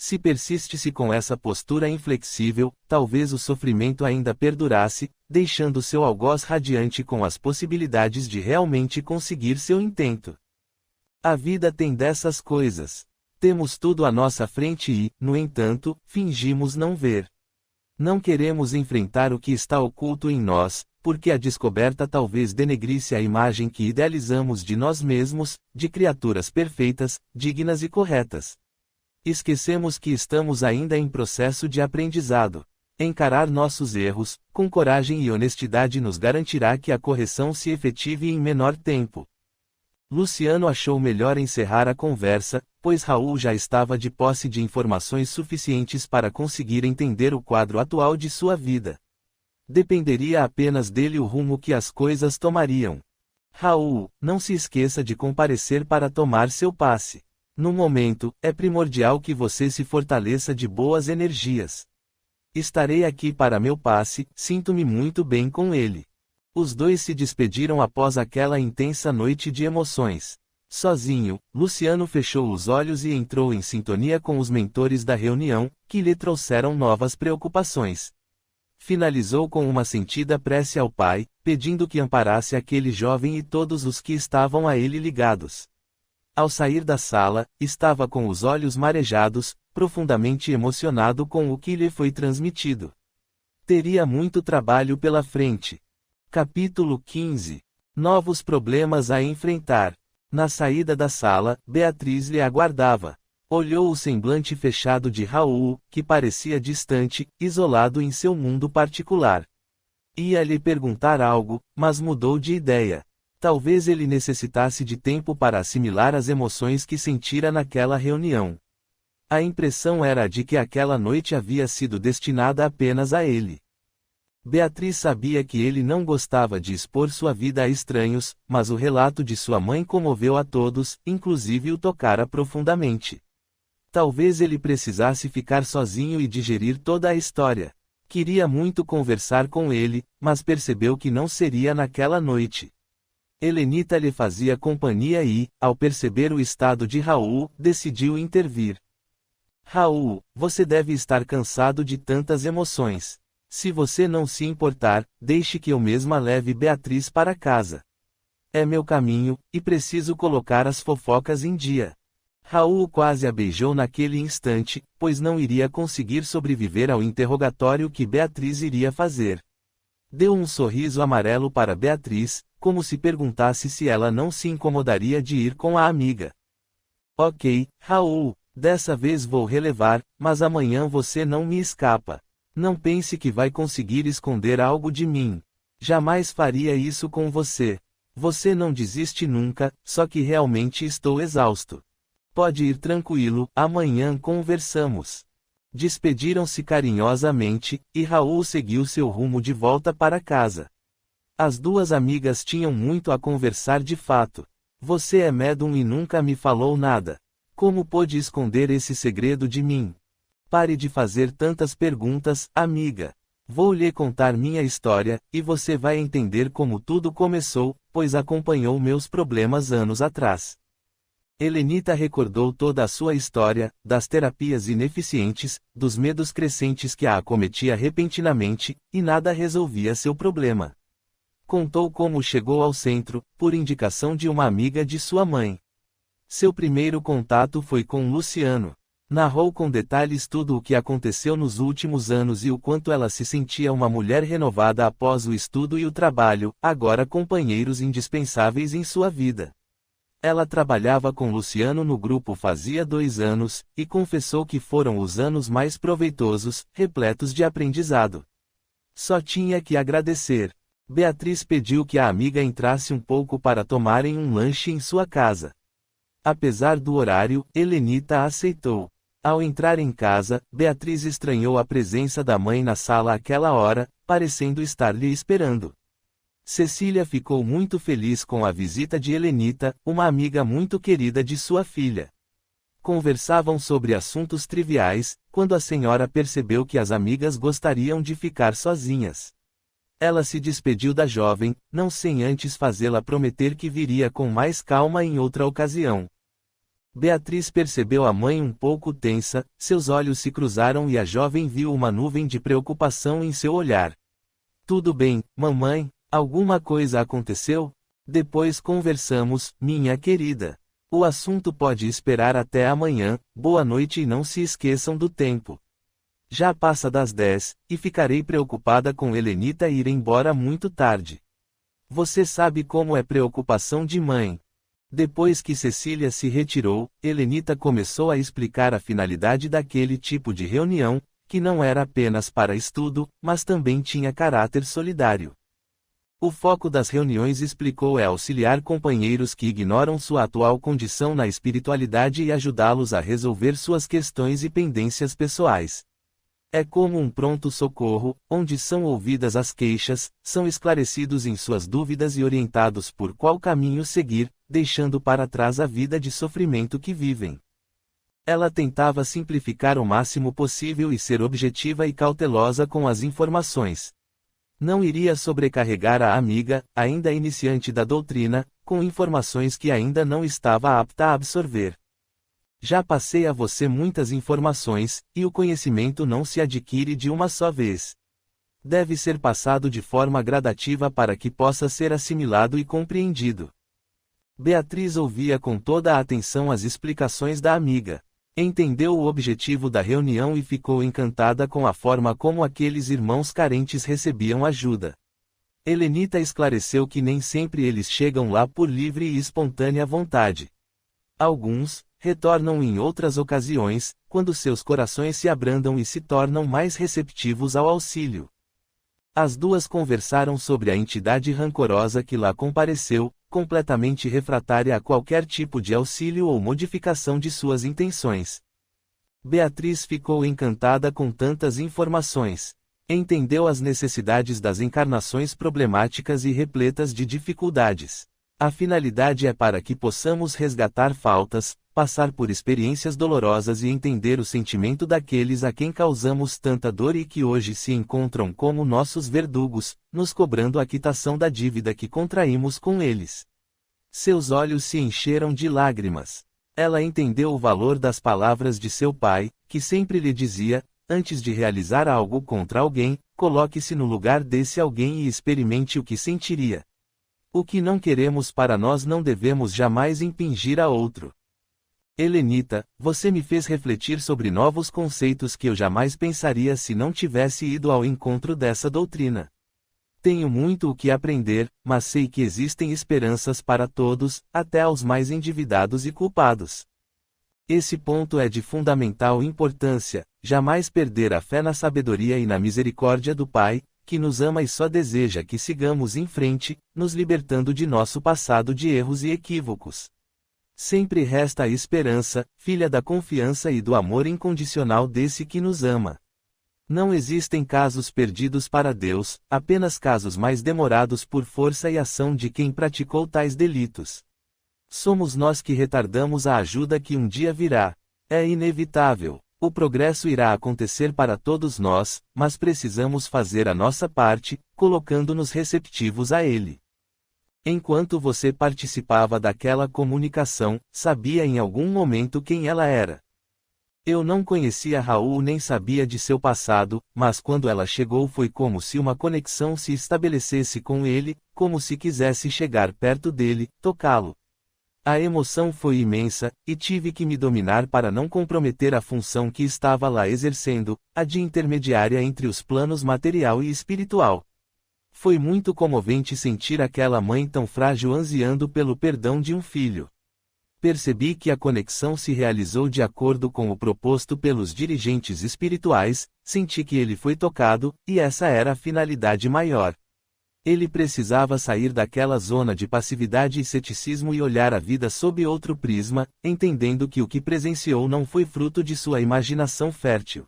Se persiste-se com essa postura inflexível, talvez o sofrimento ainda perdurasse, deixando seu algoz radiante com as possibilidades de realmente conseguir seu intento. A vida tem dessas coisas. Temos tudo à nossa frente e, no entanto, fingimos não ver. Não queremos enfrentar o que está oculto em nós, porque a descoberta talvez denegrisse a imagem que idealizamos de nós mesmos, de criaturas perfeitas, dignas e corretas. Esquecemos que estamos ainda em processo de aprendizado. Encarar nossos erros, com coragem e honestidade nos garantirá que a correção se efetive em menor tempo. Luciano achou melhor encerrar a conversa, pois Raul já estava de posse de informações suficientes para conseguir entender o quadro atual de sua vida. Dependeria apenas dele o rumo que as coisas tomariam. Raul, não se esqueça de comparecer para tomar seu passe. No momento, é primordial que você se fortaleça de boas energias. Estarei aqui para meu passe, sinto-me muito bem com ele. Os dois se despediram após aquela intensa noite de emoções. Sozinho, Luciano fechou os olhos e entrou em sintonia com os mentores da reunião, que lhe trouxeram novas preocupações. Finalizou com uma sentida prece ao Pai, pedindo que amparasse aquele jovem e todos os que estavam a ele ligados. Ao sair da sala, estava com os olhos marejados, profundamente emocionado com o que lhe foi transmitido. Teria muito trabalho pela frente. Capítulo 15. Novos problemas a enfrentar. Na saída da sala, Beatriz lhe aguardava. Olhou o semblante fechado de Raul, que parecia distante, isolado em seu mundo particular. Ia lhe perguntar algo, mas mudou de ideia. Talvez ele necessitasse de tempo para assimilar as emoções que sentira naquela reunião. A impressão era de que aquela noite havia sido destinada apenas a ele. Beatriz sabia que ele não gostava de expor sua vida a estranhos, mas o relato de sua mãe comoveu a todos, inclusive o tocara profundamente. Talvez ele precisasse ficar sozinho e digerir toda a história. Queria muito conversar com ele, mas percebeu que não seria naquela noite. Helenita lhe fazia companhia e, ao perceber o estado de Raul, decidiu intervir. Raul, você deve estar cansado de tantas emoções. Se você não se importar, deixe que eu mesma leve Beatriz para casa. É meu caminho, e preciso colocar as fofocas em dia. Raul quase a beijou naquele instante, pois não iria conseguir sobreviver ao interrogatório que Beatriz iria fazer. Deu um sorriso amarelo para Beatriz, como se perguntasse se ela não se incomodaria de ir com a amiga. Ok, Raul, dessa vez vou relevar, mas amanhã você não me escapa. Não pense que vai conseguir esconder algo de mim. Jamais faria isso com você. Você não desiste nunca, só que realmente estou exausto. Pode ir tranquilo, amanhã conversamos. Despediram-se carinhosamente, e Raul seguiu seu rumo de volta para casa. As duas amigas tinham muito a conversar de fato. Você é médium e nunca me falou nada. Como pôde esconder esse segredo de mim? Pare de fazer tantas perguntas, amiga. Vou lhe contar minha história, e você vai entender como tudo começou, pois acompanhou meus problemas anos atrás. Helenita recordou toda a sua história, das terapias ineficientes, dos medos crescentes que a acometia repentinamente, e nada resolvia seu problema. Contou como chegou ao centro, por indicação de uma amiga de sua mãe. Seu primeiro contato foi com Luciano. Narrou com detalhes tudo o que aconteceu nos últimos anos e o quanto ela se sentia uma mulher renovada após o estudo e o trabalho, agora companheiros indispensáveis em sua vida. Ela trabalhava com Luciano no grupo fazia 2 anos, e confessou que foram os anos mais proveitosos, repletos de aprendizado. Só tinha que agradecer. Beatriz pediu que a amiga entrasse um pouco para tomarem um lanche em sua casa. Apesar do horário, Helenita aceitou. Ao entrar em casa, Beatriz estranhou a presença da mãe na sala àquela hora, parecendo estar lhe esperando. Cecília ficou muito feliz com a visita de Helenita, uma amiga muito querida de sua filha. Conversavam sobre assuntos triviais, quando a senhora percebeu que as amigas gostariam de ficar sozinhas. Ela se despediu da jovem, não sem antes fazê-la prometer que viria com mais calma em outra ocasião. Beatriz percebeu a mãe um pouco tensa, seus olhos se cruzaram e a jovem viu uma nuvem de preocupação em seu olhar. Tudo bem, mamãe? Alguma coisa aconteceu? Depois conversamos, minha querida. O assunto pode esperar até amanhã, boa noite e não se esqueçam do tempo. Já passa das 10, e ficarei preocupada com Helenita ir embora muito tarde. Você sabe como é preocupação de mãe. Depois que Cecília se retirou, Helenita começou a explicar a finalidade daquele tipo de reunião, que não era apenas para estudo, mas também tinha caráter solidário. O foco das reuniões, explicou, é auxiliar companheiros que ignoram sua atual condição na espiritualidade e ajudá-los a resolver suas questões e pendências pessoais. É como um pronto-socorro, onde são ouvidas as queixas, são esclarecidos em suas dúvidas e orientados por qual caminho seguir, deixando para trás a vida de sofrimento que vivem. Ela tentava simplificar o máximo possível e ser objetiva e cautelosa com as informações. Não iria sobrecarregar a amiga, ainda iniciante da doutrina, com informações que ainda não estava apta a absorver. Já passei a você muitas informações, e o conhecimento não se adquire de uma só vez. Deve ser passado de forma gradativa para que possa ser assimilado e compreendido. Beatriz ouvia com toda a atenção as explicações da amiga. Entendeu o objetivo da reunião e ficou encantada com a forma como aqueles irmãos carentes recebiam ajuda. Helenita esclareceu que nem sempre eles chegam lá por livre e espontânea vontade. Alguns retornam em outras ocasiões, quando seus corações se abrandam e se tornam mais receptivos ao auxílio. As duas conversaram sobre a entidade rancorosa que lá compareceu, completamente refratária a qualquer tipo de auxílio ou modificação de suas intenções. Beatriz ficou encantada com tantas informações. Entendeu as necessidades das encarnações problemáticas e repletas de dificuldades. A finalidade é para que possamos resgatar faltas, passar por experiências dolorosas e entender o sentimento daqueles a quem causamos tanta dor e que hoje se encontram como nossos verdugos, nos cobrando a quitação da dívida que contraímos com eles. Seus olhos se encheram de lágrimas. Ela entendeu o valor das palavras de seu pai, que sempre lhe dizia: antes de realizar algo contra alguém, coloque-se no lugar desse alguém e experimente o que sentiria. O que não queremos para nós não devemos jamais impingir a outro. Helenita, você me fez refletir sobre novos conceitos que eu jamais pensaria se não tivesse ido ao encontro dessa doutrina. Tenho muito o que aprender, mas sei que existem esperanças para todos, até aos mais endividados e culpados. Esse ponto é de fundamental importância, jamais perder a fé na sabedoria e na misericórdia do Pai, que nos ama e só deseja que sigamos em frente, nos libertando de nosso passado de erros e equívocos. Sempre resta a esperança, filha da confiança e do amor incondicional desse que nos ama. Não existem casos perdidos para Deus, apenas casos mais demorados por força e ação de quem praticou tais delitos. Somos nós que retardamos a ajuda que um dia virá. É inevitável. O progresso irá acontecer para todos nós, mas precisamos fazer a nossa parte, colocando-nos receptivos a ele. Enquanto você participava daquela comunicação, sabia em algum momento quem ela era. Eu não conhecia Raul nem sabia de seu passado, mas quando ela chegou foi como se uma conexão se estabelecesse com ele, como se quisesse chegar perto dele, tocá-lo. A emoção foi imensa, e tive que me dominar para não comprometer a função que estava lá exercendo, a de intermediária entre os planos material e espiritual. Foi muito comovente sentir aquela mãe tão frágil ansiando pelo perdão de um filho. Percebi que a conexão se realizou de acordo com o proposto pelos dirigentes espirituais, senti que ele foi tocado, e essa era a finalidade maior. Ele precisava sair daquela zona de passividade e ceticismo e olhar a vida sob outro prisma, entendendo que o que presenciou não foi fruto de sua imaginação fértil.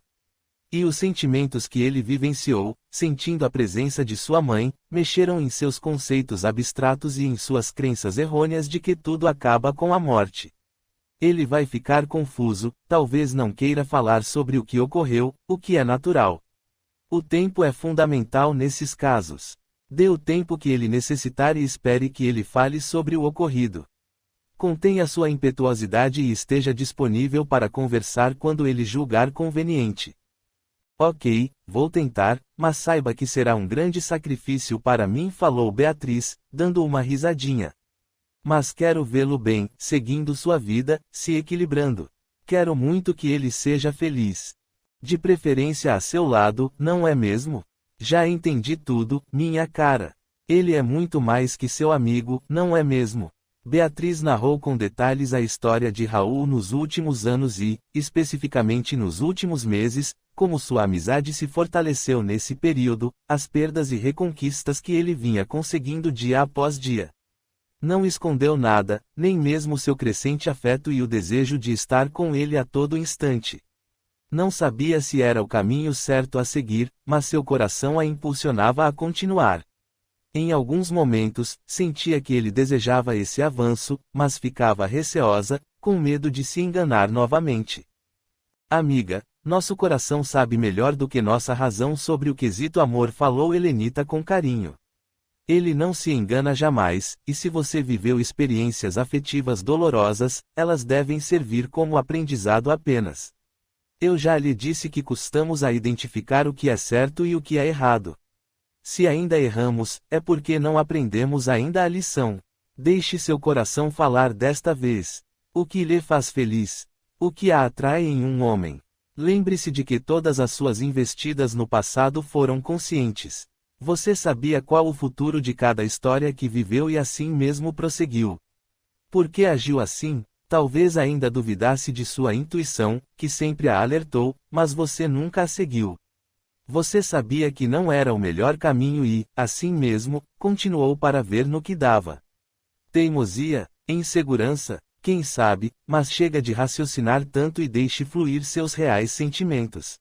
E os sentimentos que ele vivenciou, sentindo a presença de sua mãe, mexeram em seus conceitos abstratos e em suas crenças errôneas de que tudo acaba com a morte. Ele vai ficar confuso, talvez não queira falar sobre o que ocorreu, o que é natural. O tempo é fundamental nesses casos. Dê o tempo que ele necessitar e espere que ele fale sobre o ocorrido. Contenha sua impetuosidade e esteja disponível para conversar quando ele julgar conveniente. Ok, vou tentar, mas saiba que será um grande sacrifício para mim, falou Beatriz, dando uma risadinha. Mas quero vê-lo bem, seguindo sua vida, se equilibrando. Quero muito que ele seja feliz. De preferência a seu lado, não é mesmo? Já entendi tudo, minha cara. Ele é muito mais que seu amigo, não é mesmo? Beatriz narrou com detalhes a história de Raul nos últimos anos e, especificamente nos últimos meses, como sua amizade se fortaleceu nesse período, as perdas e reconquistas que ele vinha conseguindo dia após dia. Não escondeu nada, nem mesmo seu crescente afeto e o desejo de estar com ele a todo instante. Não sabia se era o caminho certo a seguir, mas seu coração a impulsionava a continuar. Em alguns momentos, sentia que ele desejava esse avanço, mas ficava receosa, com medo de se enganar novamente. Amiga, Nosso coração sabe melhor do que nossa razão sobre o quesito amor, falou Helenita com carinho. Ele não se engana jamais, e se você viveu experiências afetivas dolorosas, elas devem servir como aprendizado apenas. Eu já lhe disse que custamos a identificar o que é certo e o que é errado. Se ainda erramos, é porque não aprendemos ainda a lição. Deixe seu coração falar desta vez. O que lhe faz feliz? O que a atrai em um homem? Lembre-se de que todas as suas investidas no passado foram conscientes. Você sabia qual o futuro de cada história que viveu e assim mesmo prosseguiu. Por que agiu assim? Talvez ainda duvidasse de sua intuição, que sempre a alertou, mas você nunca a seguiu. Você sabia que não era o melhor caminho e, assim mesmo, continuou para ver no que dava. Teimosia, insegurança, quem sabe, mas chega de raciocinar tanto e deixe fluir seus reais sentimentos.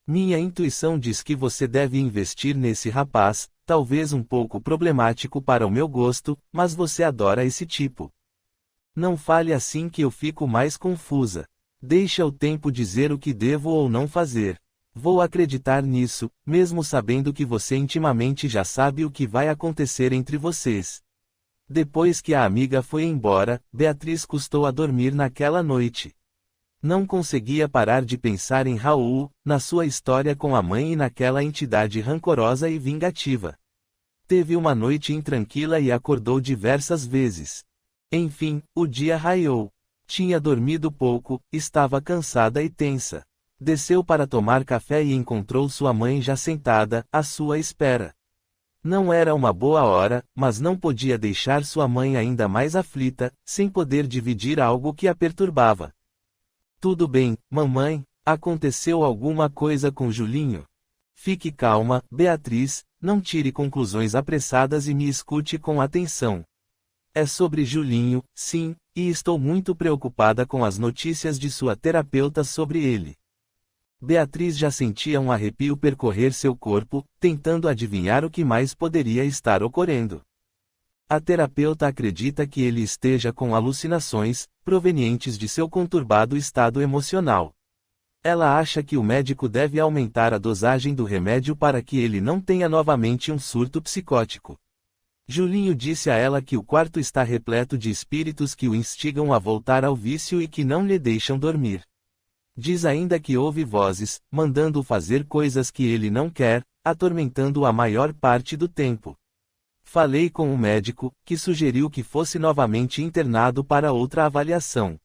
Minha intuição diz que você deve investir nesse rapaz, talvez um pouco problemático para o meu gosto, mas você adora esse tipo. Não fale assim que eu fico mais confusa. Deixa o tempo dizer o que devo ou não fazer. Vou acreditar nisso, mesmo sabendo que você intimamente já sabe o que vai acontecer entre vocês. Depois que a amiga foi embora, Beatriz custou a dormir naquela noite. Não conseguia parar de pensar em Raul, na sua história com a mãe e naquela entidade rancorosa e vingativa. Teve uma noite intranquila e acordou diversas vezes. Enfim, o dia raiou. Tinha dormido pouco, estava cansada e tensa. Desceu para tomar café e encontrou sua mãe já sentada, à sua espera. Não era uma boa hora, mas não podia deixar sua mãe ainda mais aflita, sem poder dividir algo que a perturbava. Tudo bem, mamãe? Aconteceu alguma coisa com Julinho? Fique calma, Beatriz, não tire conclusões apressadas e me escute com atenção. É sobre Julinho, sim, e estou muito preocupada com as notícias de sua terapeuta sobre ele. Beatriz já sentia um arrepio percorrer seu corpo, tentando adivinhar o que mais poderia estar ocorrendo. A terapeuta acredita que ele esteja com alucinações, provenientes de seu conturbado estado emocional. Ela acha que o médico deve aumentar a dosagem do remédio para que ele não tenha novamente um surto psicótico. Julinho disse a ela que o quarto está repleto de espíritos que o instigam a voltar ao vício e que não lhe deixam dormir. Diz ainda que ouve vozes, mandando-o fazer coisas que ele não quer, atormentando-o a maior parte do tempo. Falei com o médico, que sugeriu que fosse novamente internado para outra avaliação.